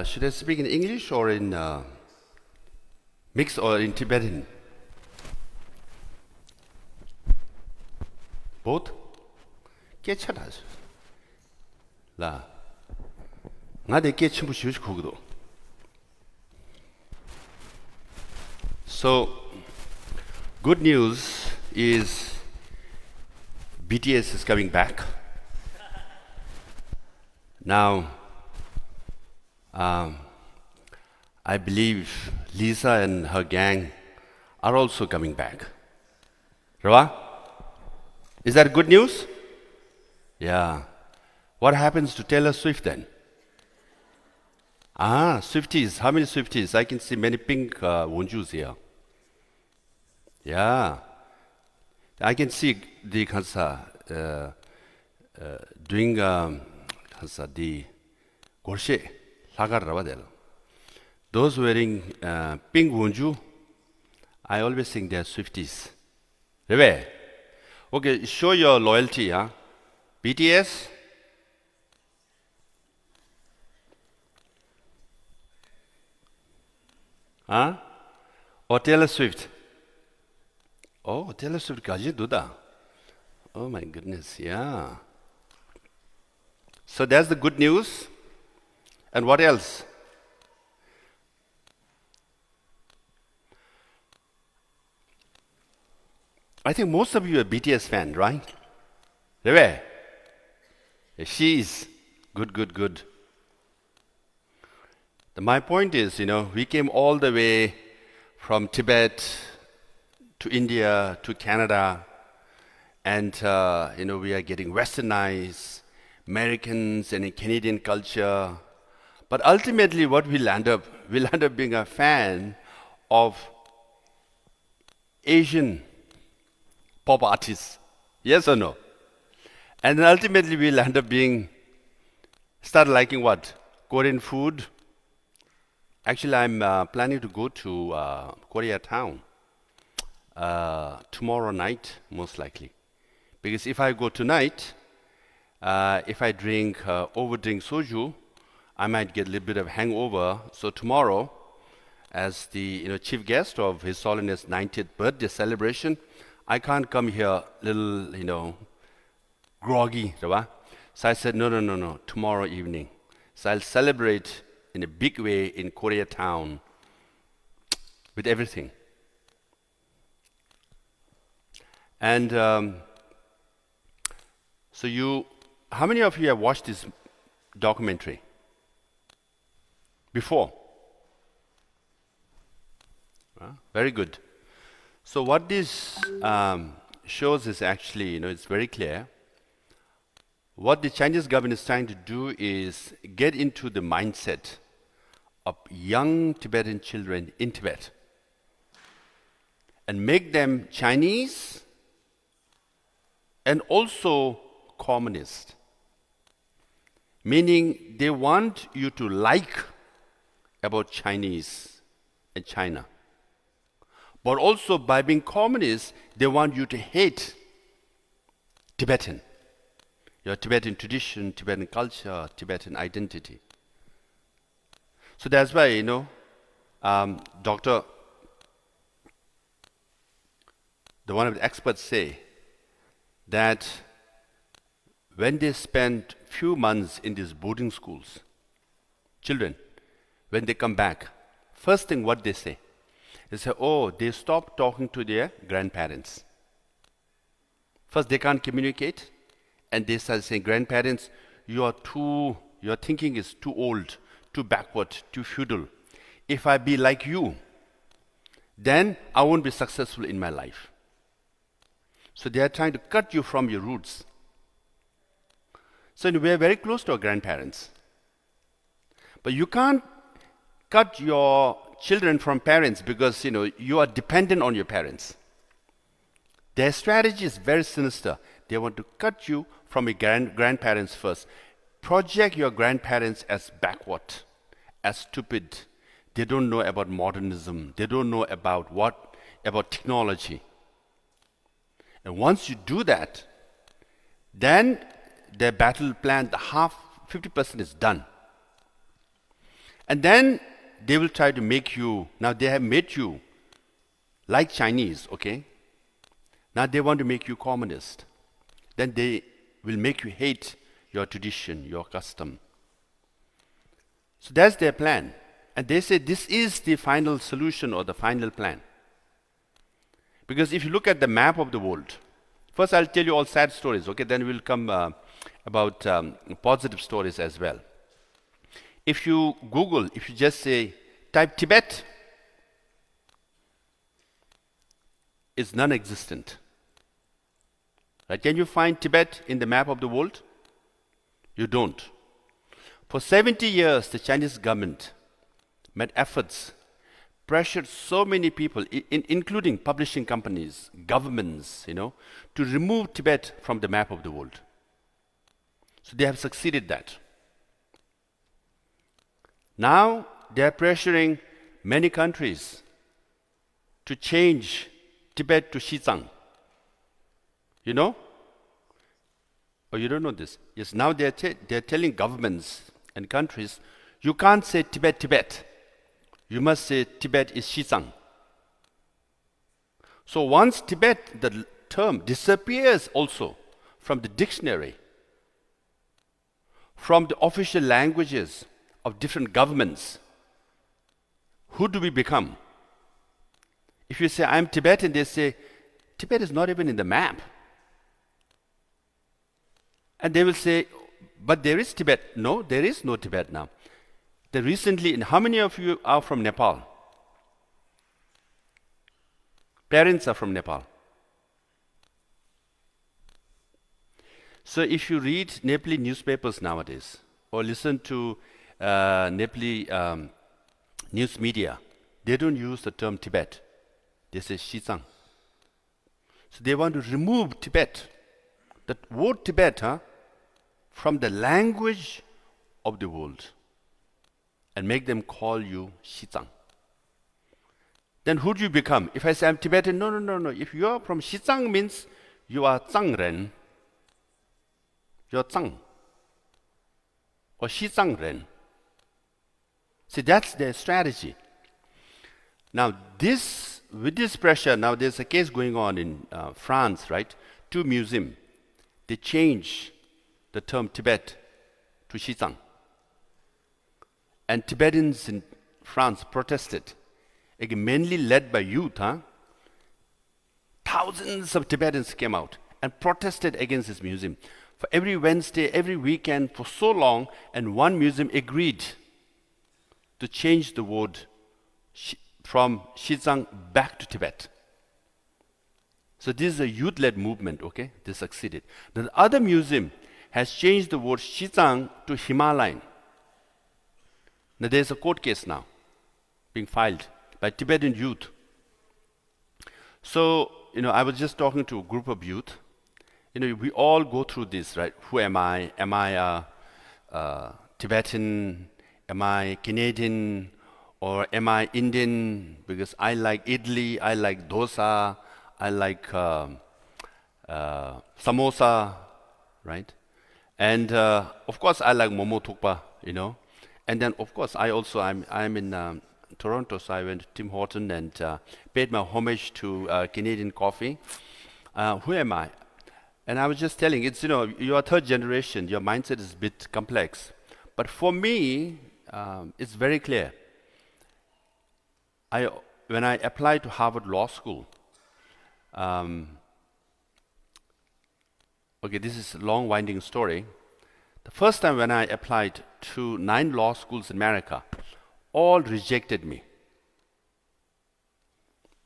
Should I speak in English or in mix or in Tibetan? Both? 괜찮아. 라. 나 내게 친구 시우지 거기도. So, good news is BTS is coming back. Now, I believe Lisa and her gang are also coming back. Rawa? Is that good news? Yeah. What happens to Taylor Swift then? Swifties. How many Swifties? I can see many pink wonjus here. Yeah. I can see the doing the gorshi lagar. Those wearing pink wonju, I always think they are Swifties. Reve? Okay, show your loyalty, huh? BTS? Huh? Or Taylor Swift? Oh, Taylor Swift kaji duda. Oh my goodness, yeah. So that's the good news. And what else? I think most of you are BTS fan, right? Reve? She is. Good. My point is, we came all the way from Tibet to India to Canada, and we are getting westernized, Americans and Canadian culture. But ultimately, what we'll end up being a fan of Asian pop artists. Yes or no? And then ultimately, we'll end up start liking what? Korean food. Actually, I'm planning to go to Koreatown tomorrow night, most likely. Because if I go tonight, if I overdrink soju, I might get a little bit of hangover. So tomorrow, as the chief guest of His Holiness 90th birthday celebration, I can't come here little, groggy, right? So I said, no, tomorrow evening. So I'll celebrate in a big way in Koreatown with everything. And how many of you have watched this documentary before? Very good. So what this shows is actually, it's very clear. What the Chinese government is trying to do is get into the mindset of young Tibetan children in Tibet and make them Chinese and also communist. Meaning they want you to like about Chinese and China. But also by being communist, they want you to hate Tibetan. Your Tibetan tradition, Tibetan culture, Tibetan identity. So that's why, one of the experts say that when they spend few months in these boarding schools, children, when they come back, first thing what they say, they stop talking to their grandparents. First, they can't communicate. And they start saying, grandparents, your thinking is too old, too backward, too feudal. If I be like you, then I won't be successful in my life. So they are trying to cut you from your roots. So we are very close to our grandparents. But you can't cut your children from parents because, you are dependent on your parents. Their strategy is very sinister. They want to cut you from your grandparents first. Project your grandparents as backward, as stupid. They don't know about modernism. They don't know about technology. And once you do that, then their battle plan, 50% is done. And then they will try to make you, now they have made you like Chinese, okay? Now they want to make you communist. Then they will make you hate your tradition, your custom. So that's their plan. And they say this is the final solution or the final plan. Because if you look at the map of the world, first I'll tell you all sad stories, okay? Then we'll come about positive stories as well. If you Google, if you just say, type Tibet, it's non-existent. Right? Can you find Tibet in the map of the world? You don't. For 70 years, the Chinese government made efforts, pressured so many people, including publishing companies, governments, to remove Tibet from the map of the world. So they have succeeded that. Now they are pressuring many countries to change Tibet to Xizang. You know? Or you don't know this? Yes, now they're telling governments and countries, you can't say Tibet, Tibet. You must say Tibet is Xizang. So once Tibet, the term, disappears also from the dictionary, from the official languages of different governments, who do we become? If you say, I'm Tibetan, they say, Tibet is not even in the map. And they will say, but there is Tibet. No, there is no Tibet now. How many of you are from Nepal? Parents are from Nepal. So if you read Nepali newspapers nowadays, or listen to Nepali news media, they don't use the term Tibet. They say Xizang. So they want to remove Tibet, the word Tibet, from the language of the world and make them call you Xizang. Then who do you become? If I say I'm Tibetan, no. If you are from Xizang, means you are Zhangren. You're Zhang. Or Xizangren. See, that's their strategy. Now, with this pressure, now there's a case going on in France, right? 2 museums, they change the term Tibet to Xizang. And Tibetans in France protested, again, mainly led by youth. Thousands of Tibetans came out and protested against this museum. For every Wednesday, every weekend, for so long, and one museum agreed to change the word from Xizang back to Tibet. So this is a youth-led movement, okay? They succeeded. The other museum has changed the word Xizang to Himalayan. Now there's a court case now being filed by Tibetan youth. So, I was just talking to a group of youth. We all go through this, right? Who am I? Am I a Tibetan? Am I Canadian? Or am I Indian? Because I like idli, I like dosa, I like samosa, right? And of course, I like momo thukpa, And then, of course, I'm in Toronto, so I went to Tim Horton and paid my homage to Canadian coffee. Who am I? And I was just telling, it's, you're 3rd generation, your mindset is a bit complex. But for me, it's very clear. When I applied to Harvard Law School, this is a long winding story. The first time when I applied to 9 law schools in America, all rejected me.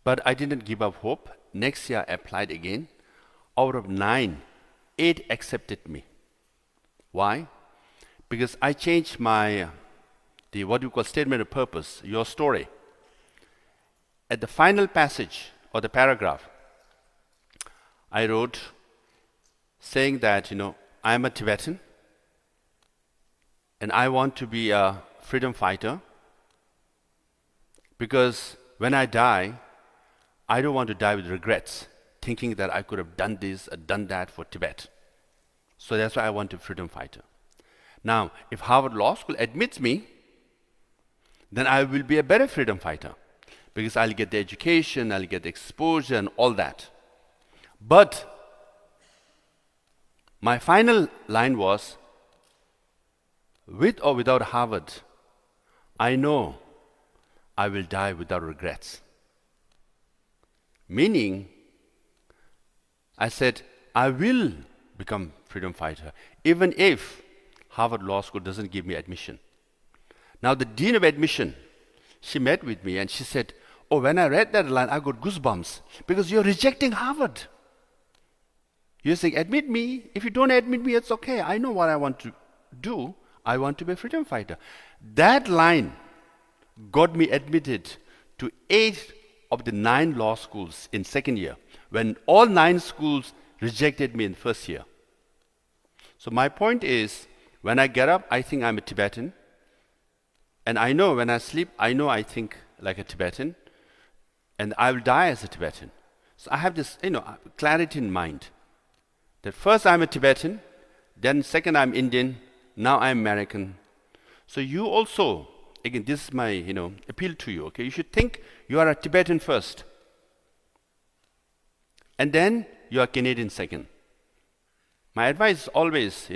But I didn't give up hope. Next year I applied again. Out of 9, 8 accepted me. Why? Because I changed what you call statement of purpose, your story. At the final passage or the paragraph, I wrote saying that, I'm a Tibetan and I want to be a freedom fighter because when I die, I don't want to die with regrets, thinking that I could have done this or done that for Tibet. So that's why I want to be a freedom fighter. Now, if Harvard Law School admits me, then I will be a better freedom fighter because I'll get the education, I'll get the exposure and all that. But my final line was, with or without Harvard, I know I will die without regrets. Meaning, I said, I will become freedom fighter, even if Harvard Law School doesn't give me admission. Now, the dean of admission, she met with me and she said, oh, when I read that line, I got goosebumps because you're rejecting Harvard. You're saying, admit me. If you don't admit me, it's okay. I know what I want to do. I want to be a freedom fighter. That line got me admitted to 8 of the 9 law schools in second year, when all 9 schools rejected me in first year. So my point is, when I get up, I think I'm a Tibetan. And I know when I sleep, I know I think like a Tibetan. And I will die as a Tibetan. So I have this, clarity in mind. That first I'm a Tibetan, then second I'm Indian, now I'm American. So you also, again, this is my, appeal to you, okay? You should think you are a Tibetan first. And then you are Canadian second. My advice is always,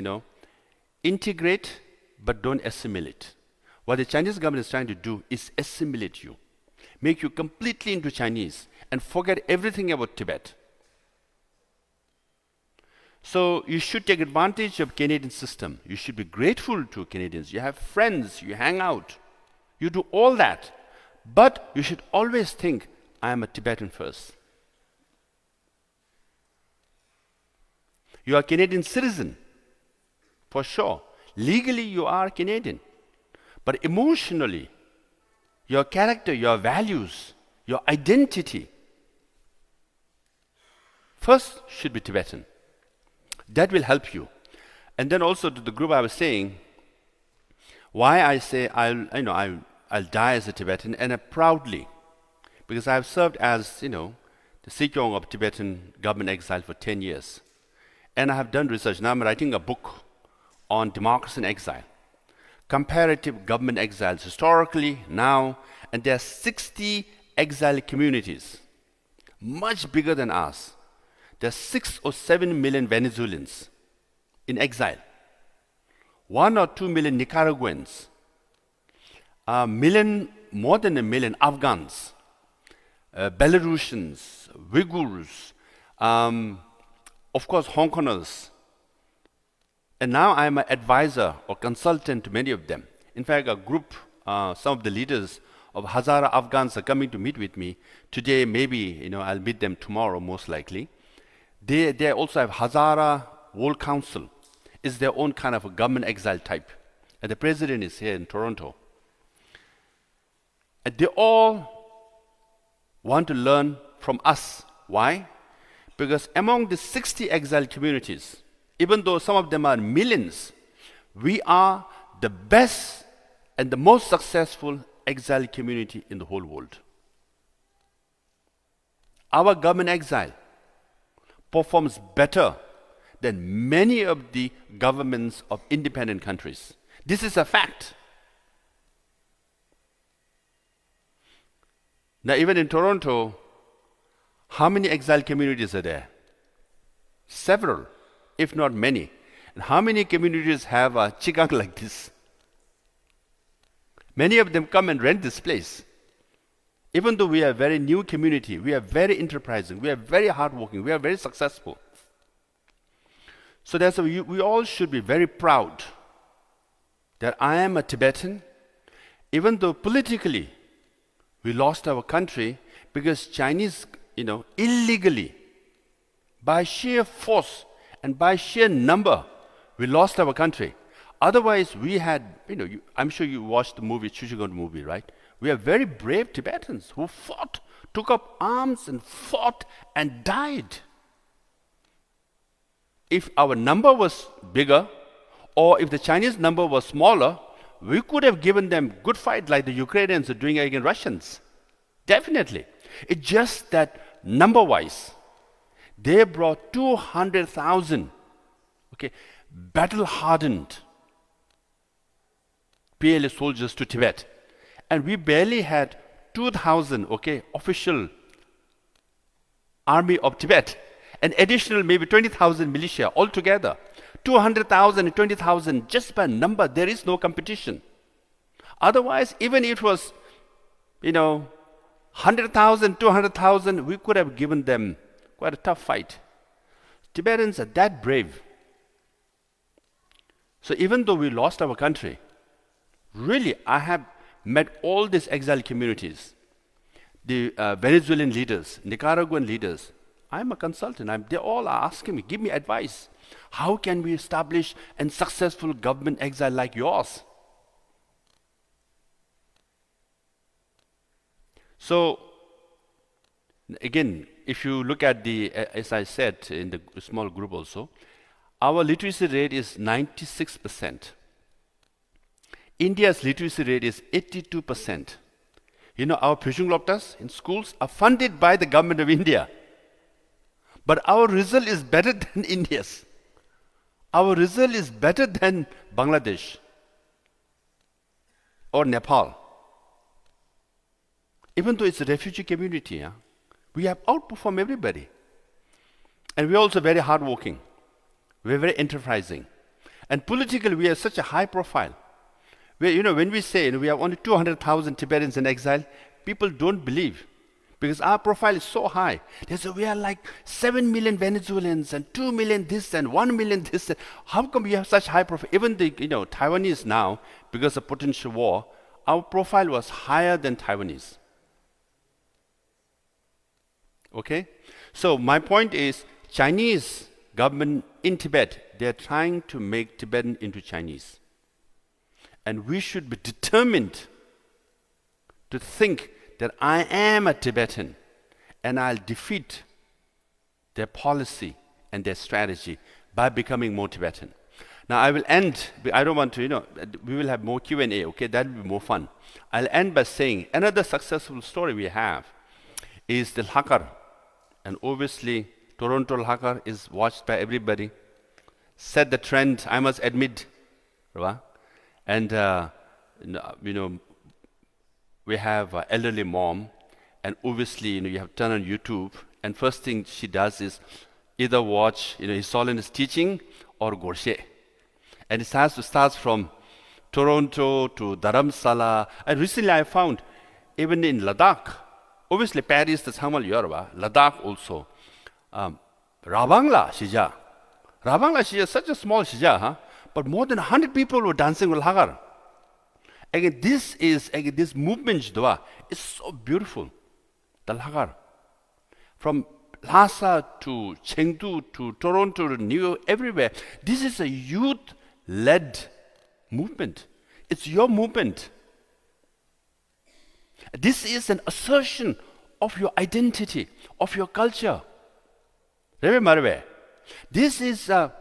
integrate, but don't assimilate. What the Chinese government is trying to do is assimilate you, make you completely into Chinese, and forget everything about Tibet. So you should take advantage of Canadian system. You should be grateful to Canadians. You have friends, you hang out, you do all that. But you should always think, I am a Tibetan first. You are a Canadian citizen, for sure. Legally, you are Canadian. But emotionally, your character, your values, your identity, first should be Tibetan. That will help you. And then also to the group I was saying, why I say I'll die as a Tibetan, and proudly, because I've served as, the Sikyong of Tibetan government exile for 10 years. And I have done research. Now I'm writing a book on democracy in exile. Comparative government exiles historically, now, and there are 60 exile communities, much bigger than us. There are 6 or 7 million Venezuelans in exile, 1 or 2 million Nicaraguans, more than a million Afghans, Belarusians, Uyghurs, of course Hong Kongers. And now I'm an advisor or consultant to many of them. In fact, a group, some of the leaders of Hazara Afghans are coming to meet with me. Today, maybe, I'll meet them tomorrow, most likely. They also have Hazara World Council. It's their own kind of a government exile type. And the president is here in Toronto. And they all want to learn from us. Why? Because among the 60 exile communities, even though some of them are millions, we are the best and the most successful exile community in the whole world. Our government exile performs better than many of the governments of independent countries. This is a fact. Now, even in Toronto, how many exile communities are there? Several, if not many. And how many communities have a chigang like this? Many of them come and rent this place. Even though we are a very new community, we are very enterprising, we are very hardworking, we are very successful. So that's why we all should be very proud that I am a Tibetan, even though politically we lost our country because Chinese, illegally, by sheer force and by sheer number, we lost our country. Otherwise, we had, I'm sure you watched the movie, Chuchigon movie, right? We are very brave Tibetans who fought, took up arms and fought and died. If our number was bigger, or if the Chinese number was smaller, we could have given them good fight like the Ukrainians are doing against Russians. Definitely. It's just that number-wise, they brought 200,000, battle-hardened PLA soldiers to Tibet. And we barely had 2,000, okay, official army of Tibet, and additional maybe 20,000 militia altogether. 200,000 and 20,000, just by number, there is no competition. Otherwise, even if it was, 100,000, 200,000, we could have given them quite a tough fight. Tibetans are that brave. So even though we lost our country, really, I have met all these exile communities, the Venezuelan leaders, Nicaraguan leaders. I'm a consultant. They all are asking me, give me advice. How can we establish a successful government exile like yours? So, again, if you look at as I said in the small group also, our literacy rate is 96%. India's literacy rate is 82%. Our Pishungloptas in schools are funded by the government of India. But our result is better than India's. Our result is better than Bangladesh or Nepal. Even though it's a refugee community, we have outperformed everybody. And we're also very hardworking. We're very enterprising. And politically, we are such a high profile. When we say we have only 200,000 Tibetans in exile, people don't believe. Because our profile is so high. They say we are like 7 million Venezuelans and 2 million this and 1 million this. How come we have such high profile? Even the Taiwanese now, because of potential war, our profile was higher than Taiwanese. Okay? So my point is, Chinese government in Tibet, they are trying to make Tibetan into Chinese. And we should be determined to think that I am a Tibetan and I'll defeat their policy and their strategy by becoming more Tibetan. Now I will end, I don't want to, we will have more Q&A, okay, that will be more fun. I'll end by saying another successful story we have is the Lhakar. And obviously, Toronto Lhakar is watched by everybody. Set the trend, I must admit. Right? And, we have an elderly mom, and obviously, you have turned on YouTube, and first thing she does is either watch, His Holiness teaching or Gorshe. And it starts from Toronto to Dharamsala. And recently I found, even in Ladakh, obviously Paris, the Thamal Yorba, Ladakh also, Rabangla Shija. Rabangla Shija is such a small Shija, but more than 100 people were dancing with Hagar. Again, this movement is so beautiful. The Hagar. From Lhasa to Chengdu to Toronto to New York, everywhere. This is a youth-led movement. It's your movement. This is an assertion of your identity, of your culture. Remember, this is a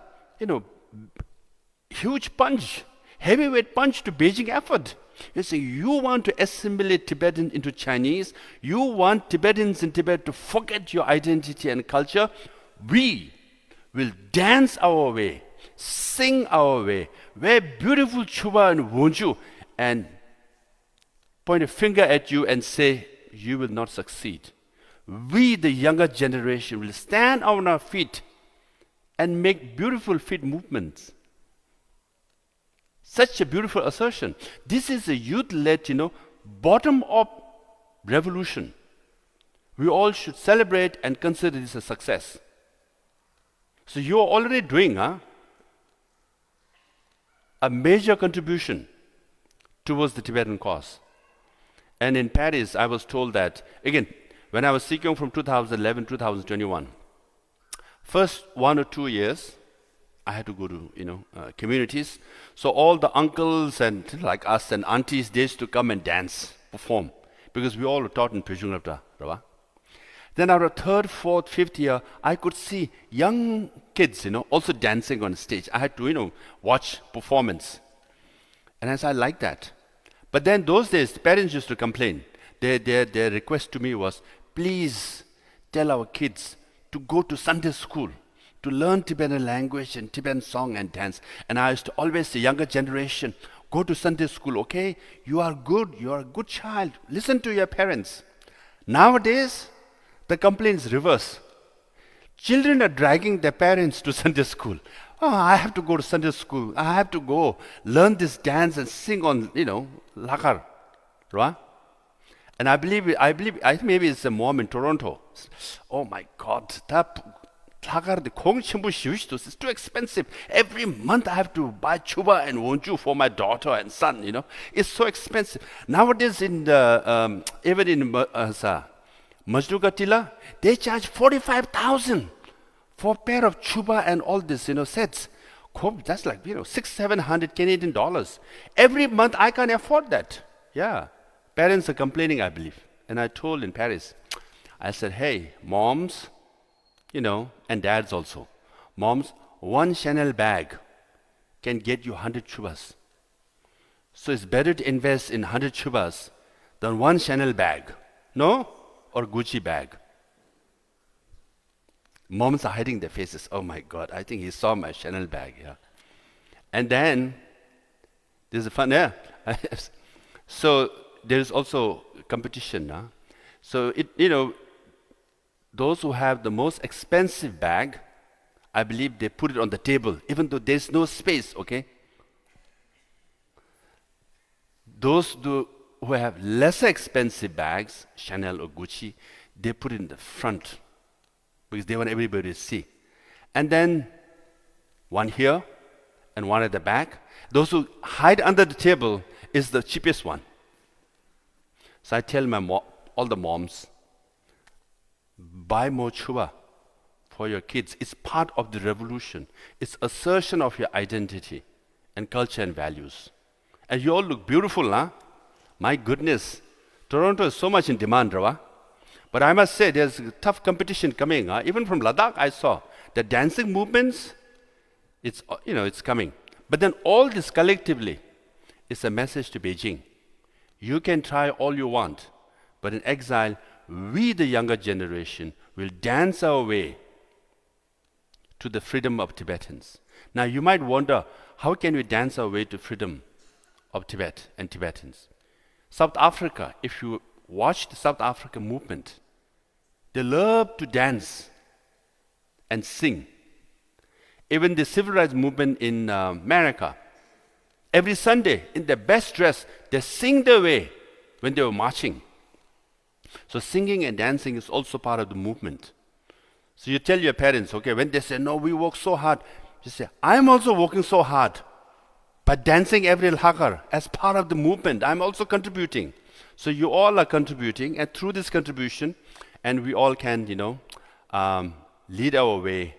huge punch, heavyweight punch to Beijing effort. You say you want to assimilate Tibetan into Chinese. You want Tibetans in Tibet to forget your identity and culture. We will dance our way, sing our way, wear beautiful chuba and wonju, and point a finger at you and say, you will not succeed. We, the younger generation, will stand on our feet and make beautiful feet movements. Such a beautiful assertion. This is a youth-led, bottom-up revolution. We all should celebrate and consider this a success. So you are already doing a major contribution towards the Tibetan cause. And in Paris, I was told that, again, when I was seeking from 2011, 2021, first 1 or 2 years, I had to go to, communities. So all the uncles and like us and aunties, they used to come and dance, perform, because we all were taught in Pishunglapta. Then after 3rd, 4th, 5th year, I could see young kids, also dancing on stage. I had to, watch performance. And I like that. But then those days, the parents used to complain. Their request to me was, please tell our kids to go to Sunday school, to learn Tibetan language and Tibetan song and dance. And I used to always say, younger generation, go to Sunday school, okay? You are good, you are a good child. Listen to your parents. Nowadays, the complaint is reverse. Children are dragging their parents to Sunday school. Oh, I have to go to Sunday school. I have to go learn this dance and sing on, lakar, right? And I think maybe it's a mom in Toronto. Oh my God, it's too expensive. Every month I have to buy chuba and wonju for my daughter and son. It's so expensive. Nowadays, even in Majdugatila, they charge 45,000 for a pair of chuba and all this, sets. That's like, 600-700 Canadian dollars. Every month I can't afford that. Yeah. Parents are complaining, I believe. And I told in Paris, I said, hey, moms, and dads also. Moms, one Chanel bag can get you 100 chubas. So it's better to invest in 100 chubas than one Chanel bag. No? Or Gucci bag. Moms are hiding their faces. Oh my God, I think he saw my Chanel bag. Yeah. And then, there's a fun, yeah. So there's also competition. Huh? So, those who have the most expensive bag, I believe they put it on the table, even though there's no space, okay? Those who have lesser expensive bags, Chanel or Gucci, they put it in the front because they want everybody to see. And then one here and one at the back. Those who hide under the table is the cheapest one. So I tell all the moms, buy more chuba for your kids. It's part of the revolution. It's assertion of your identity and culture and values. And you all look beautiful, huh? My goodness. Toronto is so much in demand, Rava. But I must say, there's tough competition coming. Huh? Even from Ladakh, I saw the dancing movements. It's coming. But then all this collectively is a message to Beijing. You can try all you want, but in exile, we, the younger generation, will dance our way to the freedom of Tibetans. Now, you might wonder, how can we dance our way to freedom of Tibet and Tibetans? South Africa, if you watch the South Africa movement, they love to dance and sing. Even the civil rights movement in America, every Sunday, in their best dress, they sing their way when they were marching. So singing and dancing is also part of the movement. So you tell your parents, okay, when they say, no, we work so hard, you say, I'm also working so hard, but dancing every Hakar as part of the movement, I'm also contributing. So you all are contributing, and through this contribution, and we all can, lead our way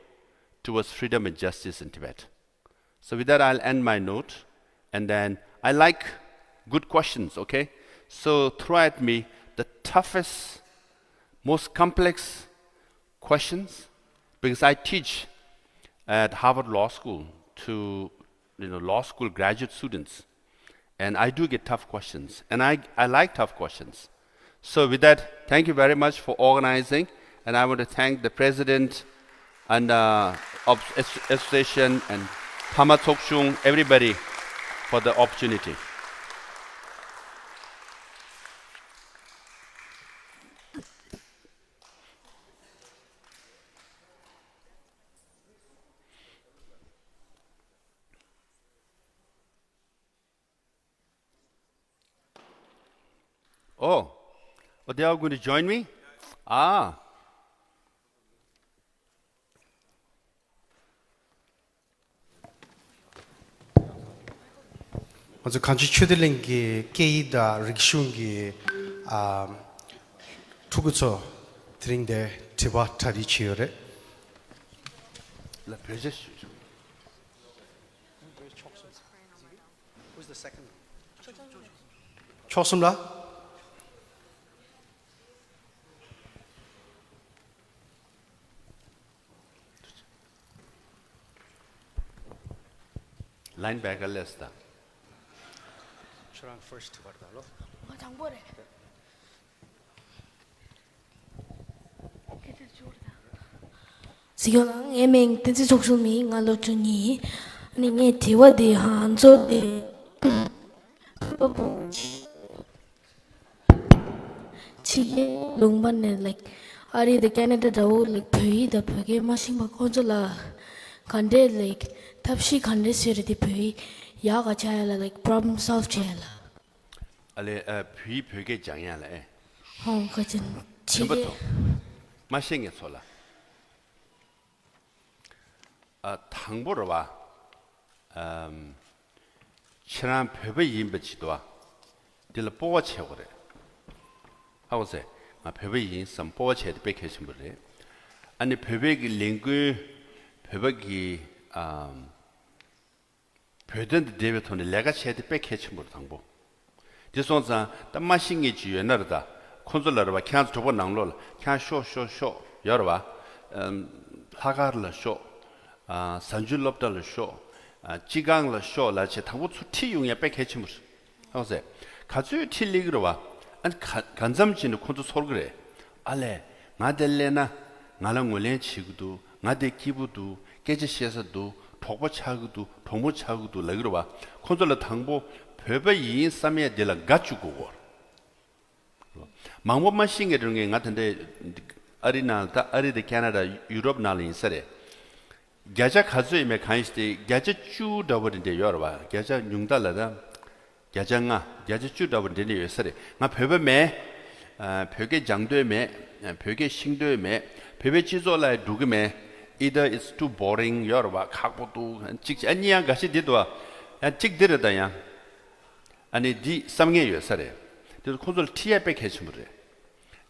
towards freedom and justice in Tibet. So with that, I'll end my note. And then I like good questions, okay? So throw at me the toughest, most complex questions, because I teach at Harvard Law School to law school graduate students. And I do get tough questions. And I like tough questions. So with that, thank you very much for organizing. And I want to thank the president and of association and Hama Tsokchung, everybody, for the opportunity. Oh, they are going to join me? Ah. 먼저 간주 추들링기 게이다 릭슌기 투구처 드링데 제바 타리치요레 La precis. 좋습니다. Linebacker lesta. 저랑 first 받아달라. 장보래. 지금 에맹 뜻이 적수미 말로 주니 아니 네 대화대 한조대 지게 롱반네 like are the Canada daw like pay the pay machine ba konjola kande like tapshi kande sere di pay ya ga chala like problem solve chala 알레 비 벽에 장야래 그진 지게 전부터 마싱에 솔라 당보로 봐 친한 벽에 임베치도 딜 보고 채우래 하고서 벽에 인선 보고 채도 백해신 거래 아니 벽에 링크 벽이 벽된 데베톤에 내가 채도 백해신 거로 당보 디송자 담마싱이 지연나르다 콘솔러와 캔스 두고 나올라 캔 쇼쇼쇼 여러와 하가르라 쇼 산줄럽달라 쇼 지강라 쇼 라체 타고 수티용에 백해치물 하고서 가주 틸리그로와 안 간잠진의 콘도 솔 그래 알레 나델레나 나랑 원래 치고도 나데 기부도 깨지시에서도 도보 차고도 도모 차고도 레그로와 콘솔러 당보 베베 이인 삼에 딜라 가추고 망법만 싱게르는 게 같은데 아리나다 아리데 캐나다 유럽 나리 인사래 가자 가즈임에 간시데 가자 쭈더버인데 여러와 가자 융달라다 가장아 가자 쭈더버인데 여서래 나 베베메 벽의 장도에메 벽의 싱도에메 베베 지조라에 두게메 either it's too boring 여러와 각보도 찍지 아니야 가시 디도와 찍들어다야 아니 디 삼게 여서래 그래서 콘솔 티에 백해주면 그래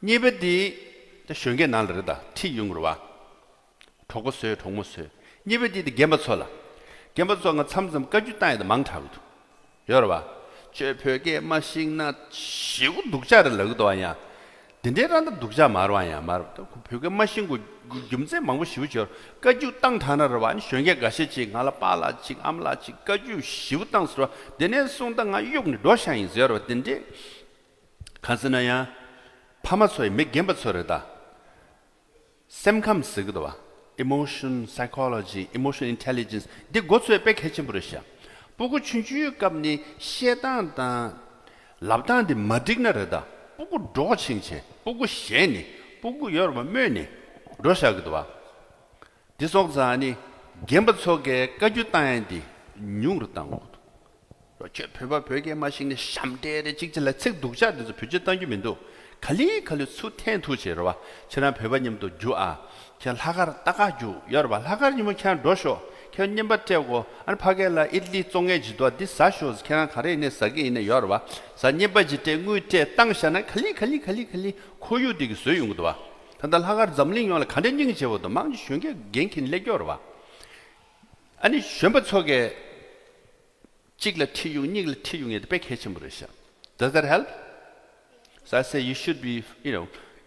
니베디 쉬게 날르다 티 용으로 와 도고서요 동무서요 니베디 게마솔라 게마솔가 참좀 까주 땅에도 망타고도 여러봐 저 벽에 마싱나 시우 독자를 넣어도 아니야 딘데란다 독자 말와야 말 벽에 마싱고 금세 망고 시우죠 까주 땅 다나를 완 쉬게 가시지 알아 빨라지 암라지 까주 시우 땅스로 데네 송당아 용이 로샤인스 여러분 딘데 가스나야 파마소에 맥겜바소르다 샘캄 쓰기도 와 emotion psychology emotion intelligence 데 고스에 백해친 버릇이야 보고 춘주갑니 시에단다 랍단데 마딕나르다 보고 도칭체 보고 셴니 보고 여러분 메니 로샤기도 와 디송자니 겜바소게 까주 땅인디 뉴르 땅고 저 배바 벽에 마시는 샴데에 직질라 책 독자들도 표지 당기면도 칼리 수텐 두제로와 지난 배바님도 주아 그냥 하가를 따가주 여러분 하가님은 그냥 로쇼 그냥 받대고 아니 파겔라 일리 종에지도 디사쇼스 그냥 가래 있는 사게 있는 여러분 산님바지 때구때 땅샤나 칼리 고유되게 소용도 와 단달 하가를 잠링 용을 간den징이 제워도 망지 쉬게 갱킨 레겨와 아니 쉔바 속에 Chigla tiyung, nigla tiyung at the back hitching. Does that help? So I say you should be,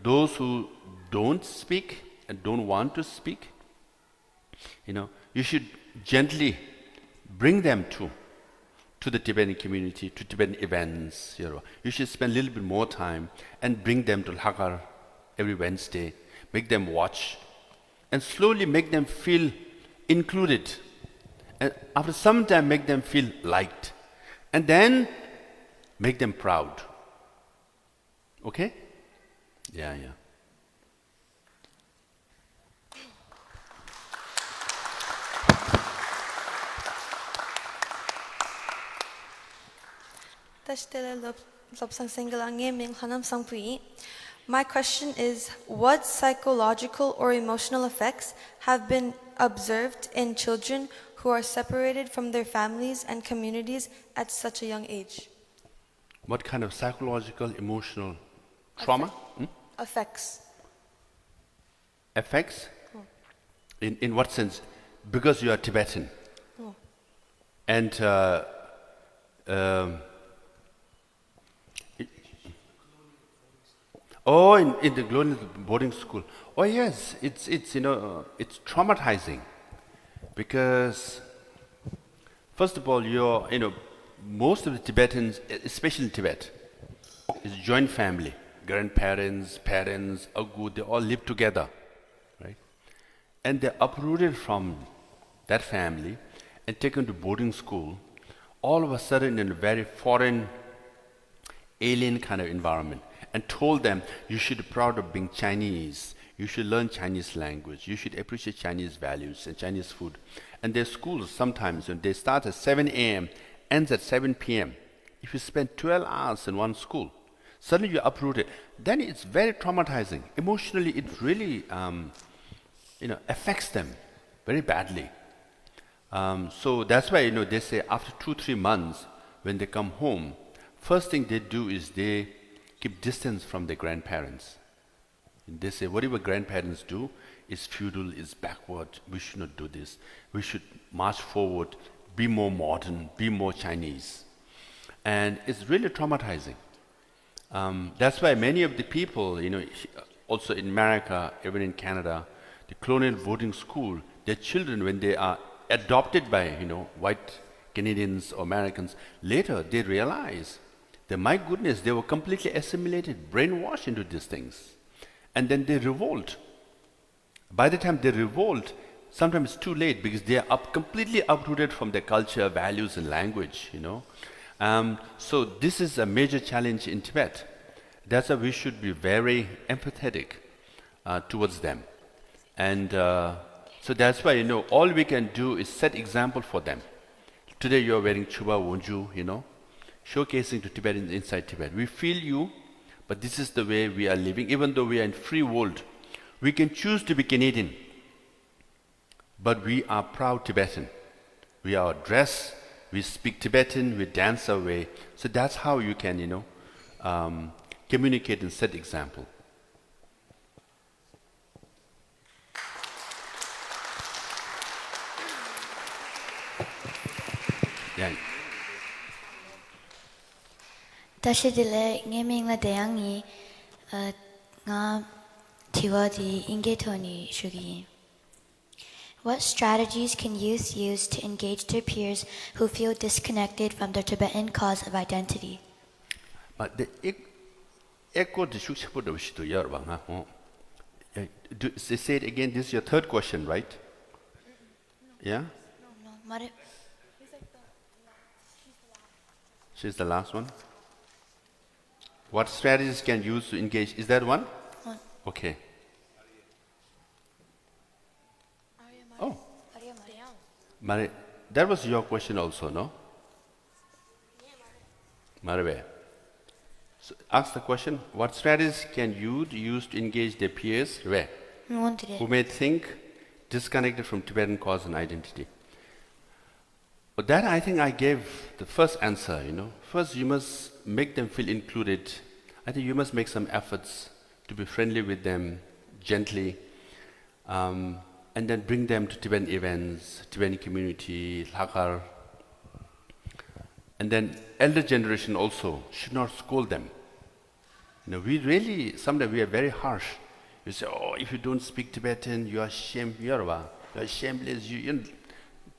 those who don't speak and don't want to speak, you should gently bring them to the Tibetan community, to Tibetan events. You should spend a little bit more time and bring them to Hakar every Wednesday, make them watch, and slowly make them feel included. And after some time, make them feel liked. And then, make them proud. Okay? Yeah. My question is, what psychological or emotional effects have been observed in children who are separated from their families and communities at such a young age? What kind of psychological, emotional trauma? Effects. Effects? In what sense? Because you are Tibetan. And in the colonial boarding school. Oh yes, it's traumatizing. Because, first of all, most of the Tibetans, especially in Tibet, is joint family. Grandparents, parents, agu, they all live together, right? and they're uprooted from that family and taken to boarding school, all of a sudden in a very foreign, alien kind of environment, and told them, you should be proud of being Chinese, you should learn Chinese language, you should appreciate Chinese values and Chinese food. And their schools sometimes, when they start at 7 a.m., ends at 7 p.m. If you spend 12 hours in one school, suddenly you're uprooted. Then it's very traumatizing. Emotionally, it really affects them very badly. So that's why they say after 2-3 months, when they come home, first thing they do is they keep distance from their grandparents. And they say whatever grandparents do is feudal, is backward. We should not do this. We should march forward, be more modern, be more Chinese. And it's really traumatizing. That's why many of the people, also in America, even in Canada, the colonial boarding school, their children, when they are adopted by, white Canadians or Americans, later they realize that, my goodness, they were completely assimilated, brainwashed into these things. And then they revolt. By the time they revolt, sometimes it's too late because they are completely uprooted from their culture, values, and language, So this is a major challenge in Tibet. That's why we should be very empathetic towards them. And so that's why, all we can do is set example for them. Today you're wearing Chuba Wonju, showcasing to Tibetans inside Tibet. We feel you, but this is the way we are living. Even though we are in free world, we can choose to be Canadian, but we are proud Tibetan. We are dressed, we speak Tibetan, we dance our way. So that's how you can, communicate and set example. Yeah. 다시들레 녜밍라 대양이 nga tiwadi ingetoni shugi. What strategies can youth use to engage their peers who feel disconnected from their Tibetan cause of identity? But the echo the shukshapur to Yarwanga. Say it again. This is your third question, right? Yeah. No, She's the last one. What strategies can you use to engage? Is that one? Okay. Oh. Mare, that was your question also, no? Marve. So ask the question, what strategies can you use to engage their peers who may think disconnected from Tibetan cause and identity? But that I think I gave the first answer, First you must make them feel included. I think you must make some efforts to be friendly with them, gently, and then bring them to Tibetan events, Tibetan community, Lakar. And then elder generation also should not scold them. We really, sometimes we are very harsh. You say, oh, if you don't speak Tibetan, you are shameless,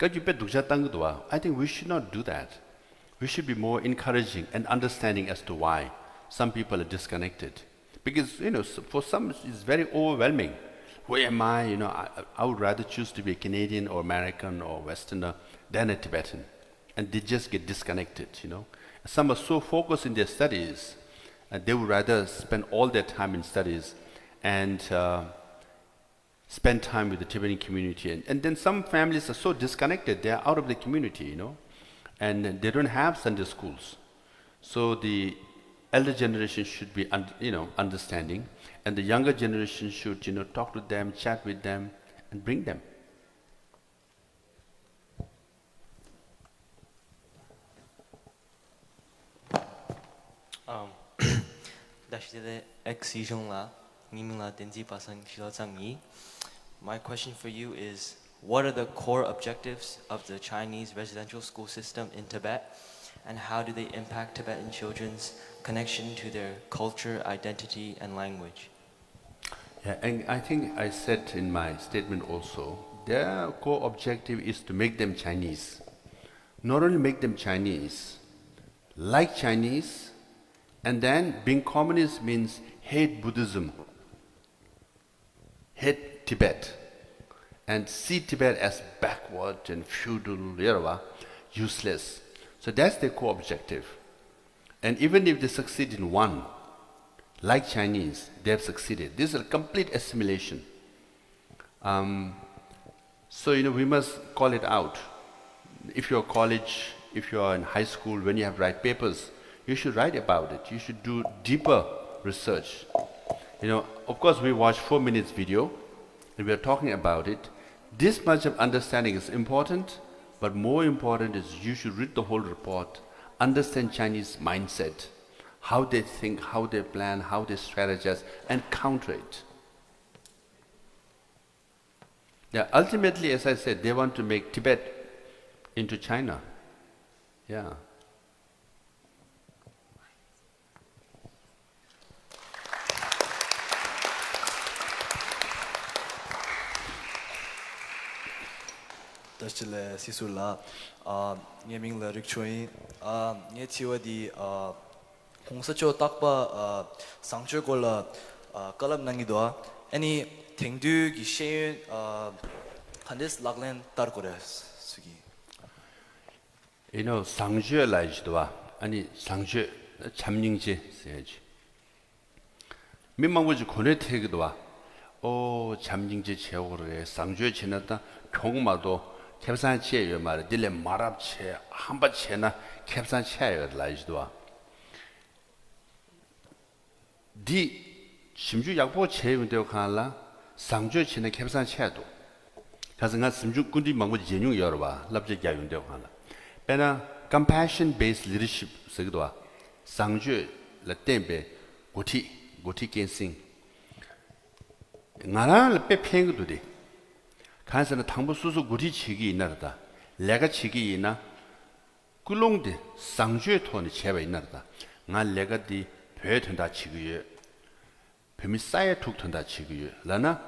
I think we should not do that. We should be more encouraging and understanding as to why some people are disconnected. Because, for some it's very overwhelming. Who am I? I would rather choose to be a Canadian or American or Westerner than a Tibetan. And they just get disconnected, Some are so focused in their studies, and they would rather spend all their time in studies and spend time with the Tibetan community. And then some families are so disconnected, they are out of the community, and they don't have Sunday schools. So the elder generation should be, understanding, and the younger generation should, talk to them, chat with them, and bring them. My question for you is, what are the core objectives of the Chinese residential school system in Tibet, and how do they impact Tibetan children's connection to their culture, identity, and language? Yeah, and I think I said in my statement also, their core objective is to make them Chinese. Not only make them Chinese, like Chinese, and then being communist means hate Buddhism, hate Tibet, and see Tibet as backward and feudal, useless. So that's their core objective. And even if they succeed in one, like Chinese, they have succeeded. This is a complete assimilation. So, we must call it out. If you're college, if you're in high school, when you have to write papers, you should write about it. You should do deeper research. Of course, we watch 4 minutes video, and we are talking about it. This much of understanding is important, but more important is you should read the whole report, understand Chinese mindset, how they think, how they plan, how they strategize, and counter it. Yeah, ultimately, as I said, they want to make Tibet into China. Yeah. Dashile sisula ngeming la rikchoi nge chiwa di hongsa cho takpa sangchö kola kalam nangido any tengdu gi she handis laglen tar kores sugi 상주에 라이지도와 아니 상주 참닝지 써야지 민망부지 고뇌태기도와 잠닝지 제오르에 상주에 지났다 경마도 캡산치에 말에 딜레 마랍체 한바체나 캡산치에 라이지도와 디 심주 약보 제용되어 가라 상주에 지나 캡산치에도 가서가 심주 군디 망부지 제용 열어봐 랍제 야용되어 가라 배나 compassion based leadership 서기도와 상주 라템베 고티 켄싱 나라를 빼팽이도 돼 간서는 당부 수수 고티 치기 있나다 내가 치기 있나 꿀롱데 상주의 돈이 제발 있나다 나 내가 디 배 된다 치기에 뱀이 쌓여 툭 된다 치기에 라나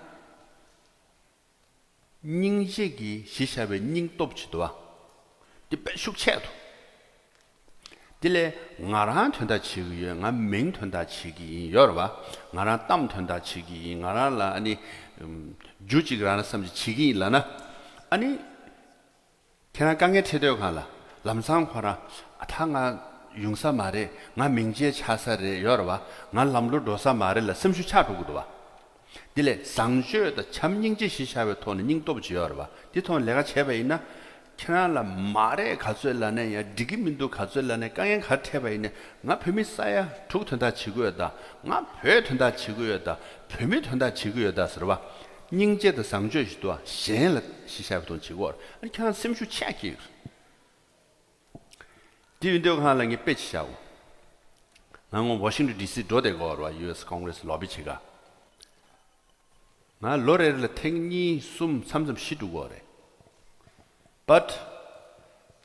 닝제기 시샤베 닝톱치도와 슈크체도 딜레 나란 된다 치기에 나 맹 된다 치기 여러봐 나란 땀 된다 치기 나라라 아니 주지그라나 섬지 치기 일라나 아니 걔나 강에 태되어 가라 람상 화라 아탕아 융사 말에 나 맹지에 차사래 여러봐 나 람로 도사 말을 섬슈 차두고도 와 딜레 상주의 참닝지 시샤베 돈은 닝톱지 여러봐 디톤 내가 제배 있나 캐나라 말에 가져라네 야 디기민도 가져라네 깡에 같아봐 있네 나 뱀이 쌓야 툭 튼다 지구였다 나배 튼다 지구였다 뱀이 튼다 지구였다 서봐 닝제의 상주시도 신을 시샤부터 지고 아니 캐나 심슈 체크 디윈도 하는 게 빼치자고 나는 워싱턴 DC 도대고로 US Congress 로비치가 나 로레를 탱니 숨 삼점 시두고래 But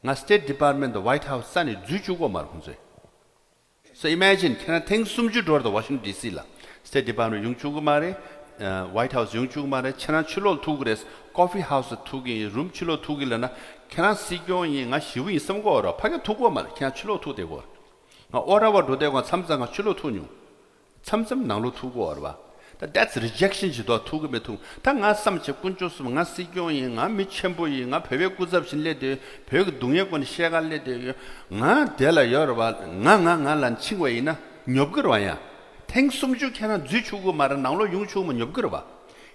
na State Department, the White House, sani jujugo marunze. So imagine, can I think sumju door the Washington D.C. la State Department yungchugo mare, White House yungchugo mare, chana chulo tugres, coffee house tugi, room chulo tugi lana, can I see going nga shiwi some go or paga tugo mare, can I chulo tu de go. Now orawa do de go samsang chulo tunyu, samsam nanglo tugo or That's rejection 지도 투고 메투 당가 삼체 군주스 nga 시교이 nga 미첨보이 nga 배배 구잡 신뢰데 배그 동역권 시작할래데 nga 될라 여러봐 nga 친구이나 nhập 와야 탱숨주 캐나 쥐주고 말은 나로 용주면 nhập 봐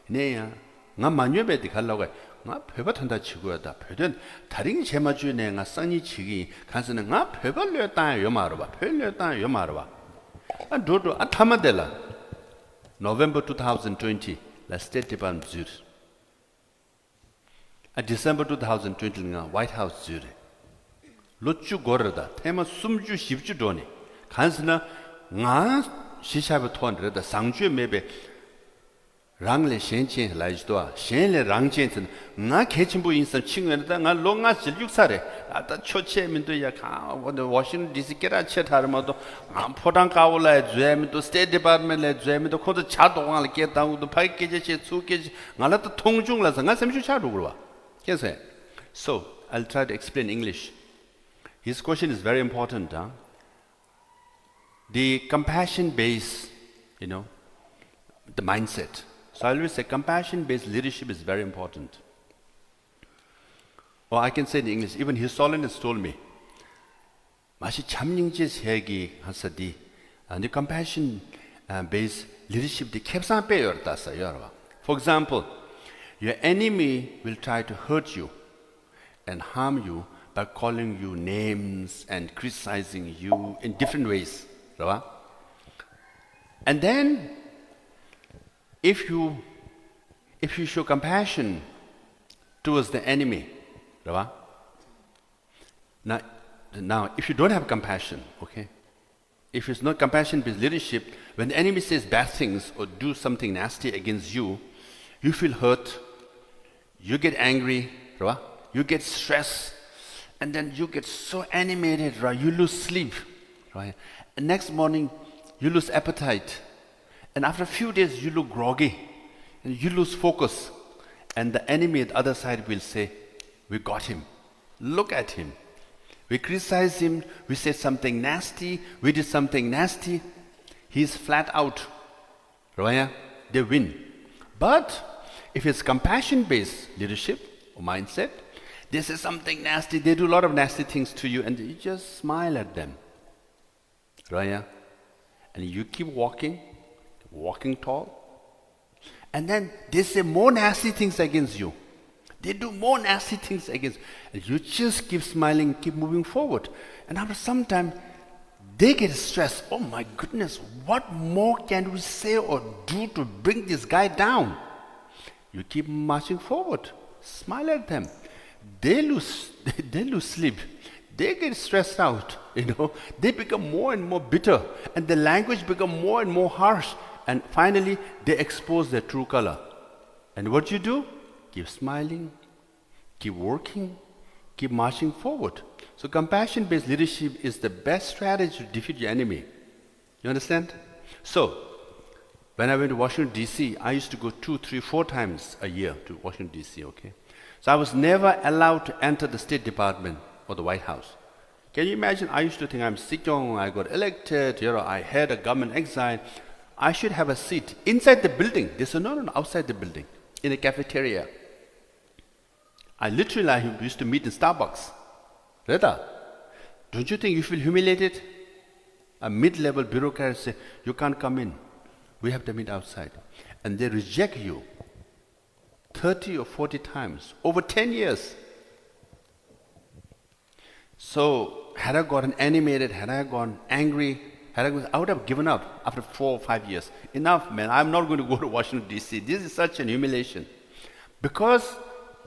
네야 nga 만여베디 갈라고 nga 배바 탄다 치고야다 배든 다른 제마주네 nga 쌍이 치기 가서는 nga 배발려다 요 말어 봐 별려다 요 말어 봐 도도 타마델라 November 2020, la State Department Zurich. December 2020, White House Zurich. Lochu gorda, tema sumju shibju doni. Kansna nga shishabe tuan da sangju mebe rangle shenchen laijdoa, shenle rangchen nga kechimbu insan chingwenda nga longa siljuksare. Ata choche minto ya ka Washington DC kera che tharmado 포당 가올라에 죄미도 State Department에 죄미도 코드 차동을 깨다고도 파이케제 수케지 나라도 통중라서 나 sem주 차로 그러와. 그래서 so I'll try to explain English. His question is very important. The compassion based, the mindset. So I always say compassion based leadership is very important. or I can say in English, even His Holiness told me, 마시 참닝지 세기 하사디, the compassion based leadership the 캡상 빼yor다서 여러분. For example, your enemy will try to hurt you and harm you by calling you names and criticizing you in different ways. Right? And then, if you show compassion towards the enemy, right? Now, if you don't have compassion, okay, if it's not compassion-based leadership, when the enemy says bad things or do something nasty against you, you feel hurt, you get angry, right? You get stressed, and then you get so animated, right? You lose sleep, right? And next morning, you lose appetite. And after a few days, you look groggy, and you lose focus. And the enemy at the other side will say, we got him. Look at him. We criticize him, we say something nasty, we did something nasty. He's flat out. Right? They win. But if it's compassion-based leadership or mindset, they say something nasty, they do a lot of nasty things to you, and you just smile at them. Right? And you keep walking tall, and then they say more nasty things against you. They do more nasty things against you. And you just keep smiling, keep moving forward. And after some time, they get stressed. Oh my goodness, what more can we say or do to bring this guy down? You keep marching forward. Smile at them. They lose sleep. They get stressed out, They become more and more bitter, and the language become more and more harsh, and finally they expose their true color. And what you do? Keep smiling, keep working, keep marching forward. So compassion-based leadership is the best strategy to defeat your enemy. You understand? So, when I went to Washington, D.C., I used to go 2, 3, 4 times a year to Washington, D.C., okay? So I was never allowed to enter the State Department or the White House. Can you imagine? I used to think I'm Sikyong, I got elected, I had a government exile. I should have a seat inside the building. They said, no, outside the building, in a cafeteria. I used to meet in Starbucks. Reda, don't you think you feel humiliated? A mid-level bureaucrat say, you can't come in. We have to meet outside. And they reject you 30 or 40 times, over 10 years. So, had I gotten animated, had I gone angry, I would have given up after 4 or 5 years. Enough, man, I'm not going to go to Washington, D.C. This is such an humiliation. Because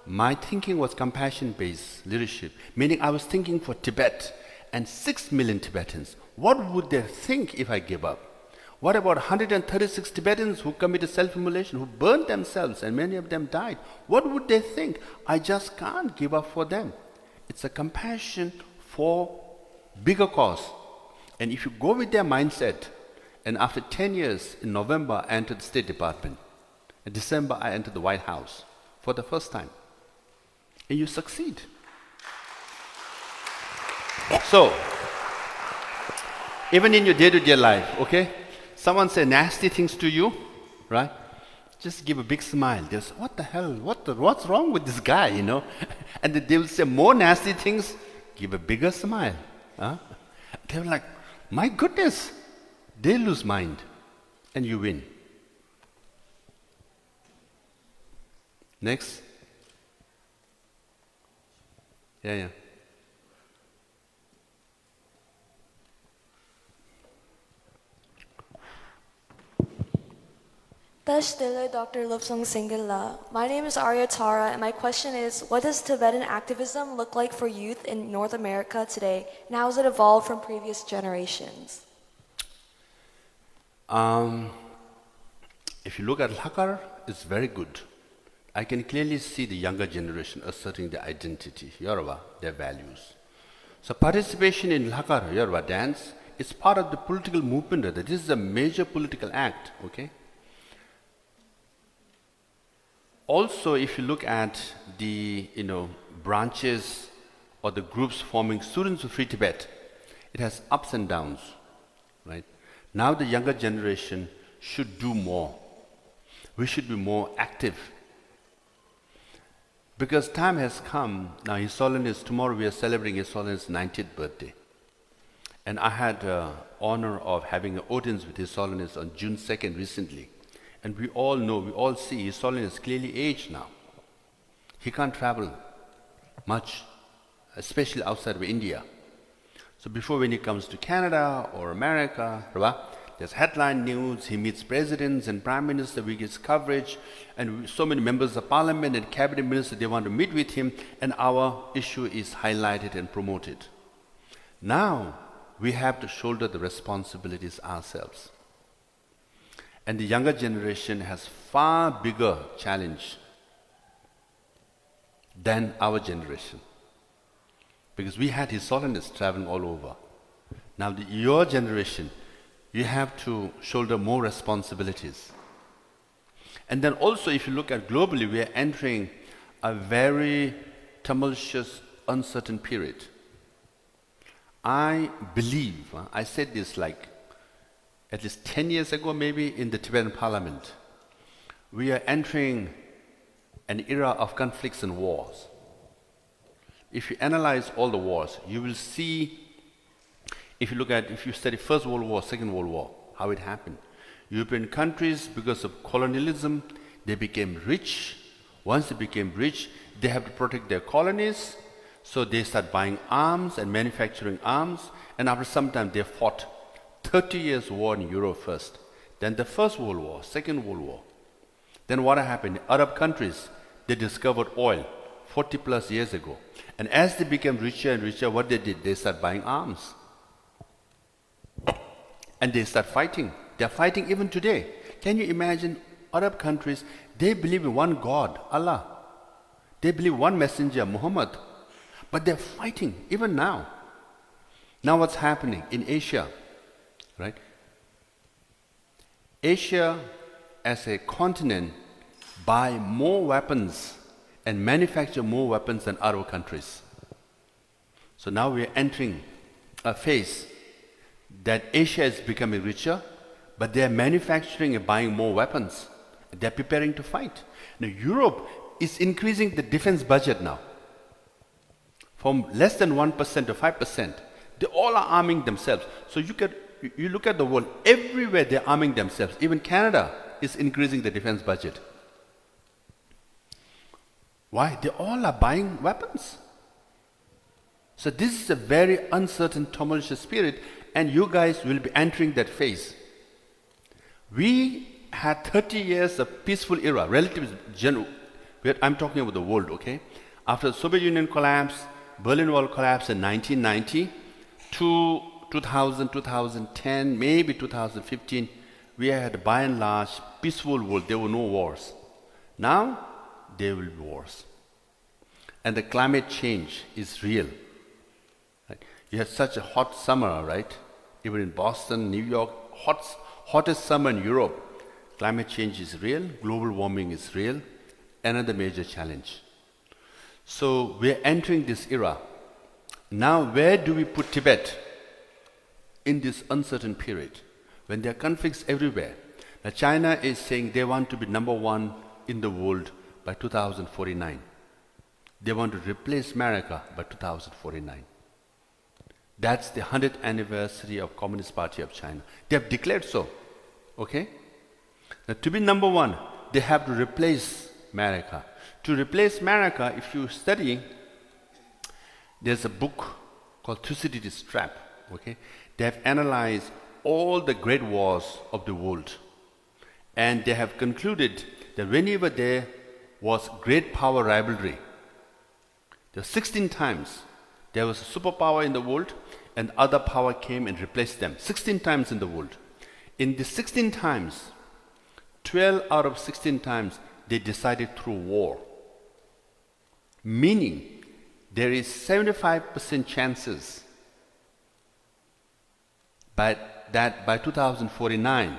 my thinking was compassion-based leadership, meaning I was thinking for Tibet and 6 million Tibetans. What would they think if I gave up? What about 136 Tibetans who committed self-immolation, who burned themselves, and many of them died? What would they think? I just can't give up for them. It's a compassion for bigger cause. And if you go with their mindset, and after 10 years, in November, I entered the State Department. In December, I entered the White House for the first time. And you succeed. So, even in your day-to-day life, okay? Someone say nasty things to you, right? Just give a big smile. They'll say, what the hell? What's wrong with this guy, And then they will say more nasty things. Give a bigger smile. Huh? They're like, my goodness. They lose mind. And you win. Next. Yeah. Tashdele Dr. Lobsong Singala. My name is Arya Tara, and my question is, what does Tibetan activism look like for youth in North America today, and how has it evolved from previous generations? If you look at Lakar, it's very good. I can clearly see the younger generation asserting their identity, Yoruba, their values. So participation in Lakar, Yoruba dance, is part of the political movement. This is a major political act, okay? Also, if you look at the branches or the groups forming Students of Free Tibet, it has ups and downs, right? Now the younger generation should do more. We should be more active. Because time has come, now His Holiness, tomorrow we are celebrating His Holiness' 90th birthday. And I had the honor of having an audience with His Holiness on June 2nd recently. And we all know, we all see His Holiness clearly aged now. He can't travel much, especially outside of India. So before, when he comes to Canada or America, there's headline news, he meets presidents and prime ministers, we get coverage, and so many members of parliament and cabinet ministers, they want to meet with him, and our issue is highlighted and promoted. Now, we have to shoulder the responsibilities ourselves. And the younger generation has far bigger challenge than our generation. Because we had His Holiness traveling all over. Now your generation, you have to shoulder more responsibilities. And then also, if you look at globally, we are entering a very tumultuous, uncertain period. I believe, I said this like at least 10 years ago maybe in the Tibetan parliament, we are entering an era of conflicts and wars. If you analyze all the wars, you will see, if you study First World War, Second World War, how it happened. European countries, because of colonialism, they became rich. Once they became rich, they have to protect their colonies, so they start buying arms and manufacturing arms, and after some time they fought 30 years war in Europe first, then the First World War, Second World War. Then what happened? Arab countries, they discovered oil 40 plus years ago. And as they became richer and richer, what they did? They started buying arms. And they start fighting. They're fighting even today. Can you imagine Arab countries, they believe in one God, Allah. They believe one messenger, Muhammad. But they're fighting even now. Now what's happening in Asia, right? Asia as a continent buy more weapons and manufacture more weapons than Arab countries. So now we are entering a phase that Asia is becoming richer, but they are manufacturing and buying more weapons. They are preparing to fight. Now Europe is increasing the defense budget now. From less than 1% to 5%. They all are arming themselves. So you look at the world, everywhere they're arming themselves. Even Canada is increasing the defense budget. Why? They all are buying weapons. So this is a very uncertain, tumultuous period, and you guys will be entering that phase. We had 30 years of peaceful era, I'm talking about the world, okay? After the Soviet Union collapse, Berlin Wall collapse in 1990, to 2000, 2010, maybe 2015, we had by and large peaceful world. There were no wars. Now, there will be wars. And the climate change is real. Right? You had such a hot summer, right? Even in Boston, New York, hottest summer in Europe. Climate change is real, global warming is real, another major challenge. So we're entering this era. Now where do we put Tibet in this uncertain period? When there are conflicts everywhere. Now China is saying they want to be number one in the world by 2049. They want to replace America by 2049. That's the 100th anniversary of Communist Party of China. They have declared so. Okay? Now to be number one, they have to replace America. To replace America, if you study, there's a book called Thucydides' Trap. Okay? They have analyzed all the great wars of the world. And they have concluded that whenever there was great power rivalry, there were 16 times there was a superpower in the world and other power came and replaced them. 16 times in the world. In the 16 times, 12 out of 16 times, they decided through war. Meaning, there is 75% chances that by 2049,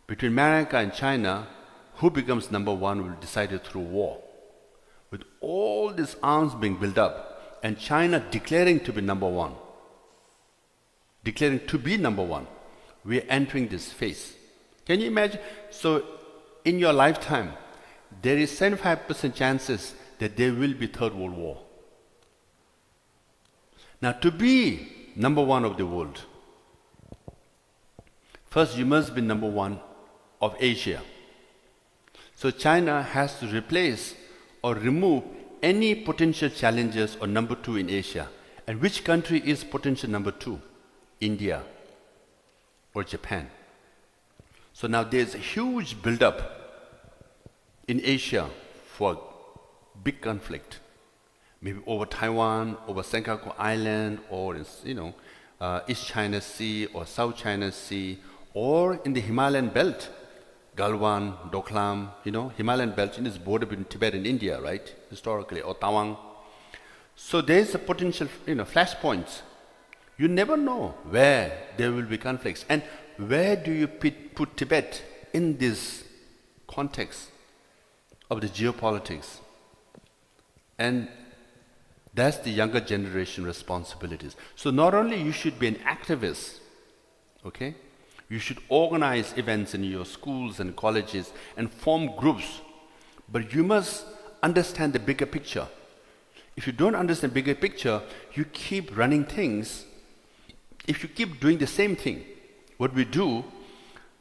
between America and China, who becomes number one will be decided through war. With all these arms being built up, and China declaring to be number one, we are entering this phase. Can you imagine? So, in your lifetime, there is 75% chances that there will be Third World War. Now, to be number one of the world, first you must be number one of Asia. So China has to replace or remove any potential challenges or number two in Asia. And which country is potential number two? India or Japan. So now there's a huge build-up in Asia for big conflict. Maybe over Taiwan, over Senkaku Island, or East China Sea or South China Sea, or in the Himalayan belt, Galwan, Doklam, Himalayan belt in this border between Tibet and India, right? Historically, or Tawang. So there's a potential, flashpoints. You never know where there will be conflicts. And where do you put Tibet in this context of the geopolitics? And that's the younger generation responsibilities. So not only you should be an activist, okay? You should organize events in your schools and colleges and form groups, but you must understand the bigger picture. If you don't understand the bigger picture, you keep running things. If you keep doing the same thing, what we do,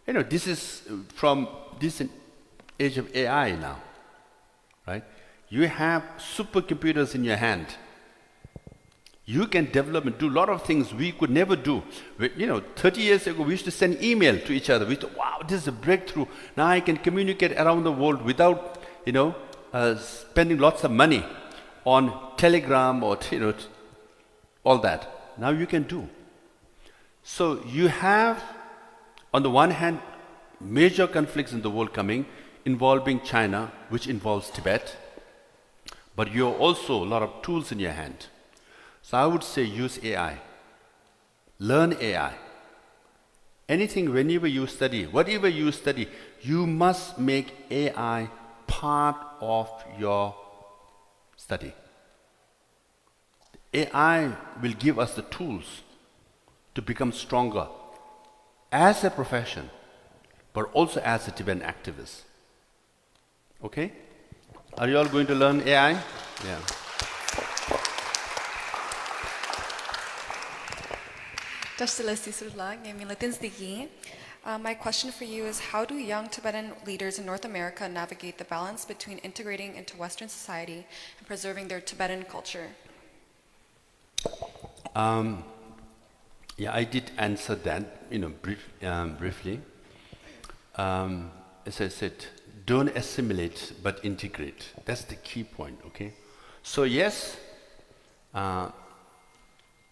this is from this age of AI now, right? You have supercomputers in your hand. You can develop and do a lot of things we could never do. 30 years ago, we used to send email to each other. We thought, wow, this is a breakthrough. Now I can communicate around the world without, spending lots of money on Telegram or, all that. Now you can do. So you have, on the one hand, major conflicts in the world coming, involving China, which involves Tibet. But you have also a lot of tools in your hand. So I would say use AI. Learn AI. Anything, whenever you study, whatever you study, you must make AI part of your study. AI will give us the tools to become stronger as a profession, but also as a Tibetan activist. Okay? Are you all going to learn AI? Yeah. My question for you is, how do young Tibetan leaders in North America navigate the balance between integrating into Western society and preserving their Tibetan culture? I did answer that, briefly. As I said, don't assimilate, but integrate. That's the key point, okay? So yes,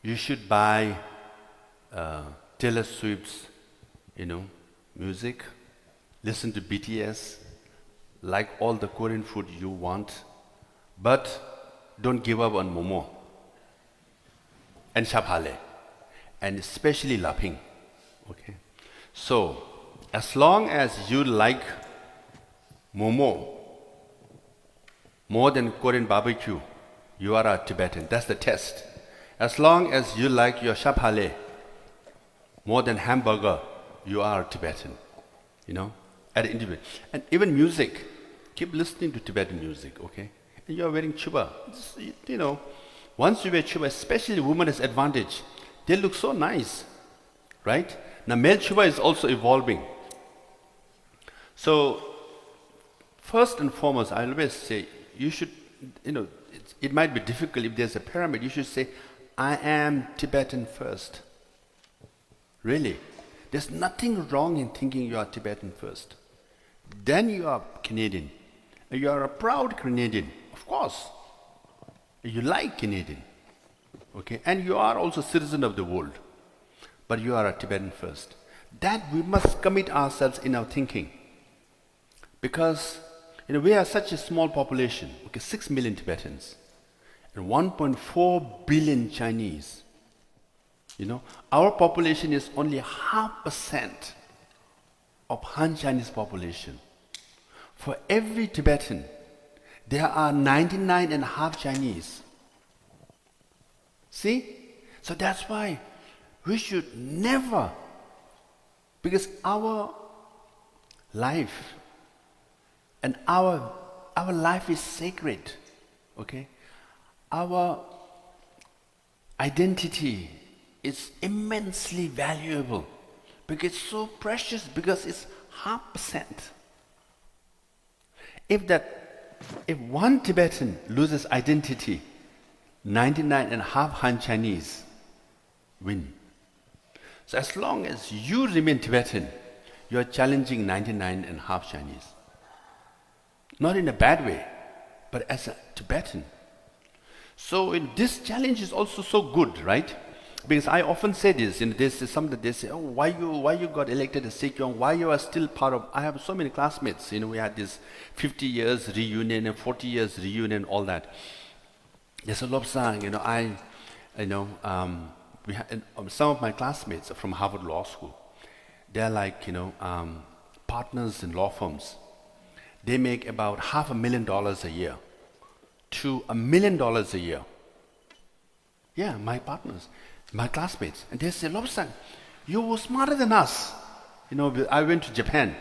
you should buy Taylor Swift's, music, listen to BTS, like all the Korean food you want, but don't give up on momo and shaphale, and especially laping, okay? So, as long as you like momo more than Korean barbecue, you are a Tibetan. That's the test. As long as you like your shaphale more than hamburger, you are Tibetan, at an individual. And even music, keep listening to Tibetan music, okay? And you're wearing chuba. Once you wear chuba, especially women has advantage. They look so nice, right? Now male chuba is also evolving. So, first and foremost, I always say, you should, it might be difficult if there's a pyramid, you should say, I am Tibetan first. Really. There's nothing wrong in thinking you are Tibetan first. Then you are Canadian. You are a proud Canadian, of course. You like Canadian, okay? And you are also citizen of the world. But you are a Tibetan first. That we must commit ourselves in our thinking. Because, we are such a small population, okay, 6 million Tibetans, and 1.4 billion Chinese. Our population is only 0.5% of Han Chinese population. For every Tibetan, there are 99.5 Chinese. See? So that's why we should never, because our life and our life is sacred. Okay? Our identity is immensely valuable because it's so precious, because it's 0.5%. If one Tibetan loses identity, 99.5 Han Chinese win. So as long as you remain Tibetan, you are challenging 99.5 Chinese. Not in a bad way, but as a Tibetan. So this challenge is also so good, right? Because I often say this, this is something they say, oh, why you got elected as Sekyong, why you are still part of, I have so many classmates, we had this 50 years reunion and 40 years reunion, all that. There's a Lobsang, we had, some of my classmates are from Harvard Law School. They're like, partners in law firms. They make about $500,000 a year to $1 million a year. Yeah, my partners, my classmates. And they say, Lobsang, you were smarter than us. I went to Japan.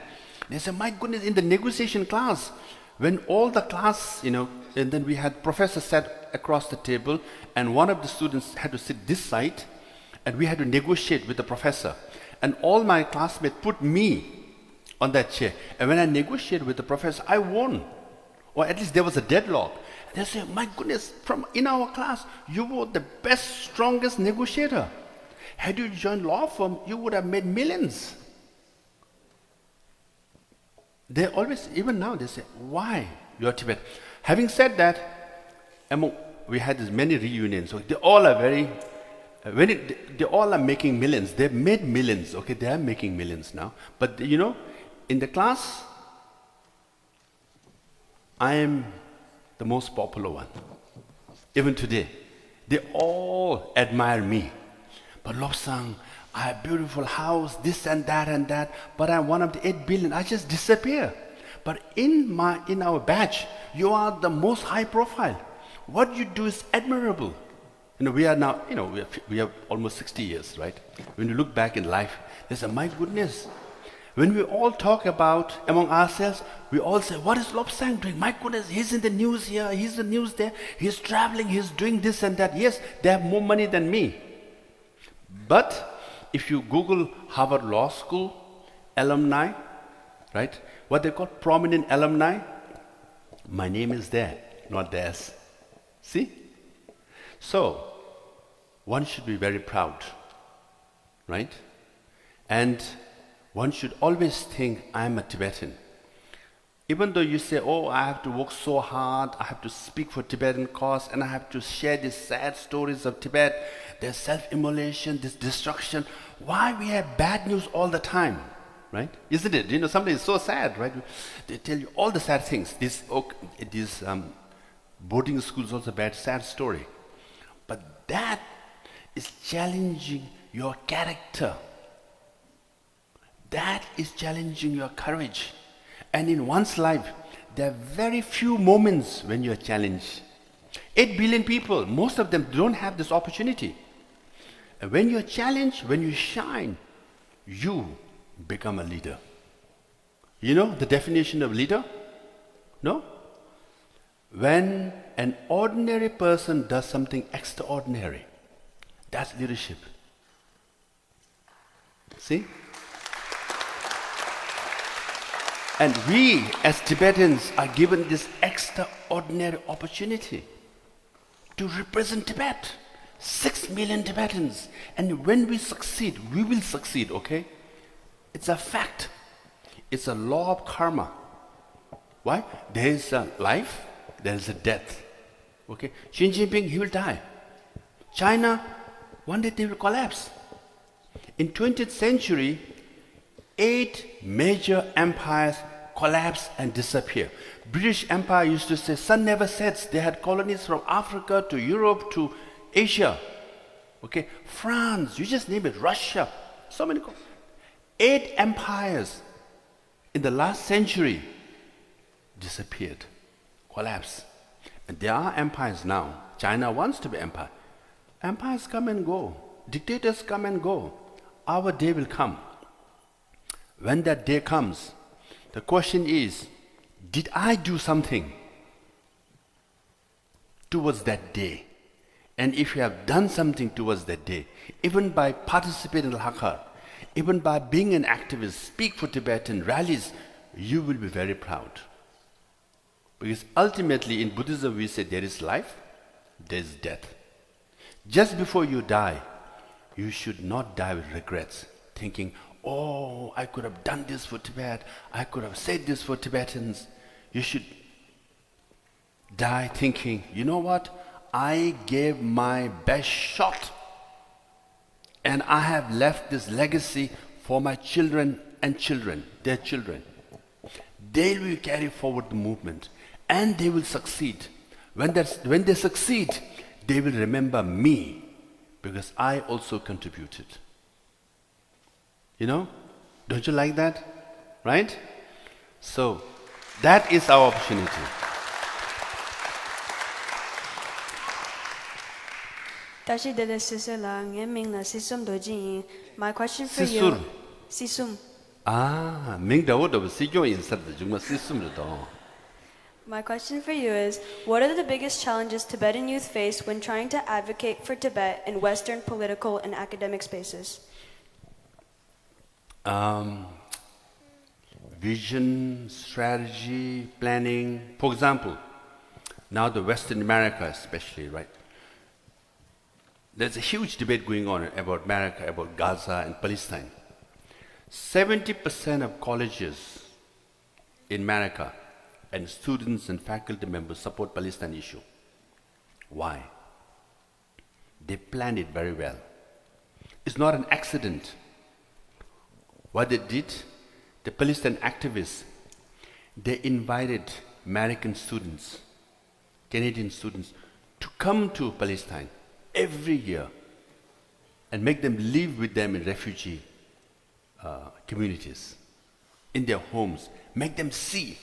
They said, my goodness, in the negotiation class, when all the class, and then we had professors sat across the table, and one of the students had to sit this side, and we had to negotiate with the professor. And all my classmates put me on that chair. And when I negotiated with the professor, I won. Or at least there was a deadlock. They say, my goodness, in our class, you were the best, strongest negotiator. Had you joined law firm, you would have made millions. They always, even now, they say, why you are Tibet? Having said that, we had this many reunions. So they all are they all are making millions. They've made millions. Okay, they are making millions now. But in the class, I am the most popular one. Even today, they all admire me. But Lobsang, I have a beautiful house, this and that, but I'm one of the 8 billion. I just disappear. But in our batch, you are the most high profile. What you do is admirable. We are now, we have almost 60 years, right? When you look back in life, they say, my goodness. When we all talk about among ourselves, we all say, what is Lobsang doing? My goodness, he's in the news here, he's in the news there, he's traveling, he's doing this and that. Yes, they have more money than me. But if you Google Harvard Law School alumni, right? What they call prominent alumni, my name is there, not theirs. See? So, one should be very proud, right? And one should always think, I'm a Tibetan. Even though you say, oh, I have to work so hard, I have to speak for Tibetan cause, and I have to share these sad stories of Tibet, there's self-immolation, this destruction. Why we have bad news all the time, right? Isn't it? Something is so sad, right? They tell you all the sad things. This boarding school is also a bad, sad story. But that is challenging your character. That is challenging your courage. And in one's life, there are very few moments when you are challenged. 8 billion people, most of them don't have this opportunity. And when you are challenged, when you shine, you become a leader. You know the definition of leader? No? When an ordinary person does something extraordinary, that's leadership. See? And we as Tibetans are given this extraordinary opportunity to represent Tibet. 6 million Tibetans. And when we succeed, we will succeed, okay? It's a fact. It's a law of karma. Why? There is a life, there is a death. Okay? Xi Jinping, he will die. China, one day they will collapse. In 20th century, 8 major empires collapse and disappear. British Empire used to say, sun never sets. They had colonies from Africa to Europe to Asia. Okay, France, you just name it, Russia, so many. 8 empires in the last century disappeared, collapsed. And there are empires now. China wants to be empire. Empires come and go. Dictators come and go. Our day will come. When that day comes, the question is, did I do something towards that day. And if you have done something towards that day, even by participating in Hakar, even by being an activist, speak for Tibetan rallies, you will be very proud. Because ultimately in Buddhism we say there is life, there is death. Just before you die, you should not die with regrets, thinking, oh, I could have done this for Tibet, I could have said this for Tibetans. You should die thinking, you know what? I gave my best shot and I have left this legacy for my children and children, their children. They will carry forward the movement and they will succeed. When they succeed, they will remember me because I also contributed. You know? Don't you like that? Right? So, that is our opportunity. Tashi dele sisela ngeming la sisum doji. My question for Sisur. you. Sisum. Ah, Ming da wo do si jo yin sat de jung ma si sum de do. My question for you is, what are the biggest challenges Tibetan youth face when trying to advocate for Tibet in Western political and academic spaces? Vision, strategy, planning. For example, now the Western America especially, right? There's a huge debate going on about America, about Gaza and Palestine. 70% of colleges in America and students and faculty members support Palestine issue. Why? They planned it very well. It's not an accident. What they did, the Palestine activists, they invited American students, Canadian students, to come to Palestine every year and make them live with them in refugee communities, in their homes, make them see.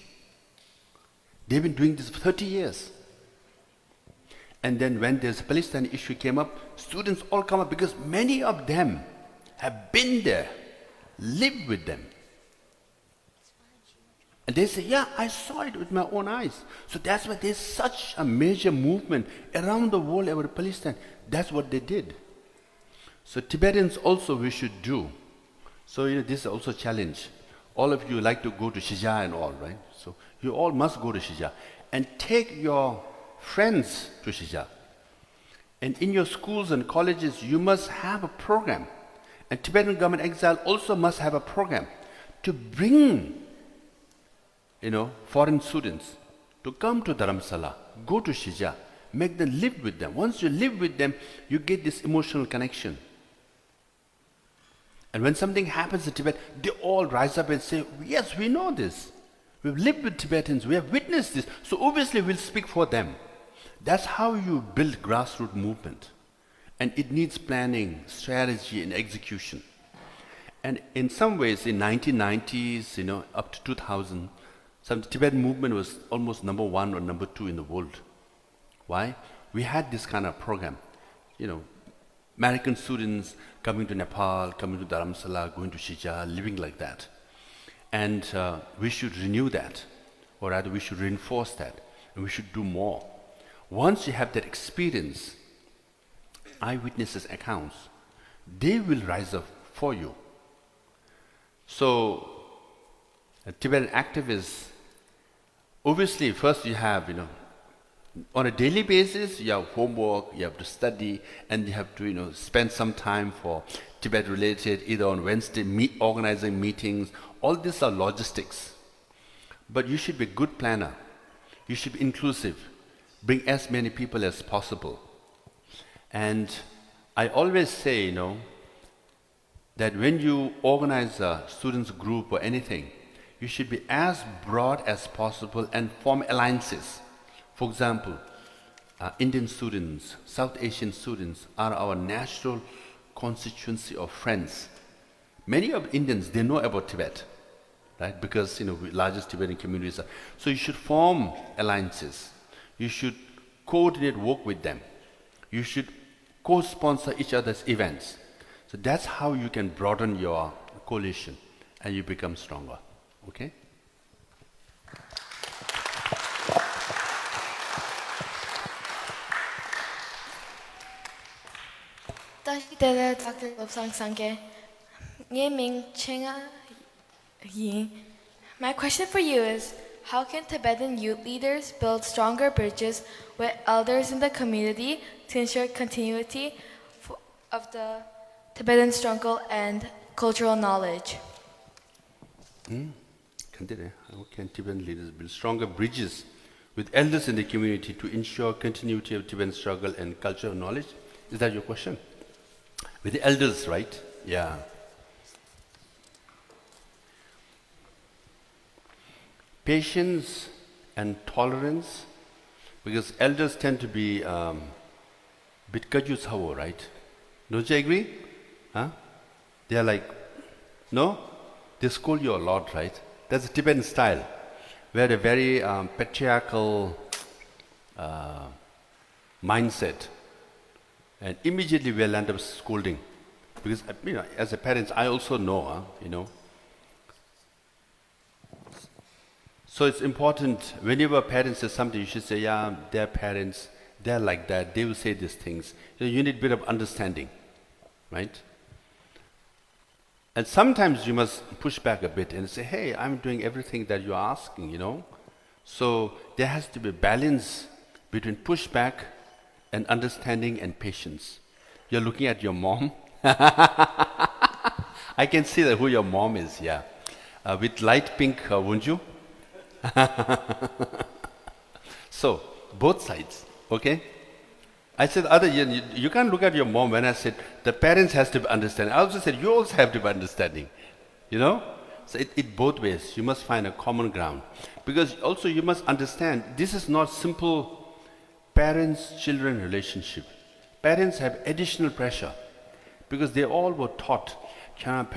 They've been doing this for 30 years. And then when this Palestine issue came up, students all come up because many of them have been there, lived with them. And they say, yeah, I saw it with my own eyes. So that's why there's such a major movement around the world about Palestine. That's what they did. So Tibetans also we should do. So this is also a challenge. All of you like to go to Shija and all, right? So you all must go to Shija. And take your friends to Shija. And in your schools and colleges, you must have a program. And Tibetan Government Exile also must have a program to bring foreign students to come to Dharamsala, go to Shija, make them live with them. Once you live with them, you get this emotional connection. And when something happens in Tibet, they all rise up and say, yes, we know this. We've lived with Tibetans, we have witnessed this, so obviously we'll speak for them. That's how you build grassroots movement. And it needs planning, strategy, and execution. And in some ways, in 1990s, up to 2000, the Tibetan movement was almost number 1 or number 2 in the world. Why? We had this kind of program. American students coming to Nepal, coming to Dharamsala, going to Shija, living like that. And we should renew that, or rather we should reinforce that, and we should do more. Once you have that experience, eyewitnesses' accounts, they will rise up for you. So, Tibetan activists, obviously first you have, on a daily basis, you have homework, you have to study, and you have to, spend some time for Tibet-related, either on Wednesday, organizing meetings. All these are logistics. But you should be a good planner. You should be inclusive. Bring as many people as possible. And I always say, that when you organize a students group or anything, you should be as broad as possible and form alliances. For example, Indian students, South Asian students are our natural constituency of friends. Many of Indians, they know about Tibet, right? Because, largest Tibetan communities are. So you should form alliances. You should coordinate work with them. You should co-sponsor each other's events. So that's how you can broaden your coalition and you become stronger. Okay? Tele Dr. Lobsang Sangye. Nye Ming Chenga Yi. My question for you is, how can Tibetan youth leaders build stronger bridges with elders in the community to ensure continuity of the Tibetan struggle and cultural knowledge? How can Tibetan leaders build stronger bridges with elders in the community to ensure continuity of Tibetan struggle and cultural knowledge? Is that your question? With the elders, right? Yeah. Patience and tolerance, because elders tend to be bit kajus havo, right? Don't you agree? Huh? They are like, no? They scold you a lot, right? That's the Tibetan style. We had a very patriarchal mindset. And immediately we'll end up scolding. Because, as a parent, I also know, So it's important, whenever a parent says something, you should say, yeah, their parents, they're like that, they will say these things. You need a bit of understanding, right? And sometimes you must push back a bit and say, hey, I'm doing everything that you're asking, So there has to be balance between pushback and understanding and patience. You're looking at your mom. I can see that who your mom is, yeah. With light pink, won't you? So, both sides, okay? I said, you can't look at your mom when I said, the parents has to be understanding. I also said, you also have to be understanding, So it both ways. You must find a common ground. Because also you must understand, this is not simple parents-children relationship. Parents have additional pressure. Because they all were taught, you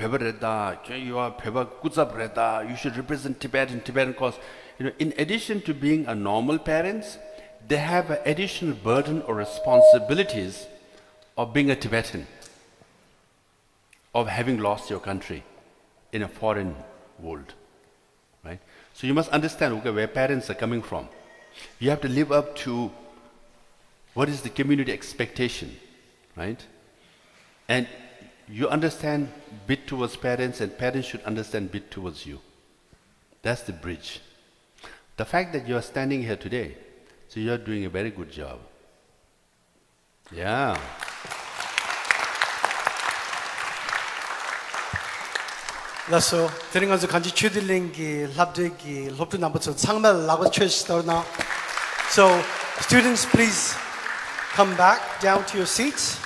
should represent Tibetan cause. In addition to being a normal parents, they have an additional burden or responsibilities of being a Tibetan, of having lost your country in a foreign world, right? So you must understand where parents are coming from. You have to live up to what is the community expectation, right? And you understand bit towards parents, and parents should understand bit towards you. That's the bridge. The fact that you are standing here today, so you are doing a very good job. Yeah. 라서 드링한서 간지 추들링기 랍데기 롭드 남부터 상말 라고 최시더나. So students, please come back down to your seats.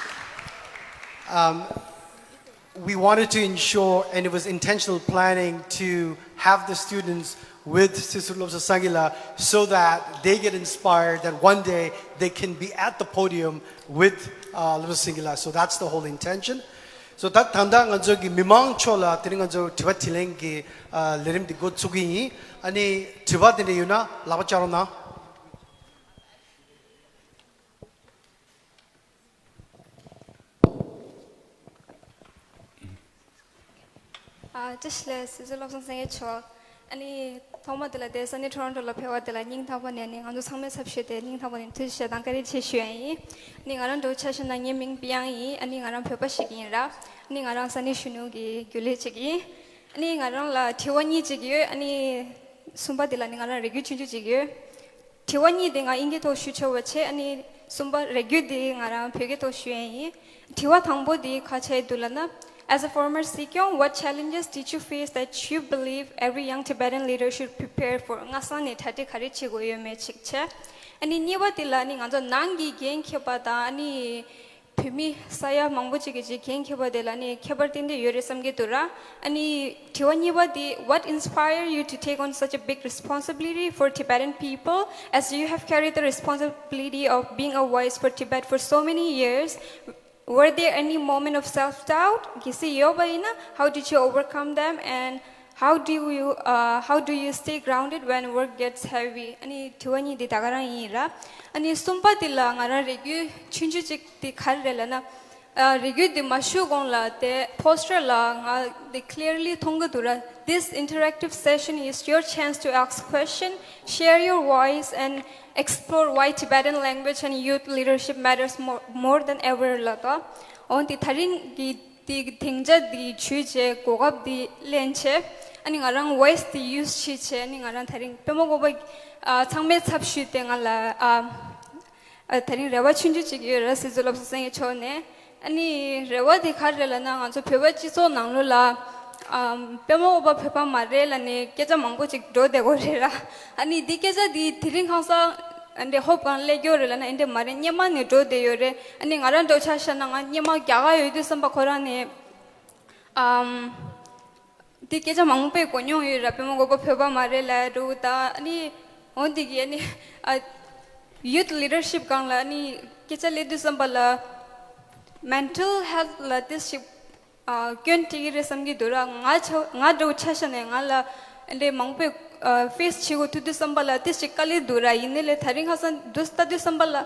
We wanted to ensure, and it was intentional planning, to have the students with Sister Lobsa Sangila so that they get inspired that one day they can be at the podium with Lobsa Sangila. So that's the whole intention. So that tanda 저기 미망 초라 드린 저 티바 틸랭기 레림디 고 추기니 아니 티바 드네 유나 라바차로나. Just less is a lot of things cho. Ani thoma de la des ani Toronto la phewa de la ning thaba ne ning andu sangme sab shete ning thaba ne tu she dang kari che shuen yi ning aran do cha shan nang ye ming piang yi ani aran phepa shigin ra ning aran sani shunu gi gyule chigi ani aran la thiwani chigi ani sumba de la ning aran regu chunju chigi thiwani de nga inge to shu cho wache ani sumba regu de aran phege to shuen yi thiwa thangbo de kha che dulana. As a former Sikyong, what challenges did you face that you believe every young Tibetan leader should prepare for? Ngasane thate khari chigo yome chikche. Ani niwa tilani ngajo nangi gen khebada ani phimi saya mangbo chigi gen khebada lani khebar tinde yore samge tura. Ani thiwaniwa di what inspired you to take on such a big responsibility for Tibetan people as you have carried the responsibility of being a voice for Tibet for so many years? Were there any moment of self-doubt? How did you overcome them, and how do you stay grounded when work gets heavy? Ani tuani di tagarang ira. Ani sumpa tila ngara regu chunju chik di kharrela na regu di mashu gong la te poster la nga they clearly thonga dura. This interactive session is your chance to ask questions, share your voice, and explore why Tibetan language and youth leadership matters more than ever. on the tharin di thingja di chuje kogap di lenche ani ngarang voice di use chiche ani ngarang tharin pemo go ba changme chap shu tengala tharin rewa chunju chi ra sizolop sang chone ani rewa di kharela na nganso pheba chi so nanglo la pemo go ba pheba mare la ne keja mangbo chi do de go rera ani di keja di thiring khasa and hope kan le gyo rela na inde mare nyama ne do de yore ani ngaran do cha sha na nyama gya ga yoide samba khora ne di keja mangpe konyo yora pemo go ba pheba mare la ru ta ani ondi gi ani youth leadership kan la ani keja le du samba la mental health la this kyen ti re samgi dura nga do cha sha ne nga la inde mangpe face chigo to the sambala this chikali dura inele tharing hasan dusta the sambala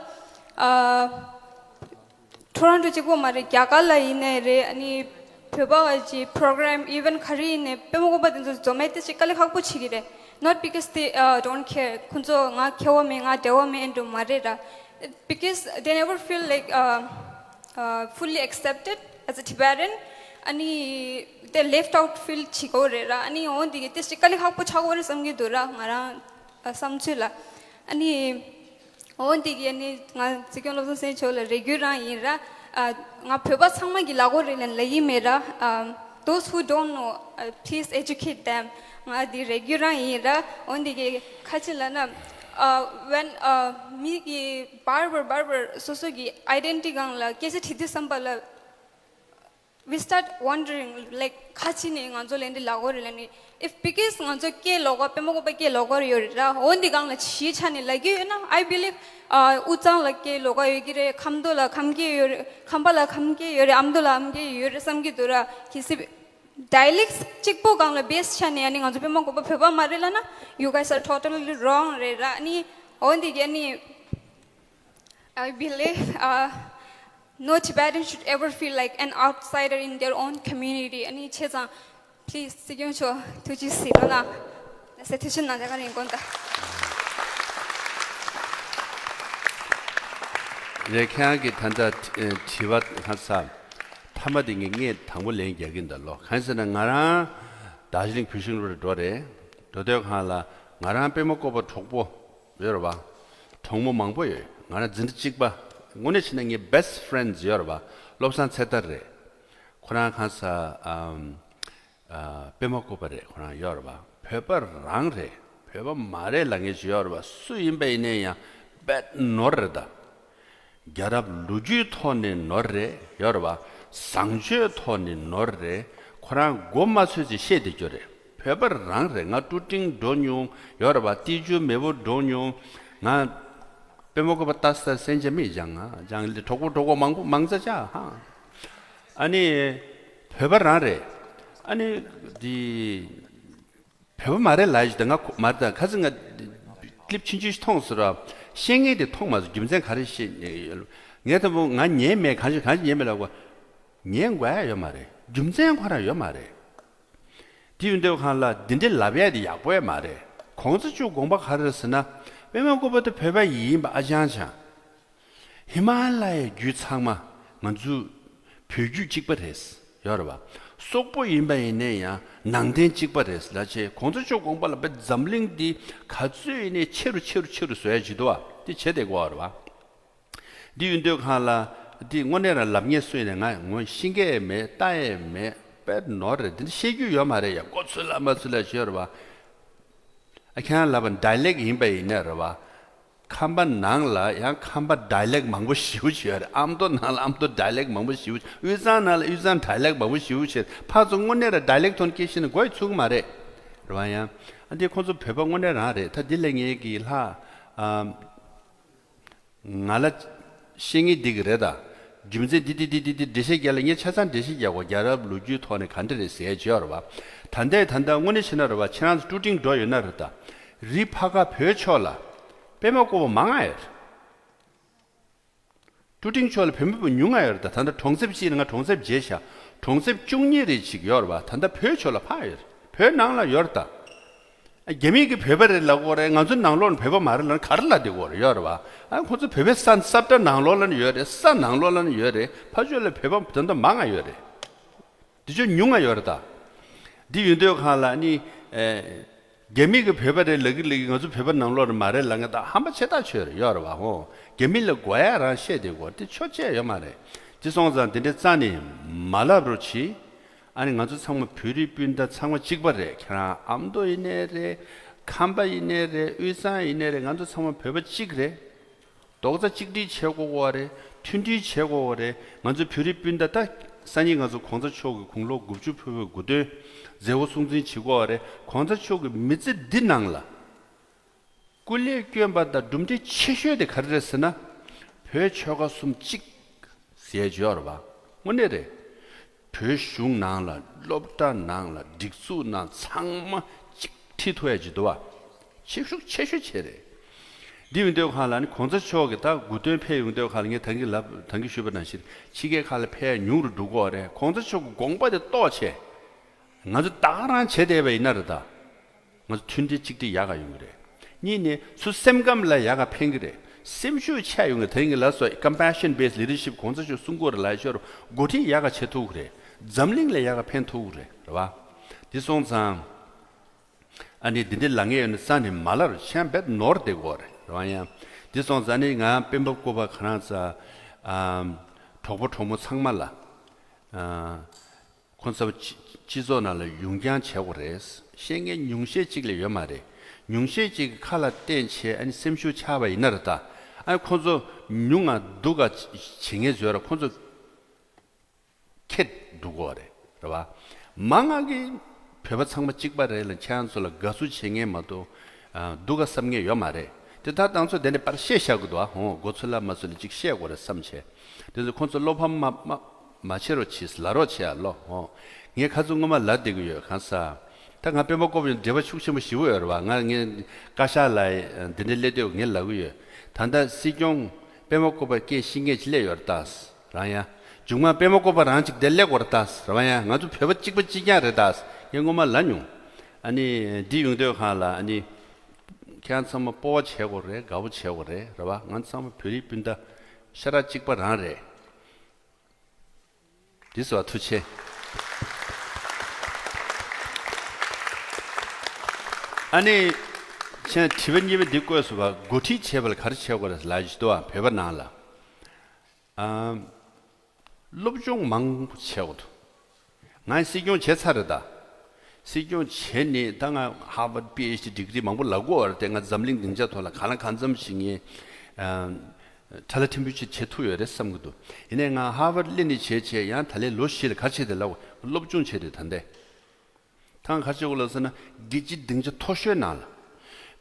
Toronto chigo mare kyakala ine re ani pheba ji program even khari ne pemogo badin zomete chikali khakpo chigire not because they don't care kunzo nga khewa me nga dewa me endo mare ra because they never feel like fully accepted as a Tibetan ani they left out feel chigo rera ani on the this chikali khakpo chagore samgi dura ngara samchula ani on the ani nga sikyon lobso se chola regular ira nga pheba sangma gi lago relen lai mera those who don't know please educate them nga the regular ira on the khachila na when me gi barber so gi identity gang la kese thidi sambala we start wondering like khachine nganzo lendi lagorelani if because nganzo ke logo pemo ko ke logo yorira ondi gang la chi chani lagi na I believe utang la ke logo yigire khamdola khamge yor khambala khamge yor amdola amge yor samgi dura kisi dialects chikpo gang la base chani ani nganzo pemo ko pheba marela na you guys are totally wrong re ra ani ondi gani I believe no Tibetan should ever feel like an outsider in their own community. Ani cheza, please, sigyon cho tuji sirona. Setishin na jaga ningonda. 네, 그냥기 단자 티와 한사 타마딩이 게 당물 랭 얘긴달로. 간서는 나랑 다시링 표식으로 도래. 도대역 하라 나랑 빼먹고 봐 족보. 열어봐. 통모 망보여. 나랑 진짜 찍봐. 오늘 치는 게 best friends 열어봐. 롭산 세다래. 코나 간사 빼먹고 버려. 코나 열어봐. 페버랑래. 페버 말에 랑에지 열어봐. 수인배이네야. bad 노르다. 결합 루지 톤의 노래 열어봐. 상주 톤의 노래. 코나 고마수지 셰디죠래. 페버랑래. 나 뚜팅 돈용 열어봐. 띠주 메보 돈용 나 빼먹어 봤다 센점이 장아 장일 도고 망자자 아니 배발하래 아니 디 배발 말에 라이즈다가 맞다 가슴가 클립 친지 통스라 생애의 통마서 김생 가르시 내가 뭐가 예매 가지 예매라고 녀과요 말에 김생 하라요 말에 디운데 갈라 딘데 라비아디 약보에 말에 공수주 공부 가르스나 빼먹고부터 배바 이 마장차 히말라야 유창마 먼저 표주 직벌했어 여러분 속보 인바이네야 낭된 직벌했어 나체 공주쪽 공부를 배 잠링디 가주인의 체로 써야지도 디 제대고 알아 디 운동 할라 디 원래라 람예 수에나 뭐 신계에 따에 배 노래 디 세규 요 말이야 꽃슬라 맛슬라 여러분 I can't love a dialect in by Nerva. Kamba Nangla, young Kamba dialect mango shoot here. Amdo Nal, Amdo dialect mango shoot. Uzan dialect mango shoot. Pazung one a dialect on kitchen, quite soon mare. Ryan, and they cause a pepper one at it. Tadiling egg, Nala shingy digreda. Jimsy did desi yelling each has and desi yawa yara blue ju to a country say Jorva. Tande Tanda one is in a chance shooting do you narrata. Ripaga Perchola. 빼먹고 망아요. 두딩초를 배매부 융아요. 단다 동섭 씨는가 동섭 제샤. 동섭 중리를 지기 열어 봐. 단다 벼초라 파요. 벼낭라 열다. 게미기 배버를 그래 간주 낭로는 배버 말을 가르라 되고 그래 여러봐 아 고저 배배산 쌉다 낭로는 여래 싼 낭로는 여래 파주를 배버 전도 망아 여래 디저 뇽아 여러다 디 윤대요 칼라니 게미기 배버를 레기레기 간주 배버 낭로는 말을 랑다 한번 채다 쳐요 여러봐 게밀로 고야라 셔 되고 디 초째 여 말에 지송자 데데 짠이 말아버치 아니 간주 상무 뷰리빈다 상무 직벌에 그나 암도 이내래 캄바 이내래 의사 이내래 간주 상무 배버 찍래 도자 찍디 최고고래 튠디 최고고래 간주 뷰리빈다 다 산이 간주 공자 초고 공로 급주 표고 구대 제호 송진 치고래 공자 초고 미지 디낭라 꿀리 끼엄받다 둠디 치셔야 가르랬으나 배 초가 숨찍 세지어라 봐 뭐네래 표슝 나라 롭다 나라 딕수 나 상마 찍티토야지도 와 치슉 체슈체래 니윈데오 칼라니 공자 초게다 구대 폐용데오 칼린 게 당기 슈버난시 치게 칼 폐 뉴르 두고래 공자 초 공부데 또체 나저 따란 제대에 이나르다 나저 튠디 찍디 야가 용그래 니니 수셈감라 야가 팽그래 셈슈 차용의 댕글라서 compassion based leadership 공자주 순고를 라이셔로 고티 야가 체토 그래 잠링레 야가 펜토 그래 봐 디송상 아니 딘딜랑에 산이 말을 샴벳 노르데 거래 봐야 디송산이 가 뱀법고바 가나자 도보토모 상말라 콘서브 지존나를 용량 최고래스 생애 용세 찍을 요 말에 용세 찍 칼라 땡체 아니 셈슈 차바 이나르다 아니 콘서 융아 누가 징해줘라 콘서 캣 누구래 봐 망하기 배바 상마 찍바래는 찬솔 가수 징해마도 누가 삼게 요 말에 다 당초 내내 빠르 셰샤고도 고슬라 마슬 찍 셰고래 삼체 그래서 콘서 로팜 마체로 치슬라로 치알로 이게 가진 것만 라디고요 간사 당 앞에 먹고 보면 대바 축심을 쉬워요 봐 나게 가샤라이 딘들레도 넬라고요 단다 시종 빼먹고 밖에 신경 질려요다스 라야 중만 빼먹고 봐 안직 될래고 그랬다스 라야 나도 배버 찍버찌게 하다스 영어만 라뉴 아니 디용도 할라 아니 캔섬 뽀 채고래 가부 채고래 라봐 난섬 별이빈다 샤라 찍버라래 디스와 투체 아니 제 티베탄 예배 듣고 해서 봐 고티 체벌 가르치고 그래서 라지도아 배버 나라 롭종 망 채고도 난 시경 제사르다 시경 제니 당아 하버드 PhD 디그리 망불라고 할 때가 잠링 등자 돌아 가는 간점싱이 탈레팀비치 제투여래 삼고도 이내가 하버드 린이 제제야 탈레 로시를 같이 되려고 롭종 제대 단데 당 같이 올라서는 기지 등자 토셔 날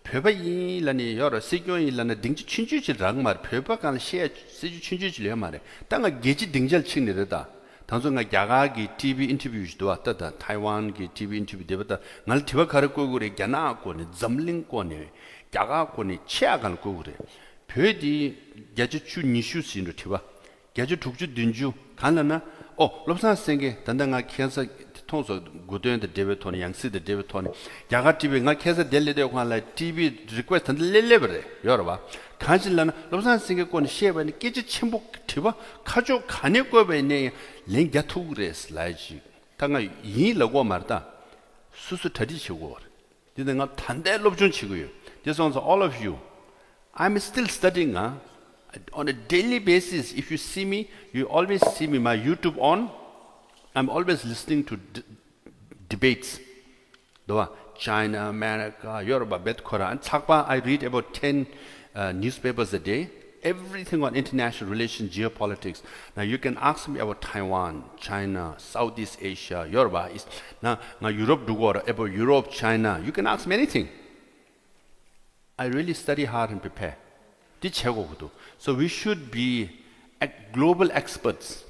표바이라니 여러 시교이라는 등지 춘주지랑 말 표바간 시에 시주 춘주지려 말에 땅가 게지 등절 칭내다 당선가 야가기 TV 인터뷰도 왔다다 타이완기 TV 인터뷰 되었다 날 티바 가르고 그래 야나고네 잠링고네 야가고네 치아간 거 그래 표디 야주 추니슈스인도 티바 야주 독주 든주 간나나 롭산 생게 단단가 캔서 통서 고도인데 데베톤이 양스데 데베톤이 야가 TV 가 캐서 델레되고 할라 TV 리퀘스트 렐레버래 여러봐 간실라나 롭산 생게권 시에바니 깨지 침복 티바 가족 간역거베 네 랭갸투 그레스 라이지 당가 이라고 말다 수수 터지시고 내가 단대 롭준 치고요 그래서 all of you I'm still studying on a daily basis. If you see me, you always see me my YouTube on. I'm always listening to debates. China, America, Europe, Bet Korea. I read about 10 newspapers a day. Everything on international relations, geopolitics. Now you can ask me about Taiwan, China, Southeast Asia, Europe. Now Europe, about Europe, China. You can ask me anything. I really study hard and prepare. So we should be global experts,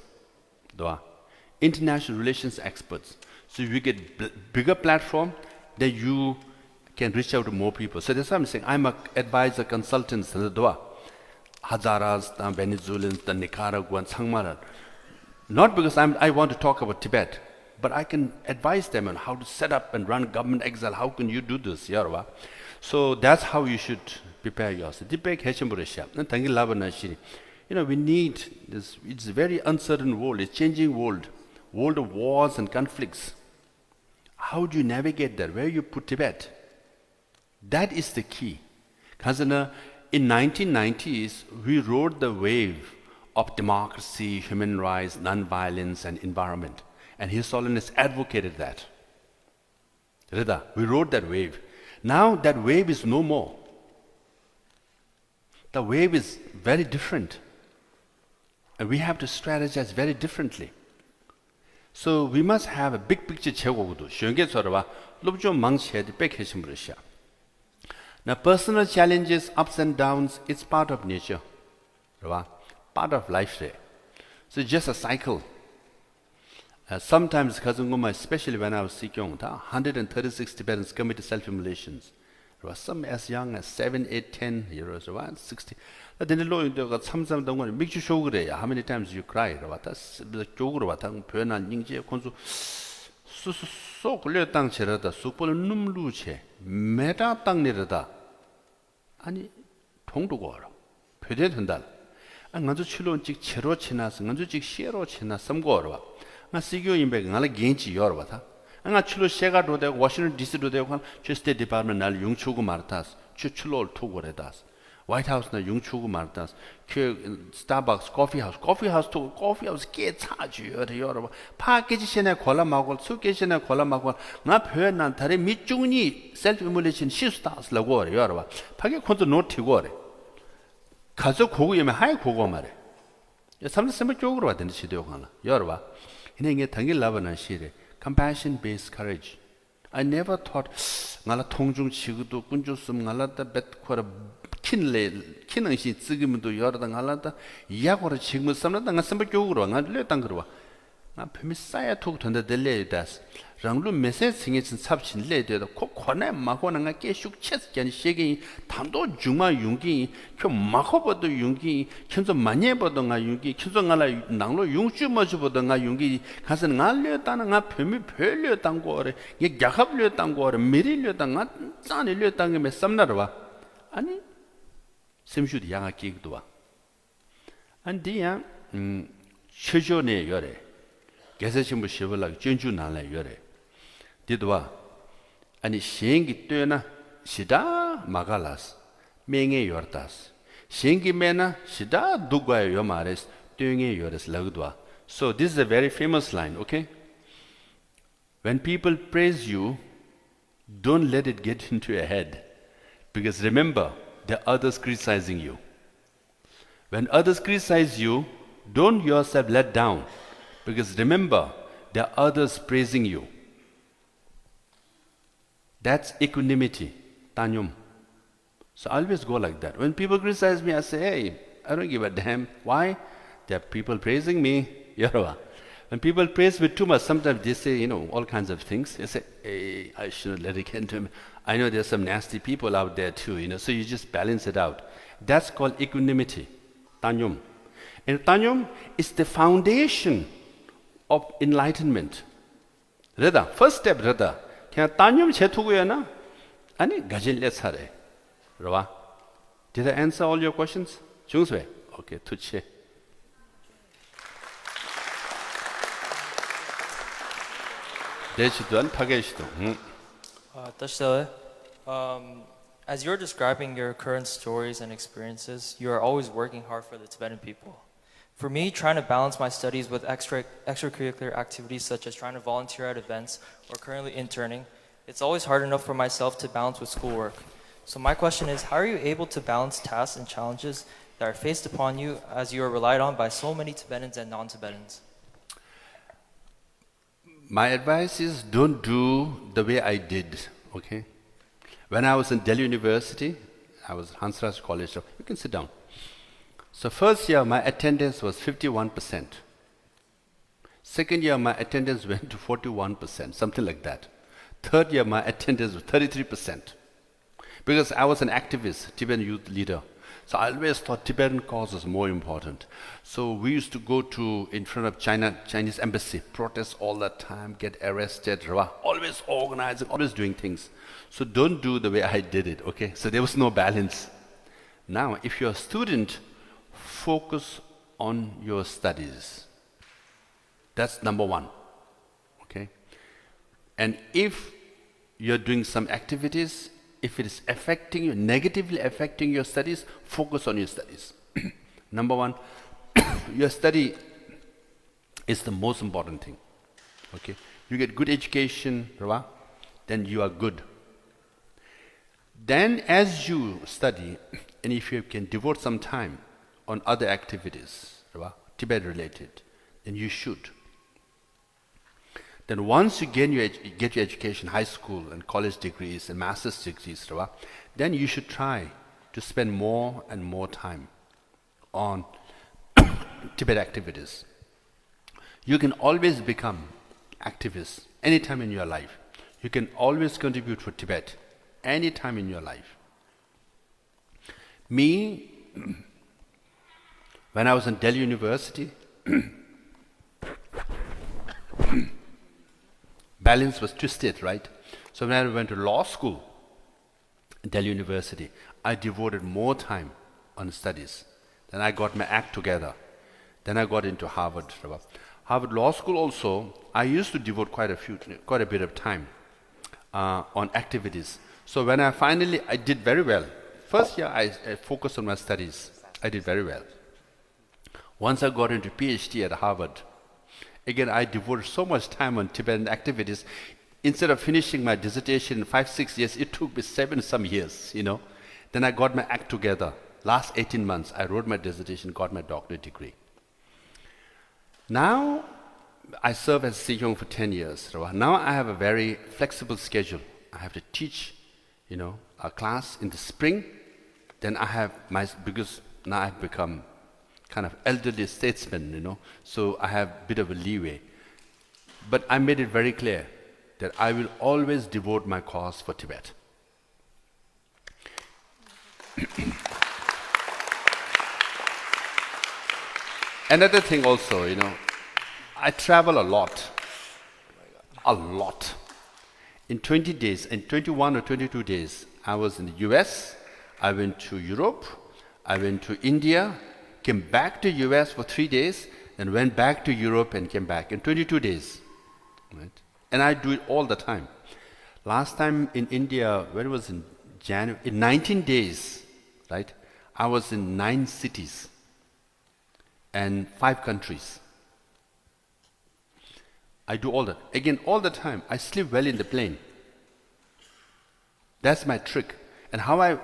international relations experts. So if you get bigger platform, then you can reach out to more people. So that's why I'm saying I'm an advisor, consultant. Hazaras, the Venezuelans, the Nicaraguans, Sangmaran. Not because I want to talk about Tibet. but I can advise them on how to set up and run government exile. How can you do this? So that's how you should prepare yourself. We need this. It's a very uncertain world. It's changing world of wars and conflicts. How do you navigate that? Where you put Tibet? That is the key. Because in 1990s, we rode the wave of democracy, human rights, non-violence, and environment. And His Holiness advocated that. We rode that wave. Now that wave is no more. The wave is very different. And we have to strategize very differently. So we must have a big picture. Now personal challenges, ups and downs, it's part of nature. Part of life. So it's just a cycle. Sometimes, especially when I was Sikyong, 136 Tibetans committed self-immolations. Some as young as 7, 8, 10 years, 60. How many times you cry? 아니 통도고 알아. 표대 된다. 안가주 출론직 제로 지나서 안가주직 시에로 지나 섬고 알아. 나 시교 임백 나를 gen지 열어 봐다. 안가 출로 시가도 되고 워싱턴 DC도 되고 한 스테이트 디파트먼트 날 용추고 말타스. 출로 토고래다스. 화이트 하우스나 용추고 말타스. 그 스타벅스 커피 하우스 또 커피 하우스 게 차주 열어 봐. 파케지 시내 콜라 먹을 수케 시내 콜라 먹을 나 표현한 다리 밑중니 셀프 이몰레이션 시스타스라고 열어 봐. 파게 콘도 노트고 그래. 가족 고구이면 하이 고고 말해. 삼삼 쪽으로 왔는데 시대요 하나. 열어 봐. 이게 당일 라바나 시래. Compassion based courage. I never thought ngala 통중 지구도 군주스 ngala다 벳코라 킨능시 지금도 여러다 ngala다 이야고로 지금 삼는다 ng삼바 쪽으로 ng알려 땅 그러와. 나 뱀이 쌓여 두고 된다 될래다스. 랑루 메시지 생긴 삽신 레데도 코 코네 마고는 깨슉 쳇견 시기 담도 중마 용기 그 마고버도 용기 현저 많이 버던가 용기 현저가라 낭로 용주 뭐지 버던가 용기 가서 날려다는 가 뱀이 별려단 거래 이게 약합려단 거래 미릴려단 가 짠일려단 게 쌈나러 와 아니 샘슈디 양아 끼기도 와 안디야 최전에 열에 개세신부 시벌라 전주 날래 열에 디도와 아니 시행기 때나 시다 마갈라스 맹에 열다스 시행기 메나 시다 누가요 요 말레스 땡에 열스 라그도와 So this is a very famous line, okay? When people praise you, don't let it get into your head. Because remember, there are others criticizing you. When others criticize you, don't yourself let down. Because remember, there are others praising you. That's equanimity, tanyum. So I always go like that. When people criticize me, I say, hey, I don't give a damn. Why? There are people praising me. When people praise me too much, sometimes they say, all kinds of things. They say, hey, I shouldn't let it get into me. I know there's some nasty people out there too, so you just balance it out. That's called equanimity, tanyum. And tanyum is the foundation of enlightenment. Rada, first step, rada. 그냥 따념 제투구야나? 아니, 가질래 차례. 그러와. Did I answer all your questions? 중수회. 오케이, 투치. 내시도한 파괴시도. As you're describing your current stories and experiences, you are always working hard for the Tibetan people. For me, trying to balance my studies with extracurricular activities such as trying to volunteer at events or currently interning, it's always hard enough for myself to balance with schoolwork. So my question is, how are you able to balance tasks and challenges that are faced upon you as you are relied on by so many Tibetans and non-Tibetans? My advice is don't do the way I did, okay? When I was in Delhi University, I was Hansraj College, so you can sit down. So first year, my attendance was 51%. Second year, my attendance went to 41%, something like that. Third year, my attendance was 33%. Because I was an activist, Tibetan youth leader. So I always thought Tibetan cause was more important. So we used to go to in front of Chinese embassy, protest all the time, get arrested, always organizing, always doing things. So don't do the way I did it, okay? So there was no balance. Now, if you're a student, focus on your studies. That's number one, okay? And if you're doing some activities, if it is affecting you, negatively affecting your studies, focus on your studies. Number one, your study is the most important thing. Okay, you get good education, then you are good. Then as you study, and if you can devote some time on other activities, Tibet related, then you should. Then once you get your education, high school and college degrees and master's degrees, then you should try to spend more and more time on Tibet activities. You can always become activists anytime in your life. You can always contribute for Tibet anytime in your life. Me, when I was in Delhi University, balance was twisted, right? So when I went to law school in Delhi University, I devoted more time on studies. Then I got my act together. Then I got into Harvard. Harvard Law School also, I used to devote quite a bit of time on activities. So when I did very well. First year I focused on my studies. I did very well. Once I got into PhD at Harvard, again, I devoted so much time on Tibetan activities. Instead of finishing my dissertation in 5-6 years, it took me 7 some years, Then I got my act together. Last 18 months, I wrote my dissertation, got my doctorate degree. Now, I serve as Sejong for 10 years. Now I have a very flexible schedule. I have to teach, a class in the spring. Then I have because now I've become kind of elderly statesman, so I have a bit of a leeway. But I made it very clear that I will always devote my cause for Tibet. Another thing also, I travel a lot. In 20 days, in 21 or 22 days, I was in the US, I went to Europe, I went to India, came back to US for 3 days, and went back to Europe and came back in 22 days. Right? And I do it all the time. Last time in India, when it was in January, in 19 days, right, I was in 9 cities and 5 countries. I do all that. Again, all the time. I sleep well in the plane. That's my trick. And how I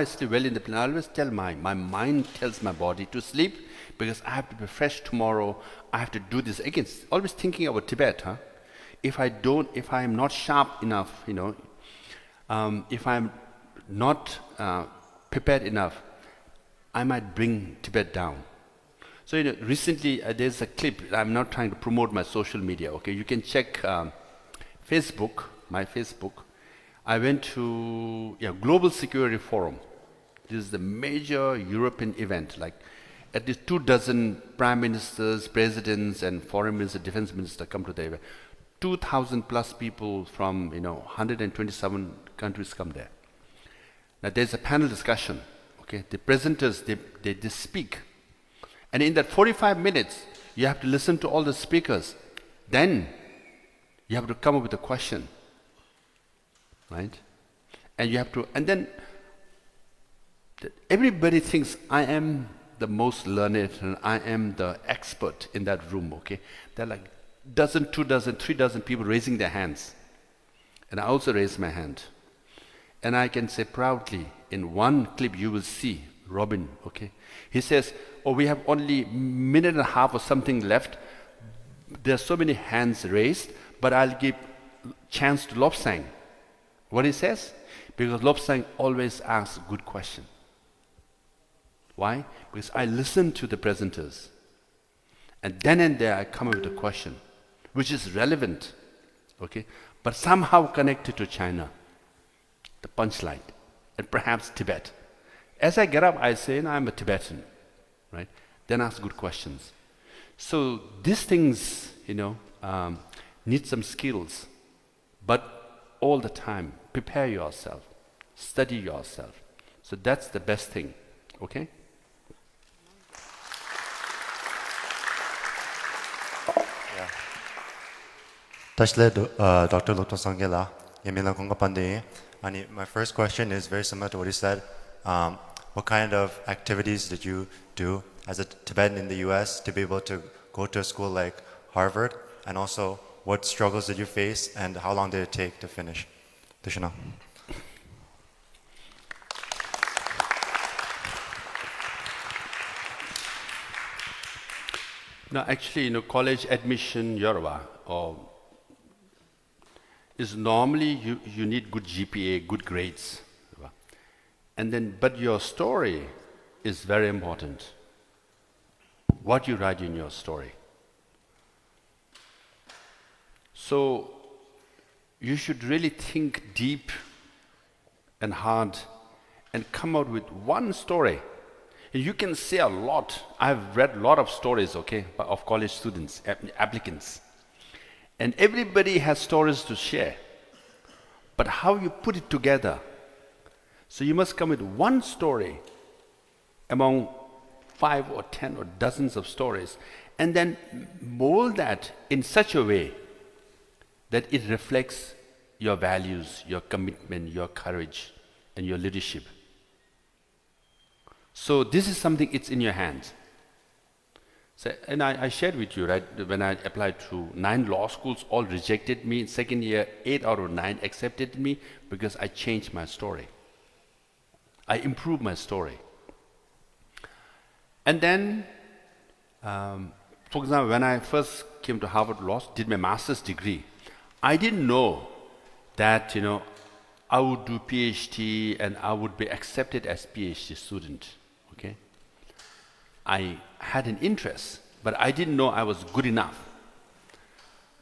sleep well in the plane, I always tell my mind tells my body to sleep because I have to be fresh tomorrow. I have to do this. Again, always thinking about Tibet. If I am not sharp enough, if I'm not prepared enough, I might bring Tibet down. So recently there's a clip. I'm not trying to promote my social media. Okay, you can check Facebook, my Facebook. I went to Global Security Forum. This is the major European event. Like at least 24 prime ministers, presidents, and foreign minister, defense minister come to the event. 2,000 plus people from 127 countries come there. Now there's a panel discussion. Okay, the presenters they speak. And in that 45 minutes, you have to listen to all the speakers. Then you have to come up with a question, right? And you have to, and then everybody thinks I am the most learned and I am the expert in that room, okay? There are like dozen, 2 dozen, 3 dozen people raising their hands. And I also raise my hand. And I can say proudly, in one clip you will see Robin, okay? He says, we have only a minute and a half or something left. There are so many hands raised, but I'll give chance to Lobsang. What he says? Because Lobsang always asks good questions. Why? Because I listen to the presenters. And then and there I come up with a question, which is relevant, okay? But somehow connected to China, the punchline, and perhaps Tibet. As I get up, I say, I'm a Tibetan, right? Then ask good questions. So these things, need some skills, but all the time, prepare yourself, study yourself. So that's the best thing, okay? Tashle Dr. Dr. Sangela, Yemila Kongapande. And my first question is very similar to what he said. What kind of activities did you do as a Tibetan in the US to be able to go to a school like Harvard? And also, what struggles did you face and how long did it take to finish? Tushina. No, actually, college admission, Yoruba, is normally you need good GPA, good grades. And then, but your story is very important. What you write in your story. So, you should really think deep and hard and come out with one story. And you can say a lot. I've read a lot of stories, of college students, applicants. And everybody has stories to share. But how you put it together. So you must come with one story among 5 or 10 or dozens of stories, and then mold that in such a way that it reflects your values, your commitment, your courage, and your leadership. So this is something, it's in your hands. So, and I shared with you, right, when I applied to 9 law schools, all rejected me. In second year, 8 out of 9 accepted me because I changed my story. I improved my story. And then, for example, when I first came to Harvard Law, did my master's degree, I didn't know that, I would do PhD and I would be accepted as PhD student, okay? I had an interest, but I didn't know I was good enough.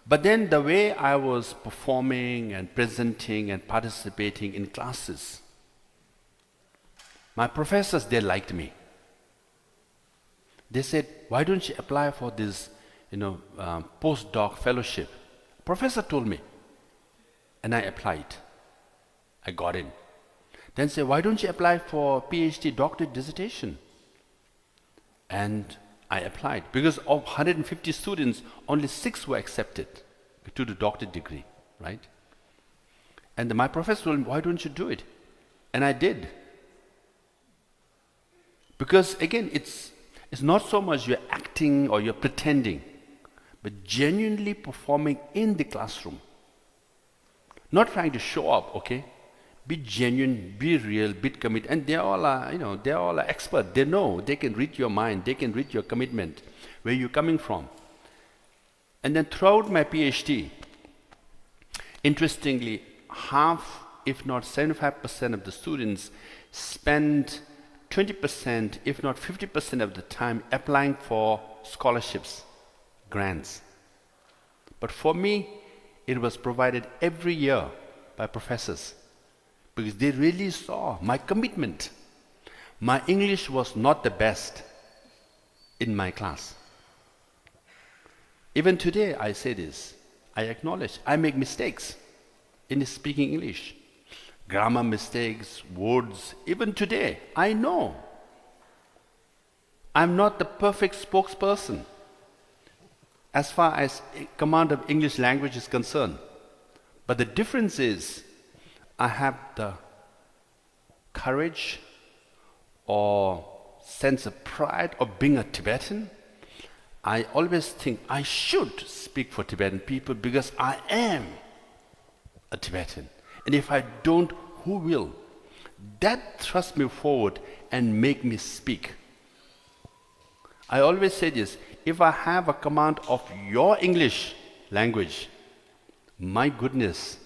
But then the way I was performing and presenting and participating in classes, my professors, they liked me. They said, why don't you apply for this, postdoc fellowship? Professor told me, and I applied. I got in. Then say, why don't you apply for PhD doctorate dissertation? And I applied. Because of 150 students, only 6 were accepted to the doctorate degree, right? And my professor told me, why don't you do it? And I did. Because again, it's not so much you're acting or you're pretending, but genuinely performing in the classroom. Not trying to show up, okay? Be genuine, be real, be committed. And they all are, they're all experts. They know, they can read your mind, they can read your commitment, where you're coming from. And then throughout my PhD, interestingly, half, if not 75% of the students spend 20%, if not 50% of the time applying for scholarships, grants. But for me, it was provided every year by professors because they really saw my commitment. My English was not the best in my class. Even today, I say this. I acknowledge I make mistakes in speaking English. Grammar mistakes, words, even today, I know. I'm not the perfect spokesperson as far as command of English language is concerned. But the difference is, I have the courage or sense of pride of being a Tibetan. I always think I should speak for Tibetan people because I am a Tibetan. And if I don't, who will? That thrusts me forward and make me speak. I always say this, if I have a command of your English language, my goodness,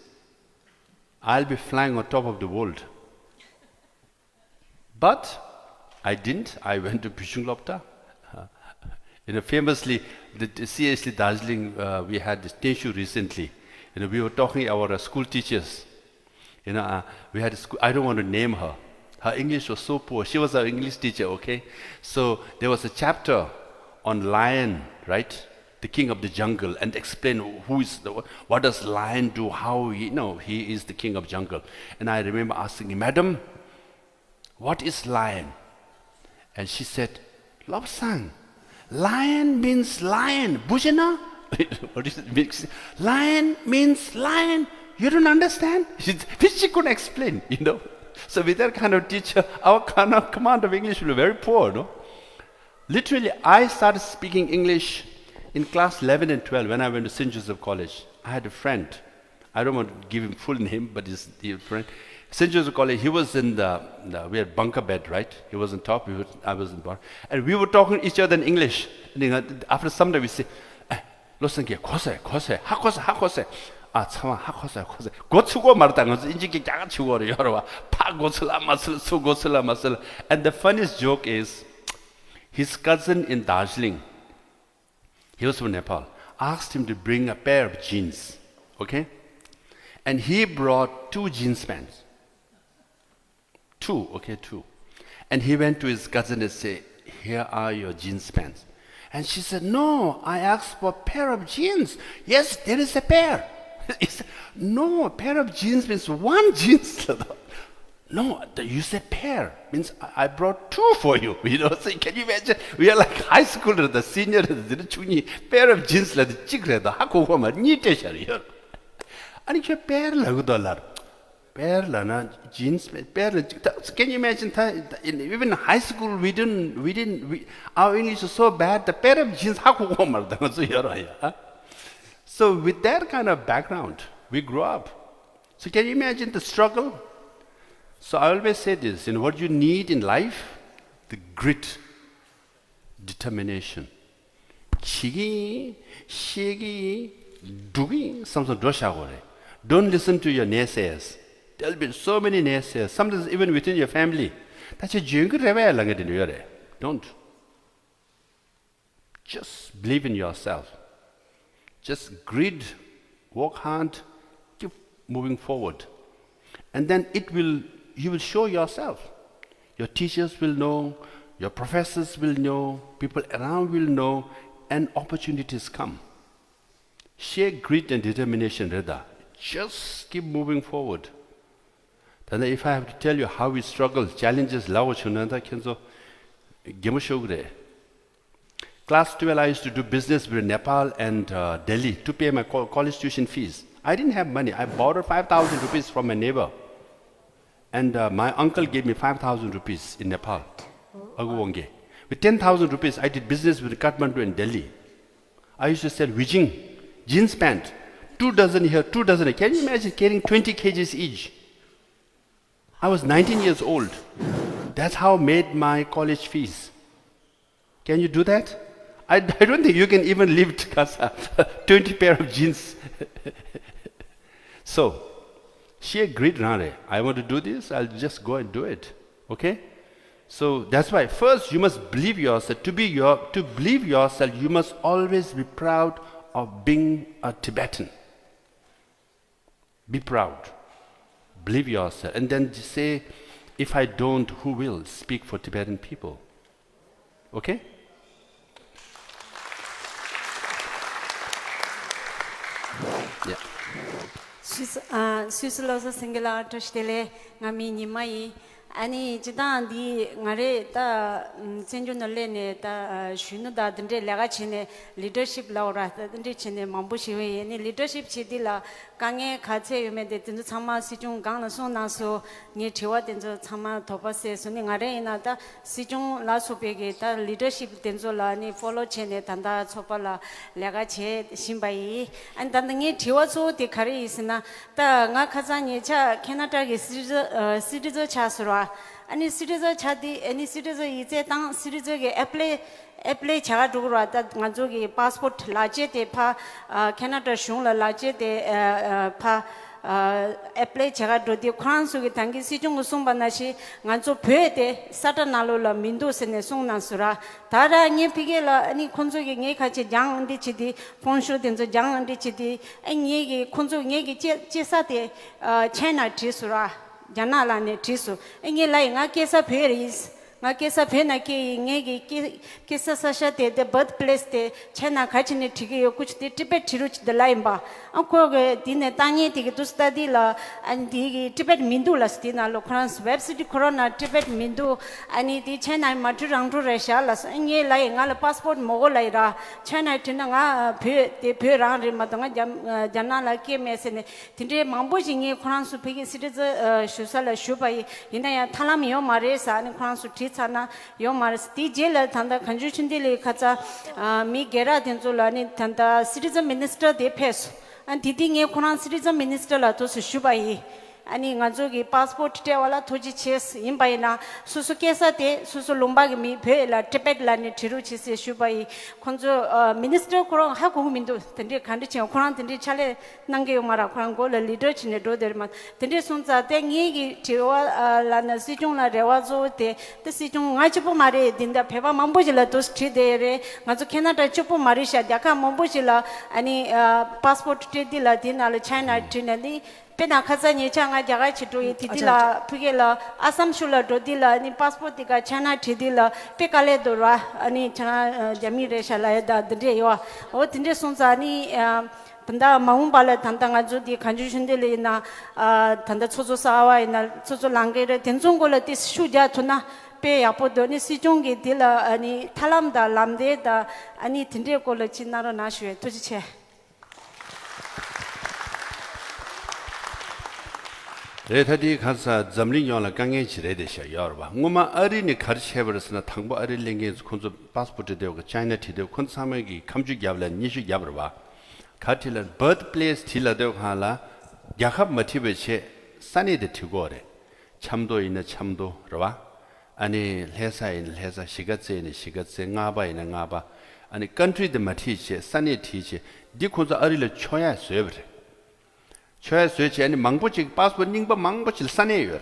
I'll be flying on top of the world. But I didn't. I went to Bishunglopta. Famously, seriously, Darjeeling, we had this Teshu recently. We were talking our school teachers. We had a school, I don't want to name her. Her English was so poor. She was our English teacher, okay? So there was a chapter on lion, right? The king of the jungle, and explain what does lion do, how he is the king of jungle. And I remember asking him, Madam, what is lion? And she said, Lobsang, lion means lion. Bujana? What is it mean? Lion means lion. You don't understand? Which she couldn't explain, So with that kind of teacher, our kind of command of English will be very poor, no? Literally, I started speaking English in class 11 and 12 when I went to St. Joseph College. I had a friend. I don't want to give him full name, but his friend. St. Joseph College, he was in we had bunker bed, right? He was on top, I was in bottom. And we were talking to each other in English. And after some time we say, listen, hakose. hakose. 고추고 말다는 것은 인지기 작아 죽어요. 여러분. 파 고슬라 마슬 수 고슬라 마슬. And the funniest joke is his cousin in Darjeeling, he was from Nepal, asked him to bring a pair of jeans. Okay? And he brought 2 jeans pants. 2. And he went to his cousin and said, here are your jeans pants. And she said, no, I asked for a pair of jeans. Yes, there is a pair. He said, no, a pair of jeans means 1 jeans. No, you said pair. Means I brought 2 for you. So can you imagine? We are like high school, the senior, the junior, pair of jeans, the chikre, the hakoma, nite shari. And you pair $1. Pair jeans, pair. Can you imagine? Even in high school, we didn't. Our English is so bad. The pair of jeans, So with that kind of background, we grew up. So can you imagine the struggle? So I always say this: what you need in life, the grit, determination, chigi, shigi, dugi, something doshagore. Don't listen to your naysayers. There'll be so many naysayers, sometimes even within your family. That's a Don't. Just believe in yourself. Just grit, work hard, keep moving forward. And then you will show yourself. Your teachers will know, your professors will know, people around will know, and opportunities come. Share grit and determination, Reda. Just keep moving forward. Then if I have to tell you how we struggle, challenges, Class 12, I used to do business with Nepal and Delhi to pay my college tuition fees. I didn't have money. I borrowed 5,000 rupees from my neighbor. And my uncle gave me 5,000 rupees in Nepal. With 10,000 rupees, I did business with Kathmandu and Delhi. I used to sell Wijing, jeans pant, 2 dozen here, 2 dozen here. Can you imagine carrying 20 kgs each? I was 19 years old. That's how I made my college fees. Can you do that? I don't think you can even lift 20 pair of jeans. So, share grit, Rane. I want to do this, I'll just go and do it. Okay? So that's why first you must believe yourself. To believe yourself, you must always be proud of being a Tibetan. Be proud. Believe yourself. And then say, if I don't, who will speak for Tibetan people? Okay? Yeah. Susulosa singular toshtele ngami nimai ani jidan di ngare ta chenju nole ne ta shunu da dinde lega chine leadership laura ta dinde chine mambu shiwe ni leadership chidila kange khache yume de tindu chama sijung gang na so na so ni thewa denjo chama thopa se suni ngare ina ta sijung la so pege ta leadership denjo la ni follow chene tanda chopala lega che simbai and dan ngi thewa so de khare isna ta nga khaza ni cha Canada ge citizen chasura ani citizen chadi any citizen ite tang citizen ge apply chaga dugura ta ngajo ge passport laje te pha Canada shung la laje te pha apply chaga do de khran su ge tangi sijung sung bana shi ngajo phe de satanalo la mindu sene sung na sura tara nge pige la ani khonjo ge nge khache jang ndi chidi phonsho den jo jang ndi chidi ai nge ge khonjo nge ge che sa de China tri sura janala ne tisu engi lai nga kesa pheris nga kesa phena ke nge ki kesa sasha te the birthplace te chena khachine thige yo kuch te Tibet thiruch de laimba anko ge dine tanye tige to study la and the Tibet mindu la stina lo khans website corona Tibet mindu ani di chena matu rang ru resha la nge lai nga la passport mo lai ra chena tina nga phe te phe rang ri ma nga janala ke mesene tinde mambo jinge khans phege citizen shusala shubai ina ya thalam yo mare sa ni khans sana yo maras ti jela thanda khanju chindile khacha mi gera denzola ni thanda citizen minister de phes and didi nge khona citizen minister la to shubai ani ngajogi passport te wala thoji ches imbaina susu kesa te susu lomba gi mi phela Tibet la ni thiru chi se shubai khonjo minister koro ha ko mindu tende khandi che khona tende chale nange yo mara khona go la leader chine do der ma tende sunza te ngi gi thiwa la na si jong la rewa zo te si jong nga chupo mare dinda pheba mambo jila to sti de re ngajo khena ta chupo mari sha daka mambo jila ani passport te dila dinala China tinali pena khaza ni changa jaga chito tidila phigela asam shula do dila ni passport tika chana thidila pekale dorwa ani chana jami re shala da de yo o tinde sonza ni tanda maung bala tanda nga jo di khanju shindele na tanda chojo sawa ina chojo langere tenjong gola ti shuja thuna pe yapo do ni sijong dila ani thalam da lamde da ani tinde gola chinaro na shwe toji che 레타디 가서 점링 용을 강에 지래 되셔 여러분. 뭐마 어린이 가르쳐 버렸으나 당부 어린 랭게 콘서 파스포트 되고 차이나 티되고 콘 사막이 감주 잡라 니슈 잡으러 봐. 가틸은 버드 플레이스 틸라되고 하라 야합 모티베체 산이데 튀고래. 참도 있는 참도 봐. 아니 회사 있는 회사 시가세 있는 시가세 나바 있는 나바. 아니 컨트리드 마티체 산이 티체 디콘서 어린을 쳐야 쇠버려. choya sueche ani mangpochi passport ningba mangpochi sane yor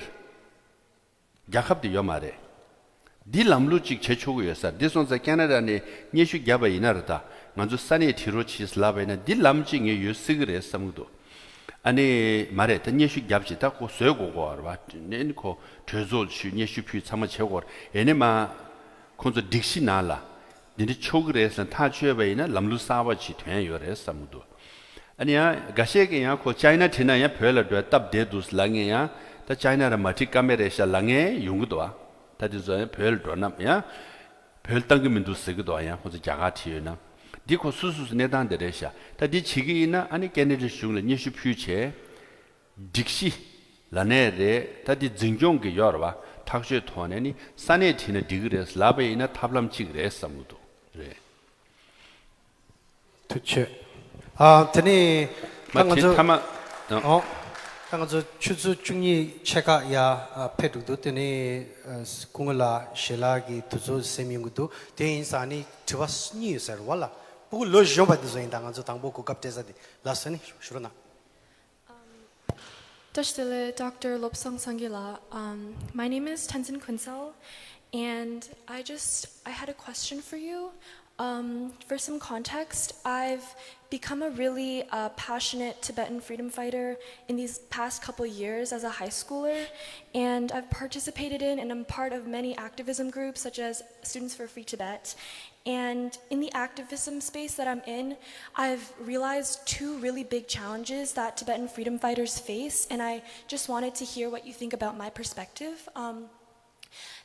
yakhabdi yo mare di lamlu chik chechogu yosa di sonza Canada ni nyeshu gyaba inarata nganzu sane tiro chi slaba ina di lamchi nge yu sigre samgdo ani mare ta nyeshu gyabchi ta ko suego go arwa nen ko tezol shu nyeshu pyu chama chego ene ma konzo dikshi nala dini chogre san ta cheba ina lamlu sawa chi twen yore samgdo 아니야 가시에게야 고 차이나 티나야 별로 답데 두슬랑이야 다 차이나라 마티 카메라샤 랑에 용도와 다디서 별도 남야 별땅금인 두스기도 아야 호저 자가티나 디코 수수스 내단데레샤 다디 지기나 아니 깨네르 슝르 니슈 퓨체 딕시 라네레 다디 증종게 여러와 탁슈 토네니 산에 티는 디그레스 라베이나 탑람치 그레스 아무도 그래 대체 tani kangazo chuzu chungi cheka ya pedu tani kungala shela gi tuzo semyungu te insani twas ni sar wala bu lo jomba de zoin dangazo tangbo ko kapte zadi lasani shuruna Tashtele Dr. Lopsang Sangila. My name is Tenzin Kunsel, and I had a question for you. For some context, I've become a really passionate Tibetan freedom fighter in these past couple years as a high schooler, and I've participated in and I'm part of many activism groups such as Students for Free Tibet. And in the activism space that I'm in, I've realized two really big challenges that Tibetan freedom fighters face, and I just wanted to hear what you think about my perspective.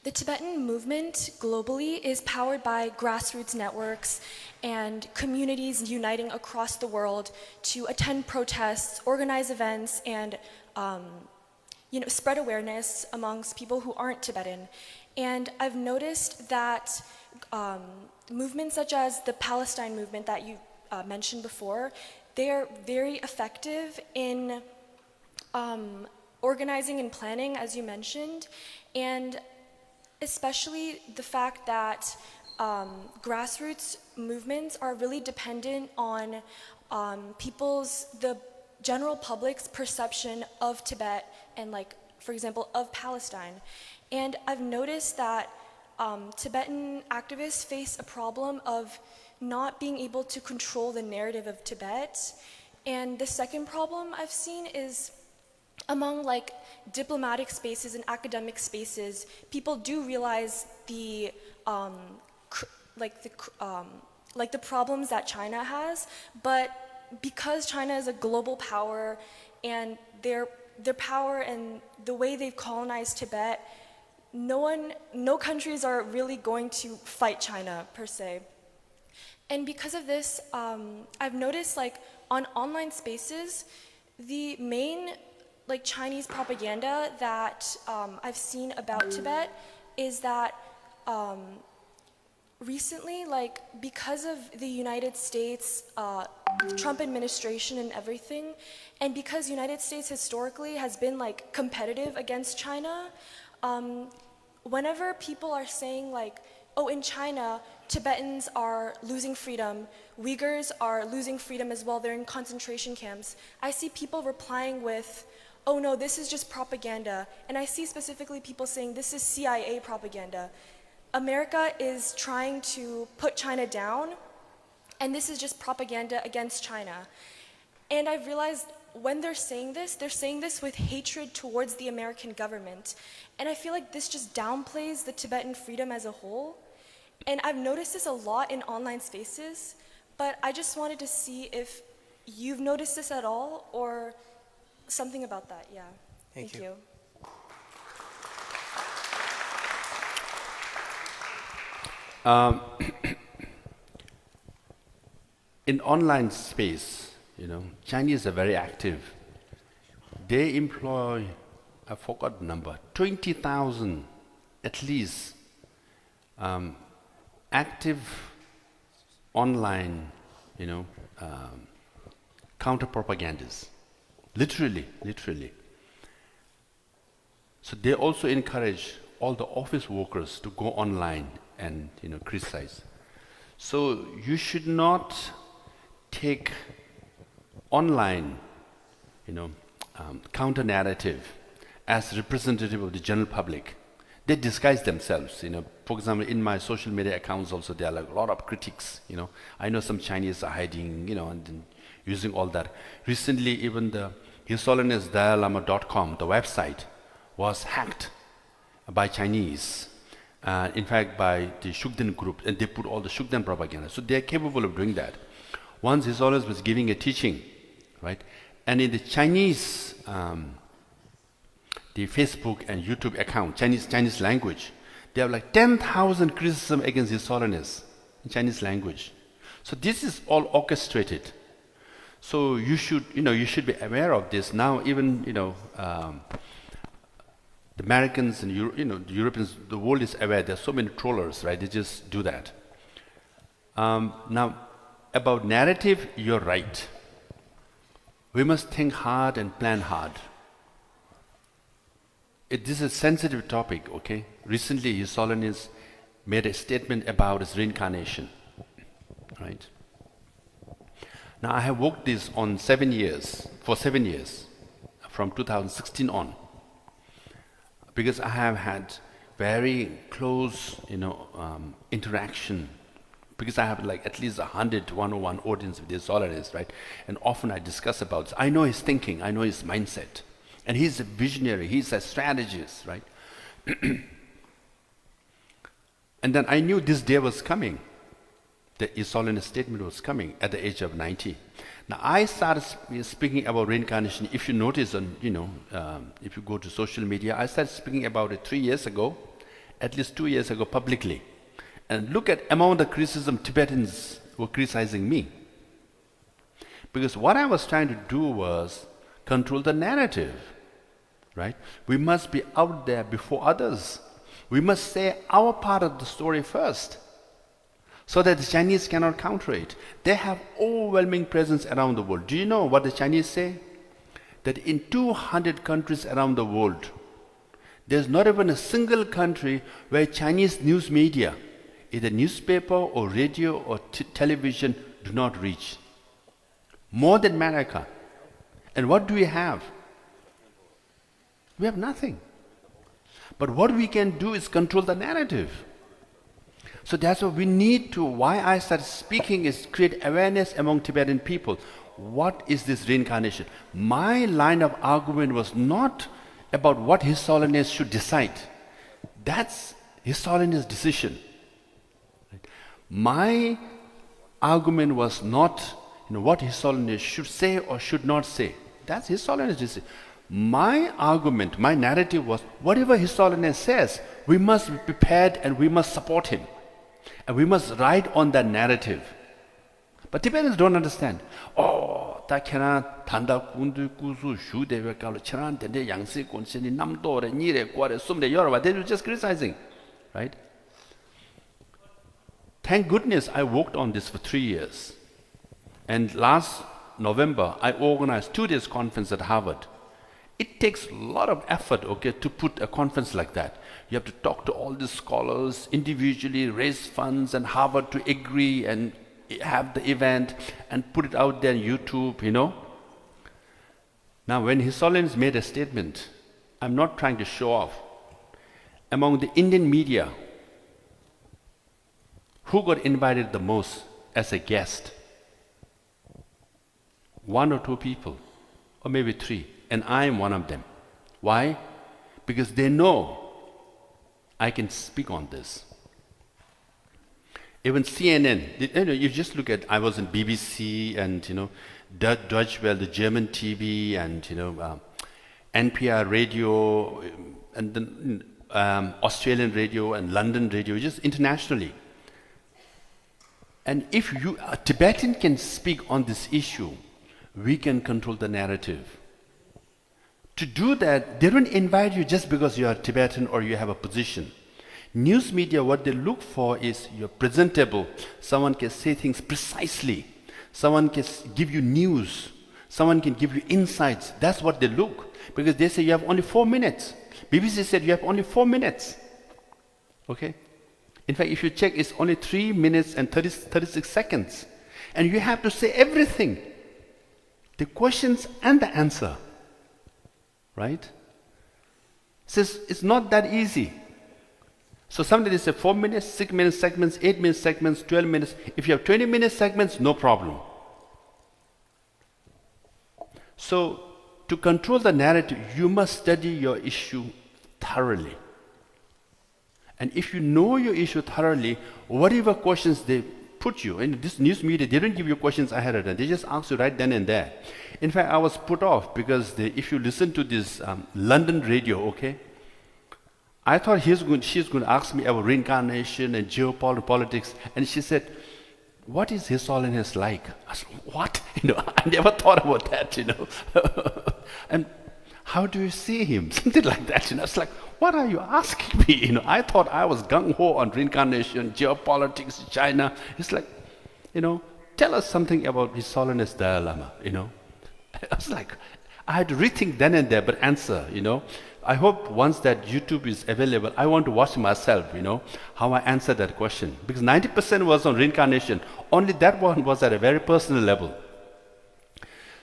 The Tibetan movement globally is powered by grassroots networks and communities uniting across the world to attend protests, organize events, and spread awareness amongst people who aren't Tibetan. And I've noticed that movements such as the Palestine movement that you mentioned before, they are very effective in organizing and planning, as you mentioned, and especially the fact that grassroots movements are really dependent on the general public's perception of Tibet and, like, for example, of Palestine. And I've noticed that Tibetan activists face a problem of not being able to control the narrative of Tibet. And the second problem I've seen is among like diplomatic spaces and academic spaces, people do realize the like the problems that China has, but because China is a global power and their power and the way they've colonized Tibet, no countries are really going to fight China per se. And because of this, I've noticed like on online spaces, the main like Chinese propaganda that I've seen about Tibet is that recently, like because of the United States, Trump administration and everything, and because United States historically has been like competitive against China, whenever people are saying like, oh, in China, Tibetans are losing freedom, Uyghurs are losing freedom as well, they're in concentration camps, I see people replying with, oh no, this is just propaganda. And I see specifically people saying this is CIA propaganda. America is trying to put China down, and this is just propaganda against China. And I've realized when they're saying this with hatred towards the American government. And I feel like this just downplays the Tibetan freedom as a whole. And I've noticed this a lot in online spaces, but I just wanted to see if you've noticed this at all or something about that, yeah. Thank you. In online space, Chinese are very active. They employ, I forgot the number, 20,000 at least active online, counter propagandists. Literally. So they also encourage all the office workers to go online and criticize. So you should not take online, counter narrative as representative of the general public. They disguise themselves. For example, in my social media accounts also there are like a lot of critics. I know some Chinese are hiding, and then using all that. Recently, even the His Holiness Dalalama.com, the website, was hacked by Chinese. In fact, by the Shugden group, and they put all the Shugden propaganda. So they're capable of doing that. Once His Holiness was giving a teaching, right? And in the Chinese, the Facebook and YouTube account, Chinese language, they have like 10,000 criticism against His Holiness in Chinese language. So this is all orchestrated. So you should be aware of this. Now even, the Americans and the Europeans, the world is aware. There are so many trollers, right? They just do that. Now, about narrative, you're right. We must think hard and plan hard. This is a sensitive topic, okay? Recently, His Holiness made a statement about his reincarnation, right? Now, I have worked this on for 7 years, from 2016 on. Because I have had very close, interaction. Because I have like at least 100 one-on-one audience with His Holiness, right? And often I discuss about this. I know his thinking, I know his mindset. And he's a visionary, he's a strategist, right? And then I knew this day was coming. The His Holiness statement was coming at the age of 90. Now I started speaking about reincarnation. If you notice, if you go to social media, I started speaking about it 3 years ago, at least 2 years ago publicly. And look at among the criticism, Tibetans were criticizing me. Because what I was trying to do was control the narrative, right? We must be out there before others. We must say our part of the story first, so that the Chinese cannot counter it. They have overwhelming presence around the world. Do you know what the Chinese say? That in 200 countries around the world, there's not even a single country where Chinese news media, either newspaper or radio or television, do not reach. More than America. And what do we have? We have nothing. But what we can do is control the narrative. So that's what we need to, why I started speaking is create awareness among Tibetan people. what is this reincarnation. My line of argument was not about what His Holiness should decide. That's His Holiness' decision. My argument was not what His Holiness should say or should not say. That's His Holiness' decision. My argument, my narrative was, whatever His Holiness says, we must be prepared and we must support him. And we must ride on that narrative. But Tibetans don't understand. Oh, ta kena tanda kundu kusu shu dewe kalu chiran dende yangsi konsheni namdo re nire kware sumde yorwa. They were just criticizing, right? Thank goodness I worked on this for 3 years. And last November, I organized 2 days conference at Harvard. It takes a lot of effort, okay, to put a conference like that. You have to talk to all these scholars individually, raise funds, and Harvard to agree and have the event and put it out there on YouTube, Now, when His Holiness made a statement, I'm not trying to show off. Among the Indian media, who got invited the most as a guest? 1 or 2 people, or maybe 3. And I am one of them. Why? Because they know I can speak on this. Even CNN, you just look at, I was in BBC and, Deutsche Welle, the German TV, and, NPR radio, and then Australian radio and London radio, just internationally. And if a Tibetan can speak on this issue, we can control the narrative. To do that, they don't invite you just because you are Tibetan or you have a position. News media, what they look for is you're presentable. Someone can say things precisely. Someone can give you news. Someone can give you insights. That's what they look. Because they say you have only 4 minutes. BBC said you have only 4 minutes. Okay? In fact, if you check, it's only 3 minutes and 36 seconds. And you have to say everything. The questions and the answer. Right? Says it's not that easy. So somebody say 4 minutes, 6 minute segments, 8 minute segments, 12 minutes. If you have 20 minute segments, no problem. So to control the narrative, you must study your issue thoroughly. And if you know your issue thoroughly, whatever questions they put you, in this news media, they don't give you questions ahead of time. They just ask you right then and there. In fact, I was put off because if you listen to this London radio, okay, I thought she's going to ask me about reincarnation and geopolitics. And she said, what is His Holiness like? I said, what? I never thought about that, And how do you see him? Something like that, It's like, what are you asking me? I thought I was gung-ho on reincarnation, geopolitics, China. It's like, tell us something about His Holiness Dalai Lama, I was like, I had to rethink then and there, but answer, I hope once that YouTube is available, I want to watch myself, how I answer that question. Because 90% was on reincarnation. Only that one was at a very personal level.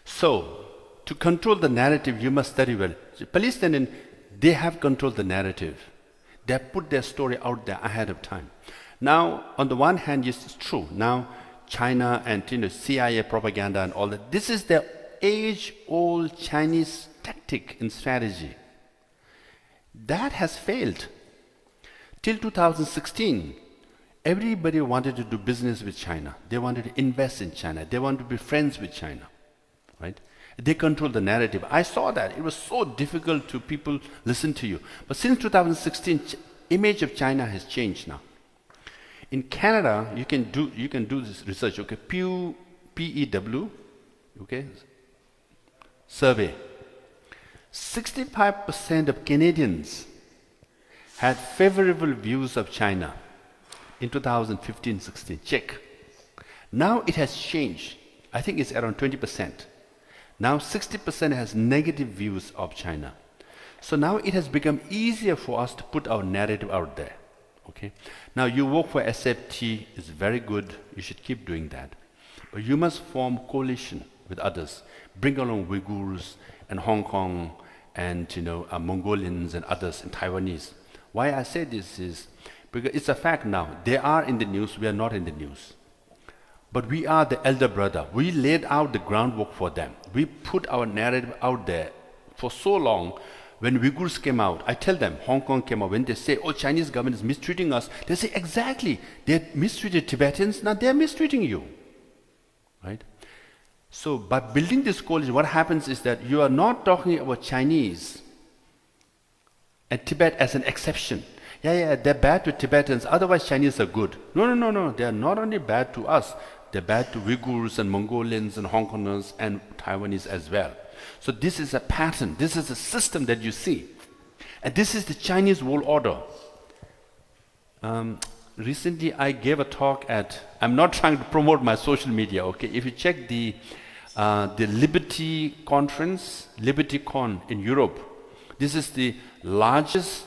So, to control the narrative, you must study well. Palestinians, they have controlled the narrative. They have put their story out there ahead of time. Now, on the one hand, yes, it's true. Now, China and CIA propaganda and all that, this is the age-old Chinese tactic and strategy. That has failed. Till 2016, everybody wanted to do business with China. They wanted to invest in China. They wanted to be friends with China. Right? They control the narrative. I saw that. It was so difficult to people listen to you. But since 2016, image of China has changed now. In Canada, you can do this research. Okay, Pew, PEW, okay, survey. 65% of Canadians had favorable views of China in 2015-16. Check. Now it has changed. I think it's around 20%. Now 60% has negative views of China. So now it has become easier for us to put our narrative out there. Okay. Now you work for SFT, it's very good. You should keep doing that. But you must form coalition with others. Bring along Uyghurs and Hong Kong and Mongolians and others and Taiwanese. Why I say this is because it's a fact now. They are in the news, we are not in the news. But we are the elder brother. We laid out the groundwork for them. We put our narrative out there for so long. When Uyghurs came out, I tell them, Hong Kong came out, when they say, oh, Chinese government is mistreating us, they say, exactly, they mistreated Tibetans, now they're mistreating you. Right? So by building this coalition, what happens is that you are not talking about Chinese and Tibet as an exception. Yeah, they're bad to Tibetans, otherwise Chinese are good. No, they are not only bad to us, they're bad to Uyghurs and Mongolians and Hong Kongers and Taiwanese as well. So this is a pattern, this is a system that you see. And this is the Chinese world order. Recently I gave a talk at, I'm not trying to promote my social media, okay? If you check the Liberty Conference, LibertyCon in Europe, this is the largest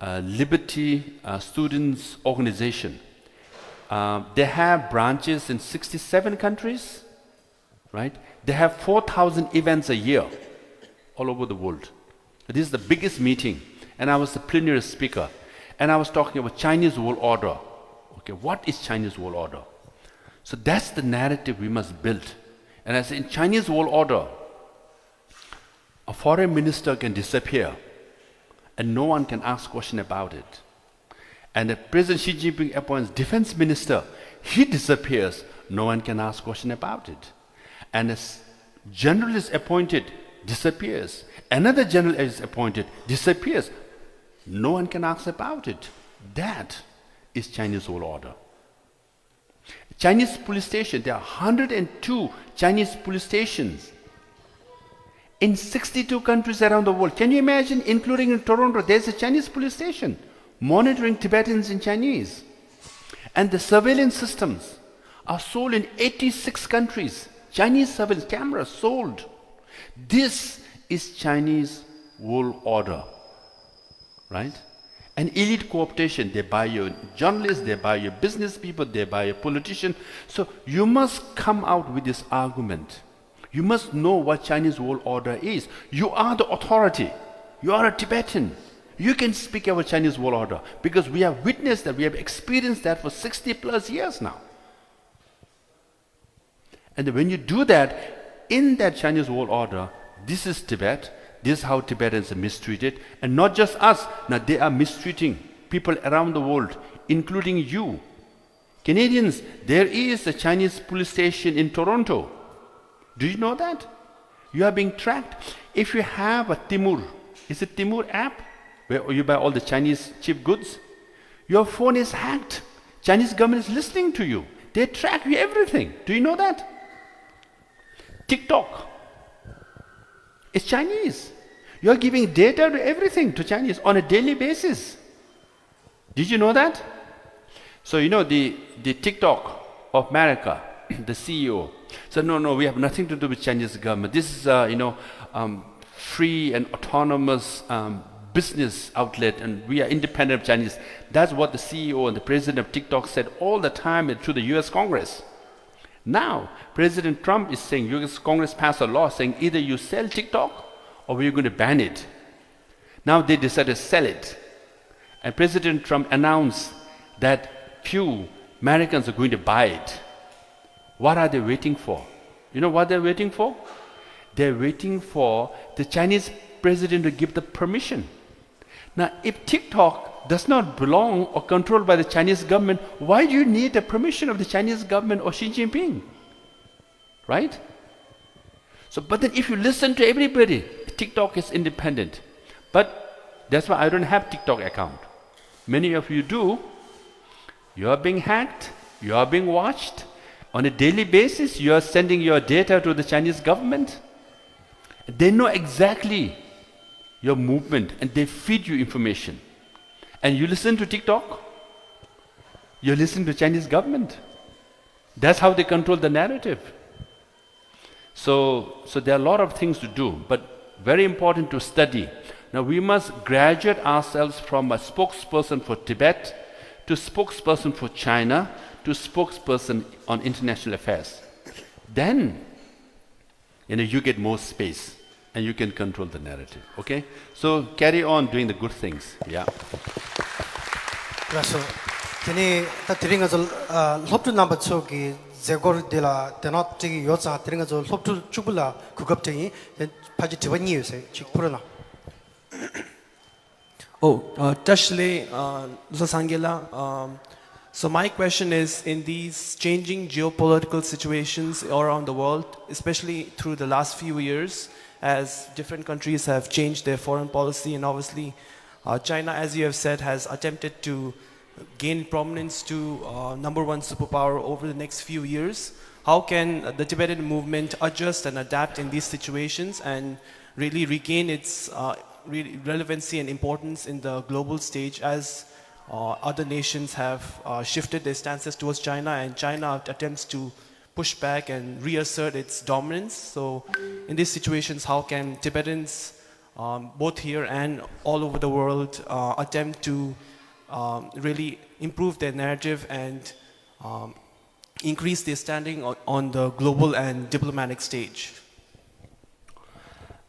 liberty students organization. They have branches in 67 countries, right? They have 4,000 events a year all over the world. This is the biggest meeting, and I was the plenary speaker, and I was talking about Chinese world order. Okay, what is Chinese world order? So that's the narrative we must build. And I say, in Chinese world order, a foreign minister can disappear, and no one can ask question about it. And the President Xi Jinping appoints defense minister, he disappears, no one can ask question about it. And a general is appointed, disappears. Another general is appointed, disappears. No one can ask about it. That is Chinese world order. Chinese police station, there are 102 Chinese police stations in 62 countries around the world. Can you imagine, including in Toronto, there's a Chinese police station monitoring Tibetans in Chinese. And the surveillance systems are sold in 86 countries. Chinese surveillance cameras sold. This is Chinese world order, right? And elite cooptation, they buy your journalists, they buy your business people, they buy your politician. So you must come out with this argument. You must know what Chinese world order is. You are the authority. You are a Tibetan. You can speak about Chinese world order because we have witnessed that, we have experienced that for 60 plus years now. And when you do that, in that Chinese world order, this is Tibet, this is how Tibetans are mistreated, and not just us, now they are mistreating people around the world, including you. Canadians, there is a Chinese police station in Toronto. Do you know that? You are being tracked. If you have a Timur, is it Timur app, where you buy all the Chinese cheap goods? Your phone is hacked. Chinese government is listening to you. They track you everything. Do you know that? TikTok. It's Chinese. You are giving data to everything to Chinese on a daily basis. Did you know that? So you know the TikTok of America, the CEO said, no, we have nothing to do with Chinese government. This is free and autonomous business outlet, and we are independent of Chinese. That's what the CEO and the president of TikTok said all the time to the US Congress. Now, President Trump is saying, US Congress passed a law saying either you sell TikTok or we're going to ban it. Now they decided to sell it. And President Trump announced that few Americans are going to buy it. What are they waiting for? You know what they're waiting for? They're waiting for the Chinese president to give the permission. Now, if TikTok does not belong or controlled by the Chinese government, why do you need the permission of the Chinese government or Xi Jinping? Right? So, but then if you listen to everybody, TikTok is independent. But that's why I don't have TikTok account. Many of you do. You are being hacked. You are being watched. On a daily basis, you are sending your data to the Chinese government. They know exactly your movement and they feed you information. And you listen to TikTok, you listen to Chinese government. That's how they control the narrative. So there are a lot of things to do, but very important to study. Now we must graduate ourselves from a spokesperson for Tibet to spokesperson for China to spokesperson on international affairs. Then, you get more space and you can control the narrative, okay? So carry on doing the good things, yeah. Russell, Tini ta tiringa zo loptu number 2 ki zegor de la tenot tigi yosa tiringa zo loptu chubula kugap tingi paji tiwani yuse chik purana. Tashle Lusangela. So my question is, in these changing geopolitical situations around the world, especially through the last few years, as different countries have changed their foreign policy, and obviously China, as you have said, has attempted to gain prominence to #1 superpower over the next few years. How can the Tibetan movement adjust and adapt in these situations and really regain its relevancy and importance in the global stage as other nations have shifted their stances towards China, and China attempts to push back and reassert its dominance? So in these situations, how can Tibetans, both here and all over the world, attempt to really improve their narrative and increase their standing on the global and diplomatic stage?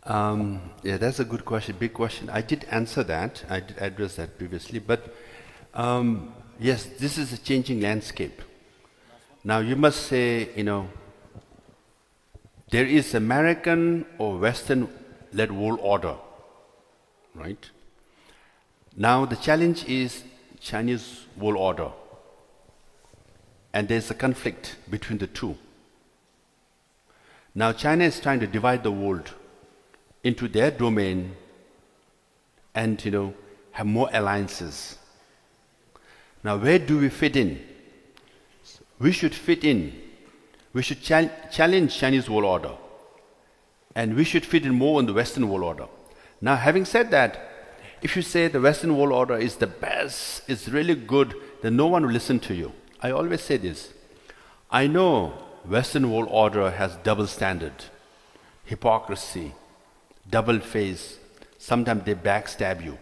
Yeah, that's a good question, big question. I did answer that. I did address that previously. But yes, this is a changing landscape. Now you must say, there is American or Western-led world order, right? Now the challenge is Chinese world order. And there's a conflict between the two. Now China is trying to divide the world into their domain and have more alliances. Now where do we fit in? We should fit in. We should challenge Chinese world order. And we should fit in more in the Western world order. Now having said that, if you say the Western world order is the best, it's really good, then no one will listen to you. I always say this. I know Western world order has double standard, hypocrisy, double face. Sometimes they backstab you.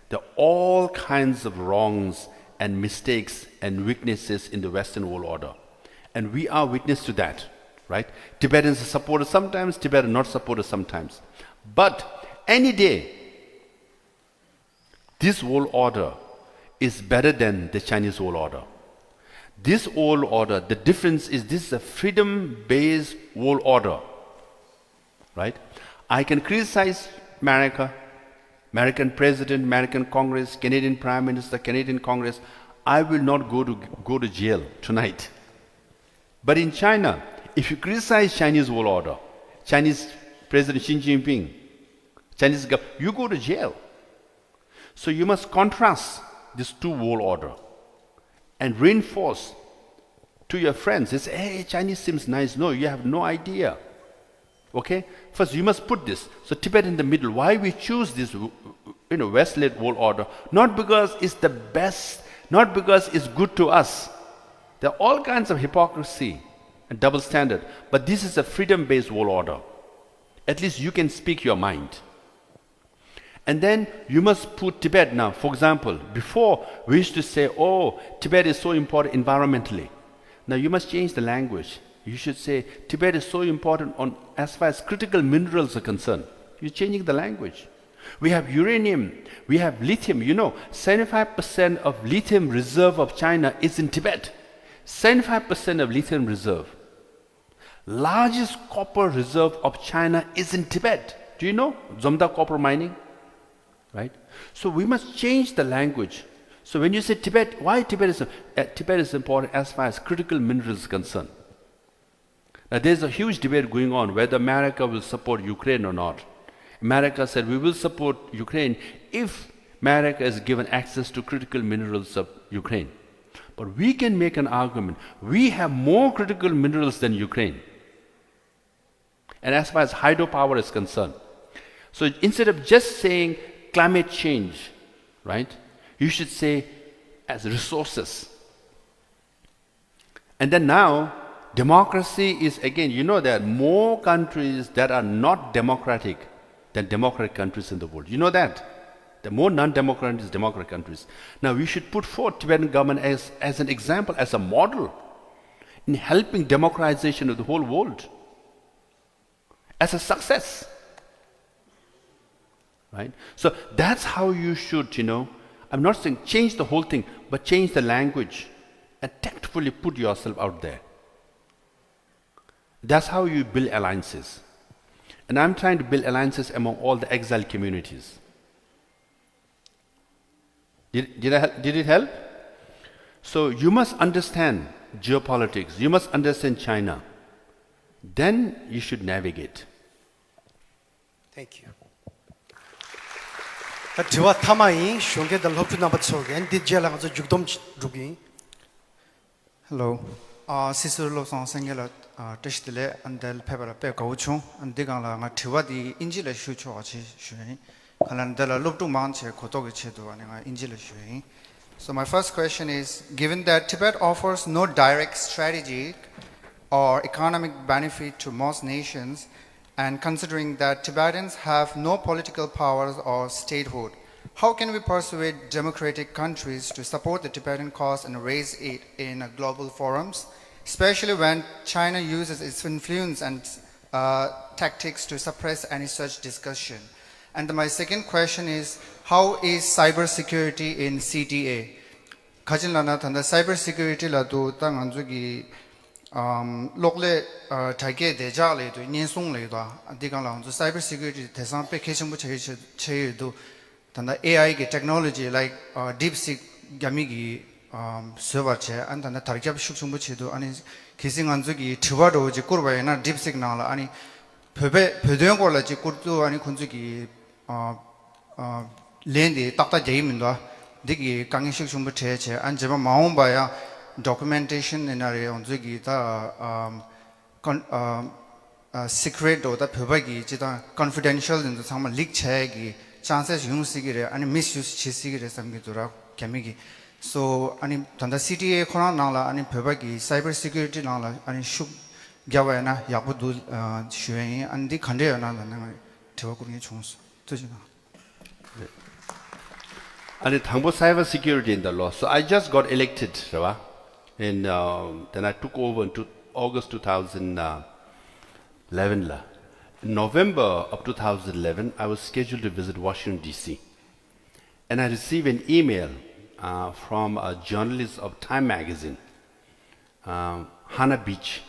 There are all kinds of wrongs and mistakes and weaknesses in the Western world order. And we are witness to that, right? Tibetans are supported sometimes, Tibetans are not supported sometimes. But any day, this world order is better than the Chinese world order. This world order, the difference is this is a freedom-based world order, right? I can criticize America, American President, American Congress, Canadian Prime Minister, Canadian Congress. I will not go to jail tonight. But in China, if you criticize Chinese world order, Chinese President Xi Jinping, Chinese government, you go to jail. So you must contrast these two world order and reinforce to your friends. They say, hey, Chinese seems nice. No, you have no idea. Okay? First, you must put this. So Tibet in the middle. Why we choose this West-led world order? Not because it's the best, not because it's good to us. There are all kinds of hypocrisy and double standard. But this is a freedom-based world order. At least you can speak your mind. And then you must put Tibet now. For example, before we used to say, oh, Tibet is so important environmentally. Now you must change the language. You should say, Tibet is so important as far as critical minerals are concerned. You're changing the language. We have uranium, we have lithium. 75% of lithium reserve of China is in Tibet. 75% of lithium reserve. Largest copper reserve of China is in Tibet. Do you know? Zomda copper mining. Right? So we must change the language. So when you say Tibet, why Tibet is important as far as critical minerals are concerned. Now there's a huge debate going on whether America will support Ukraine or not. America said we will support Ukraine if America is given access to critical minerals of Ukraine. But we can make an argument. We have more critical minerals than Ukraine. And as far as hydropower is concerned. So instead of just saying climate change, right? You should say as resources. And then now, democracy is, again, there are more countries that are not democratic than democratic countries in the world. You know that? There are more non-democratic democratic countries. Now we should put forth Tibetan government as an example, as a model in helping democratization of the whole world. As a success. Right? So that's how you should, I'm not saying change the whole thing, but change the language and tactfully put yourself out there. That's how you build alliances. And I'm trying to build alliances among all the exile communities. Did it help? So you must understand geopolitics. You must understand China. Then you should navigate. Thank you. Tiwa thamai shongge dal hop number sorgen did jela ngazo jugdom rugi. Hello. Sister lo song sengela tishdile andel pebara pe kauchu andigala nga tiwa di injile shu cho achi shui. Kalan dala luptu man che kotoge che do nga injile shui. So my first question is, given that Tibet offers no direct strategic or economic benefit to most nations, and considering that Tibetans have no political powers or statehood, how can we persuade democratic countries to support the Tibetan cause and raise it in global forums, especially when China uses its influence and tactics to suppress any such discussion? And my second question is, how is cybersecurity in CTA? Kajin lana tanda cybersecurity la do tang anzugi lokle taike deja le do ninsong le do adigang la anzu cybersecurity tesang pe kechang bu che do tanda AI ge technology like DeepSeek gami gi server che an tanda tarjab shukchung bu che do ani kising anzugi thiwa do ji kurba na DeepSeek na la ani phebe phedeng ko la ji kurtu ani khunzugi Lendi takta jaiminda digi kangishik shumbu cheche and jeba maombaya documentation in area on zugi ta secret or the pebagi jita confidential in the sama leak chegi chances yung sigire and misuse chisigire samgitura kamigi. So ani tanda CTA khona nala ani pebagi cyber security nala ani shuk gyawena yabudu shuei and di khande na na tewakurni chungsu tujina. And it humble cyber security in the law. So I just got elected, right? And then I took over in August 2011. In November of 2011, I was scheduled to visit Washington, D.C. And I received an email from a journalist of Time magazine, Hannah Beach.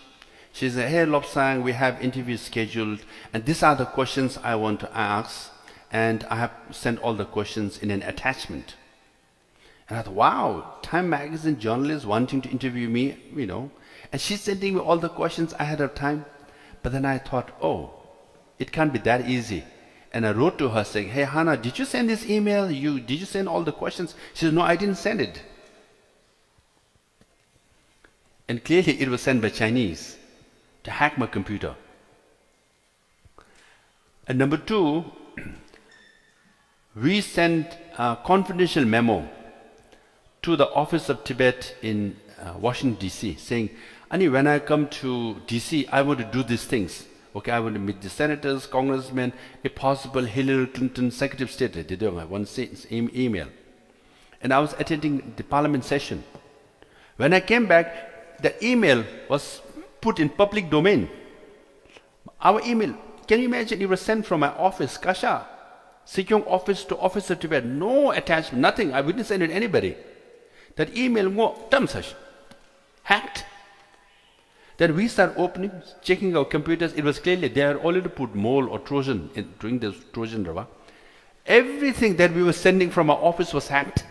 She said, "Hey, Lobsang, we have interviews scheduled, and these are the questions I want to ask. And I have sent all the questions in an attachment." And I thought, wow, Time magazine journalist wanting to interview me, you know. And she's sending me all the questions ahead of time. But then I thought, oh, it can't be that easy. And I wrote to her saying, "Hey, Hannah, did you send this email? Did you send all the questions?" She said, "No, I didn't send it." And clearly it was sent by Chinese to hack my computer. And number two, we sent a confidential memo to the Office of Tibet in Washington, D.C., saying, "Ani, when I come to D.C., I want to do these things. Okay, I want to meet the senators, congressmen, if possible, Hillary Clinton, Secretary of State." They did one email. And I was attending the parliament session. When I came back, the email was put in public domain. Our email, can you imagine, it was sent from my office, Kasha, Sikyong office to Office of Tibet, no attachment, nothing. I wouldn't send it to anybody. That email hacked. Then we start opening, checking our computers. It was clearly they had already put mole or Trojan in during this Trojan Rava. Everything that we were sending from our office was hacked.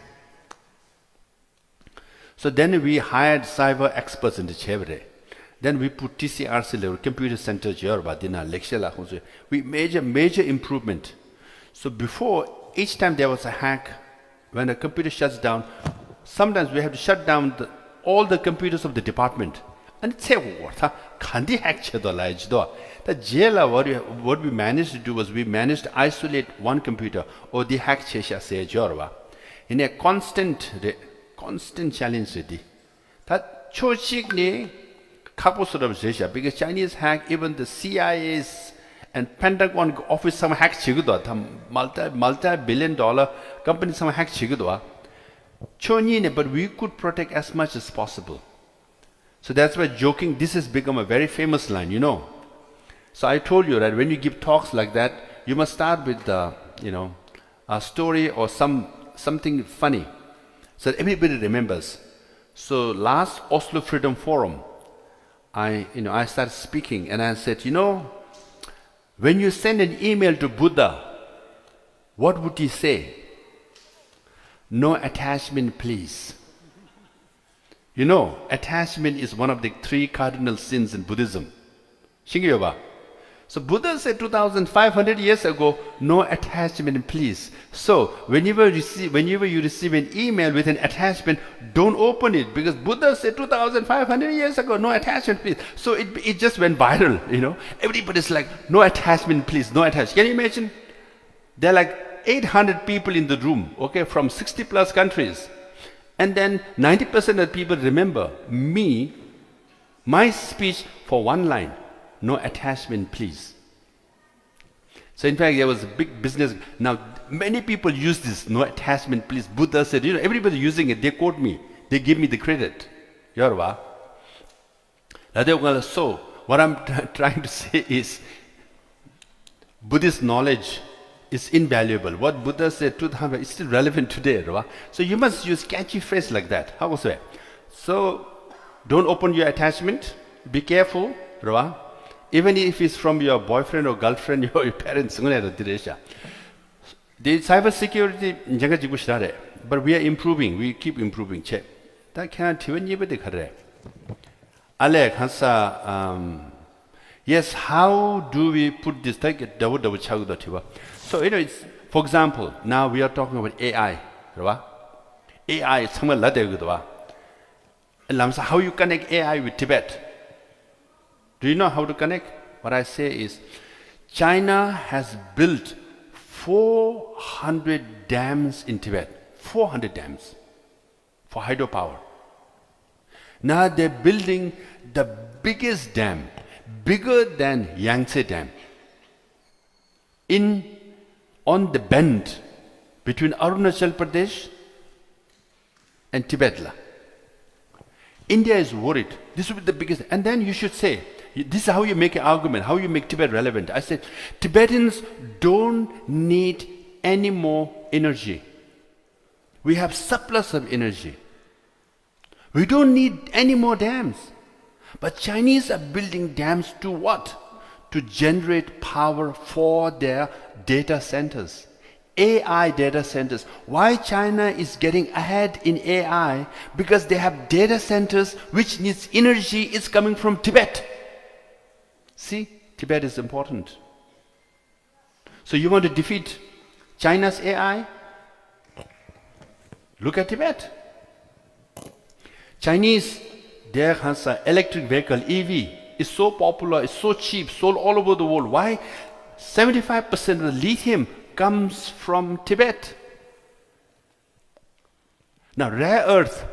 So then we hired cyber experts in the Chevre. Then we put TCRC level, computer center here, we made a major improvement. So before, each time there was a hack, when a computer shuts down, sometimes we have to shut down all the computers of the department. And it's a word, can't hack the jail, what we managed to do was we managed to isolate one computer or the hack chesha say jorwa in a constant challenge. That chochik because Chinese hack even the CIA's and Pentagon office some hack chigudwa, multi-billion-dollar company some hack chigudwa. But we could protect as much as possible. So that's why joking, this has become a very famous line, you know. So I told you that when you give talks like that, you must start with a story or some something funny. So everybody remembers. So last Oslo Freedom Forum, I started speaking and I said, when you send an email to Buddha, what would he say? No attachment, please. Attachment is one of the 3 cardinal sins in Buddhism. Shingyaba. So Buddha said 2,500 years ago, no attachment, please. So whenever you receive an email with an attachment, don't open it, because Buddha said 2,500 years ago, no attachment, please. So it just went viral, Everybody's like, no attachment, please, no attachment. Can you imagine? There are like 800 people in the room, okay, from 60 plus countries. And then 90% of the people remember my speech for one line. No attachment, please. So in fact, there was a big business. Now, many people use this, no attachment, please. Buddha said, everybody using it, they quote me. They give me the credit. Yorwa. So, what I'm trying to say is, Buddhist knowledge is invaluable. What Buddha said 2,000 is still relevant today. Right? So you must use catchy phrase like that. How was it? So, don't open your attachment. Be careful. Right? Even if it's from your boyfriend or girlfriend or your parents. The cyber security, but we are improving. We keep improving. That can't yes, how do we put this? So, it's, for example, now we are talking about AI. AI is how you connect AI with Tibet. Do you know how to connect? What I say is, China has built 400 dams in Tibet. 400 dams for hydropower. Now they're building the biggest dam, bigger than Yangtze Dam, on the bend between Arunachal Pradesh and Tibet. India is worried. This will be the biggest. And then you should say, this is how you make an argument, how you make Tibet relevant. I said, Tibetans don't need any more energy. We have surplus of energy. We don't need any more dams. But Chinese are building dams to what? To generate power for their data centers. AI data centers. Why China is getting ahead in AI? Because they have data centers which needs energy is coming from Tibet. See, Tibet is important. So you want to defeat China's AI? Look at Tibet. Chinese, their electric vehicle, EV, is so popular, it's so cheap, sold all over the world. Why? 75% of the lithium comes from Tibet. Now, rare earth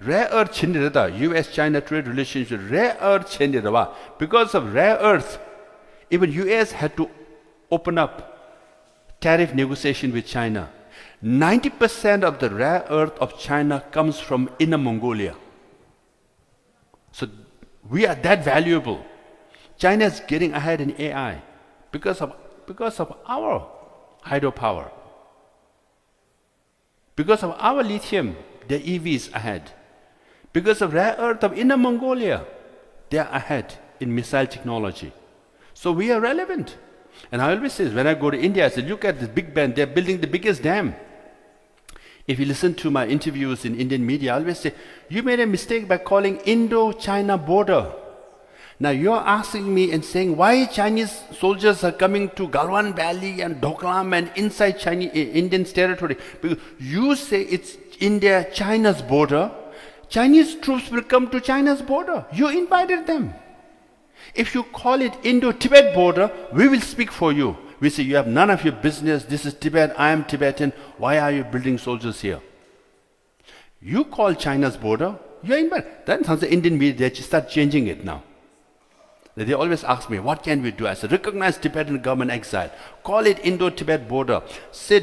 chendirada, US-China trade relationship, rare earth chendirada. Because of rare earth, even US had to open up tariff negotiation with China. 90% of the rare earth of China comes from Inner Mongolia. So we are that valuable. China is getting ahead in AI because of our hydropower. Because of our lithium, the EV is ahead. Because of rare earth of Inner Mongolia, they are ahead in missile technology. So we are relevant. And I always say, when I go to India, I say, look at this big band, they're building the biggest dam. If you listen to my interviews in Indian media, I always say, you made a mistake by calling Indo-China border. Now you're asking me and saying, why Chinese soldiers are coming to Galwan Valley and Doklam and inside Indian territory? Because you say it's India-China's border. Chinese troops will come to China's border. You invited them. If you call it Indo-Tibet border, we will speak for you. We say, you have none of your business. This is Tibet. I am Tibetan. Why are you building soldiers here? You call China's border, you're invited. Then the Indian media, they start changing it now. They always ask me, what can we do? I said, recognize Tibetan government exile. Call it Indo-Tibet border.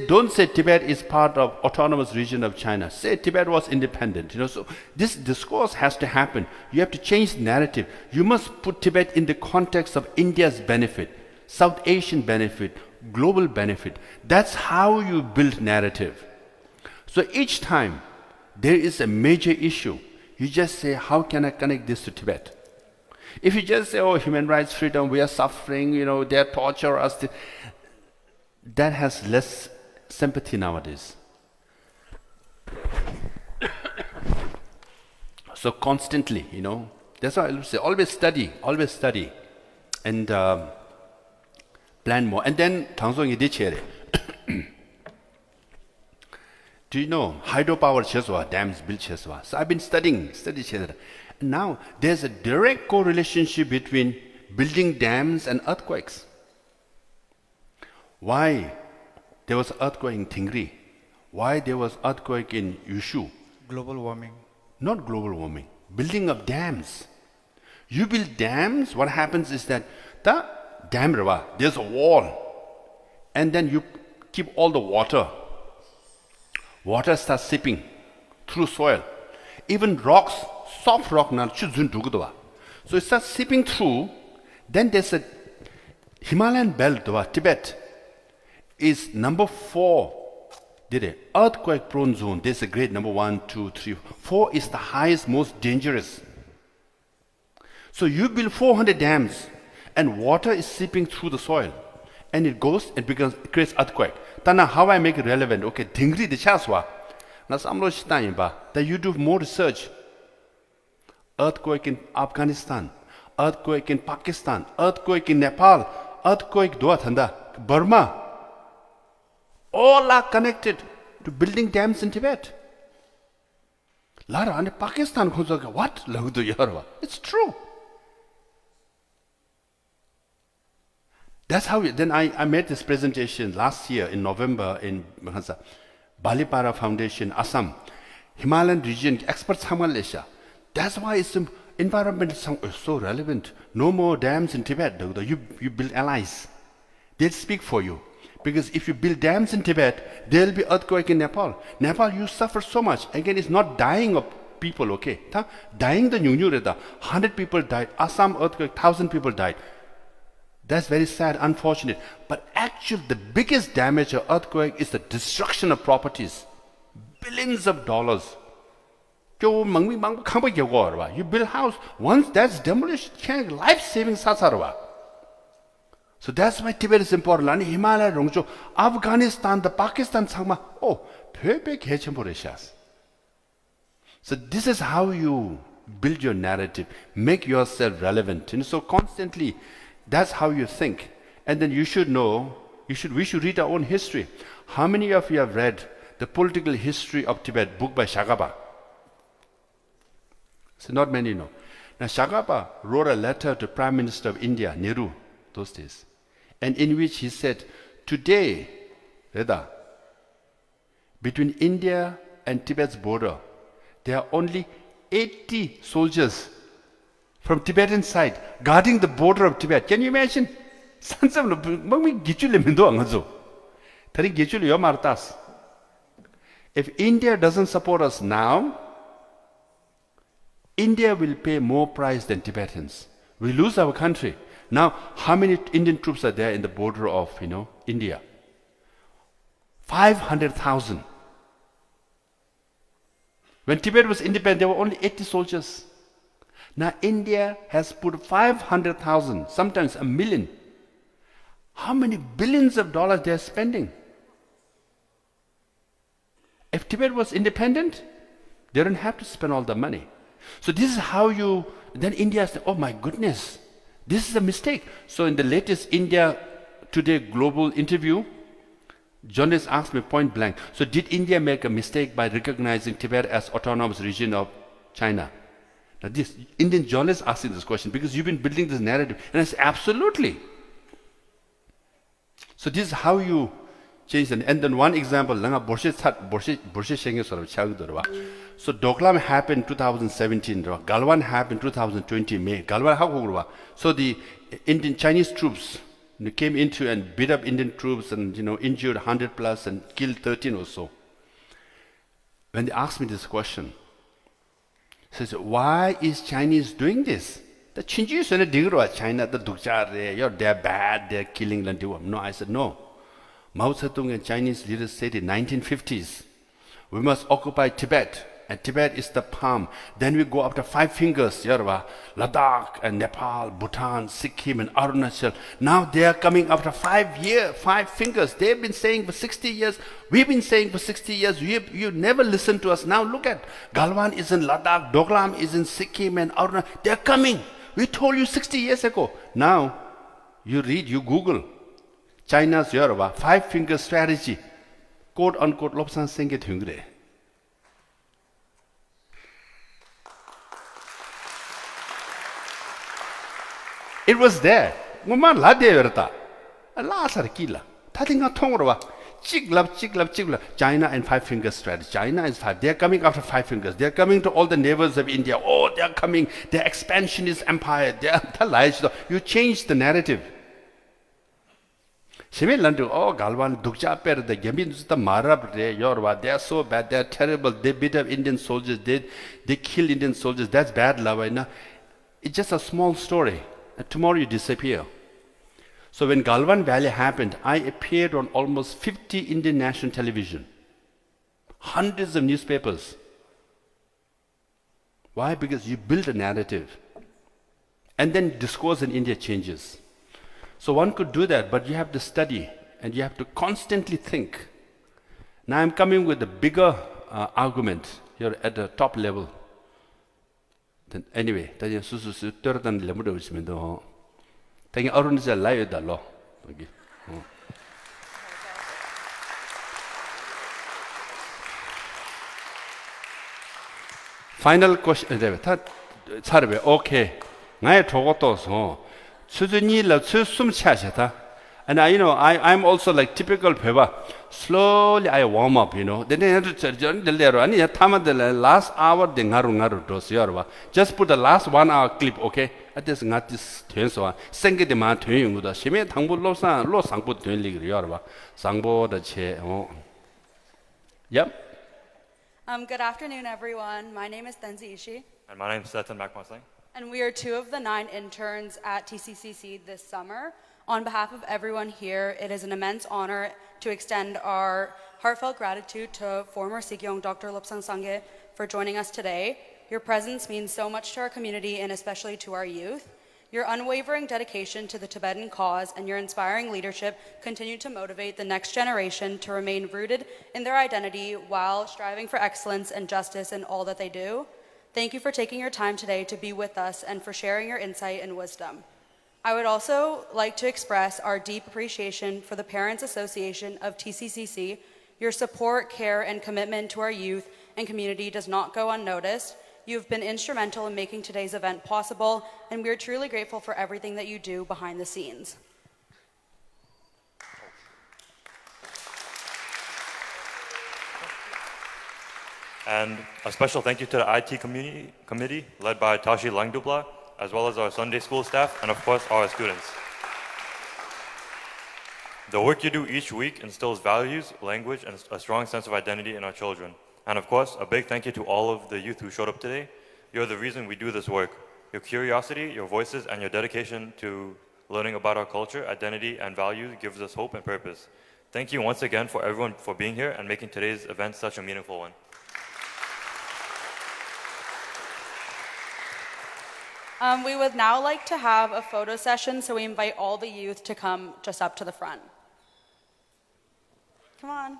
Don't say Tibet is part of autonomous region of China. Say Tibet was independent. So this discourse has to happen. You have to change the narrative. You must put Tibet in the context of India's benefit, South Asian benefit, global benefit. That's how you build narrative. So each time there is a major issue, you just say, how can I connect this to Tibet? If you just say, oh, human rights, freedom, we are suffering, they torture us, that has less sympathy nowadays. So constantly, that's why I say, always study, and plan more. And then, Tangsong Yidichere. Do you know, hydropower cheswa, dams built cheswa. So I've been study cheswa. Now, there's a direct correlation between building dams and earthquakes. Why there was earthquake in Tingri? Why there was earthquake in Yushu? Global warming. Not global warming. Building of dams. You build dams, what happens is that the dam river, there's a wall. And then you keep all the water. Water starts seeping through soil. Even rocks, soft rock, so it starts seeping through. Then there's a Himalayan belt, Tibet is number 4. Earthquake prone zone. There's a grade number 1, 2, 3. 4 is the highest, most dangerous. So you build 400 dams and water is seeping through the soil. And it goes, it creates earthquake. Tana, how I make it relevant? Okay, Tingri the Chaswa. That you do more research. Earthquake in Afghanistan, earthquake in Pakistan, earthquake in Nepal, earthquake Burma. All are connected to building dams in Tibet. Lara and Pakistan, what? It's true. That's how. Then I made this presentation last year in November in Balipara Foundation, Assam, Himalayan region experts Malaysia. That's why environment is so relevant. No more dams in Tibet. You build allies. They'll speak for you. Because if you build dams in Tibet, there will be earthquake in Nepal. Nepal, you suffer so much. Again, it's not dying of people, okay? Dying the Nyungnyur, 100 people died. Assam earthquake, 1,000 people died. That's very sad, unfortunate. But actually, the biggest damage of earthquake is the destruction of properties. Billions of dollars. You build house, once that's demolished, life-saving sasarwa. So that's why Tibet is important. Himalaya, Afghanistan, the Pakistan, so this is how you build your narrative, make yourself relevant. So constantly, that's how you think. And then you should know, we should read our own history. How many of you have read the political history of Tibet, book by Shagapa? So not many know. Now Shagapa wrote a letter to Prime Minister of India, Nehru, those days, and in which he said, today, between India and Tibet's border, there are only 80 soldiers from Tibetan side guarding the border of Tibet. Can you imagine? If India doesn't support us now, India will pay more price than Tibetans. We lose our country. Now, how many Indian troops are there in the border of, India? 500,000. When Tibet was independent, there were only 80 soldiers. Now, India has put 500,000, sometimes 1 million. How many billions of dollars they are spending? If Tibet was independent, they don't have to spend all the money. So this is how then India said, oh my goodness, this is a mistake. So in the latest India Today global interview, journalists asked me point blank, so did India make a mistake by recognizing Tibet as autonomous region of China? Now this Indian journalists asking this question because you've been building this narrative. And I said, absolutely. So this is how you change it. And then one example, so Doklam happened 2017, Galwan happened 2020 May. Galwan how? So the Indian Chinese troops came into and beat up Indian troops and injured 100 plus and killed 13 or so. When they asked me this question, I said, why is Chinese doing this? The Chinese China, they're bad, they're killing. No, I said no. Mao Zedong and Chinese leaders said in 1950s, We must occupy Tibet, and Tibet is the palm. Then we go up to 5 fingers, Yarwa, Ladakh and Nepal, Bhutan, Sikkim and Arunachal. Now they are coming after 5 fingers. They've been saying for 60 years. We've been saying for 60 years. You never listen to us. Now look at Galwan is in Ladakh, Doklam is in Sikkim and Arunachal. They're coming. We told you 60 years ago. Now you read, you Google China's Yarwa 5-finger strategy. Quote unquote Lobsang Singit Hungre. It was there. Mama la de verta. La sarkila. Tatinga tongrwa. Chiglab. China and 5-finger strategy. China is 5. They're coming after 5 fingers. They're coming to all the neighbors of India. Oh, they're coming. Their expansionist empire. You changed the narrative. Shimilandu, oh, Galwan, Dukja Per, the Yamin, the Marab, Yorwa, they are so bad, they are terrible. They beat up Indian soldiers, they kill Indian soldiers. That's bad, Lavaina. It's just a small story. And tomorrow you disappear. So when Galwan Valley happened, I appeared on almost 50 Indian national television, hundreds of newspapers. Why? Because you build a narrative. And then discourse in India changes. So one could do that, but you have to study and you have to constantly think. Now I'm coming with a bigger argument here at the top level. Then anyway, final question. Okay. And I'm also like typical Peva. Slowly I warm up, Then last hour just put the last 1 hour clip, okay? At this not this so sing the man to you with the Shime Tango Losa, Lo Sangbo to Yorba, Sangbo the Che. Yep. Good afternoon, everyone. My name is Tenzi Ishii. And my name is Setan Makmasai. And we are 2 of the 9 interns at TCCC this summer. On behalf of everyone here, it is an immense honor to extend our heartfelt gratitude to former Sikyong Dr. Lobsang Sangye for joining us today. Your presence means so much to our community and especially to our youth. Your unwavering dedication to the Tibetan cause and your inspiring leadership continue to motivate the next generation to remain rooted in their identity while striving for excellence and justice in all that they do. Thank you for taking your time today to be with us and for sharing your insight and wisdom. I would also like to express our deep appreciation for the Parents Association of TCCC. Your support, care, and commitment to our youth and community does not go unnoticed. You have been instrumental in making today's event possible, and we are truly grateful for everything that you do behind the scenes. And a special thank you to the IT committee led by Tashi Langdupla, as well as our Sunday school staff, and of course our students. The work you do each week instills values, language, and a strong sense of identity in our children. And of course, a big thank you to all of the youth who showed up today. You're the reason we do this work. Your curiosity, your voices, and your dedication to learning about our culture, identity, and values gives us hope and purpose. Thank you once again for everyone for being here and making today's event such a meaningful one. We would now like to have a photo session, so we invite all the youth to come just up to the front. Come on.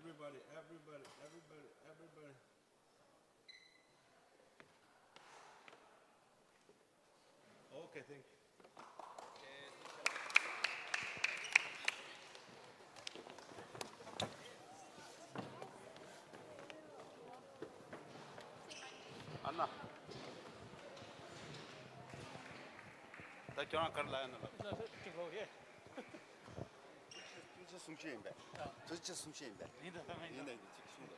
Everybody. Okay, thank you. Anna. 다 전화 걸라요, 너. 저거 예. 저 숨쉬인데. 저 숨쉬인데. 니네 이게 지금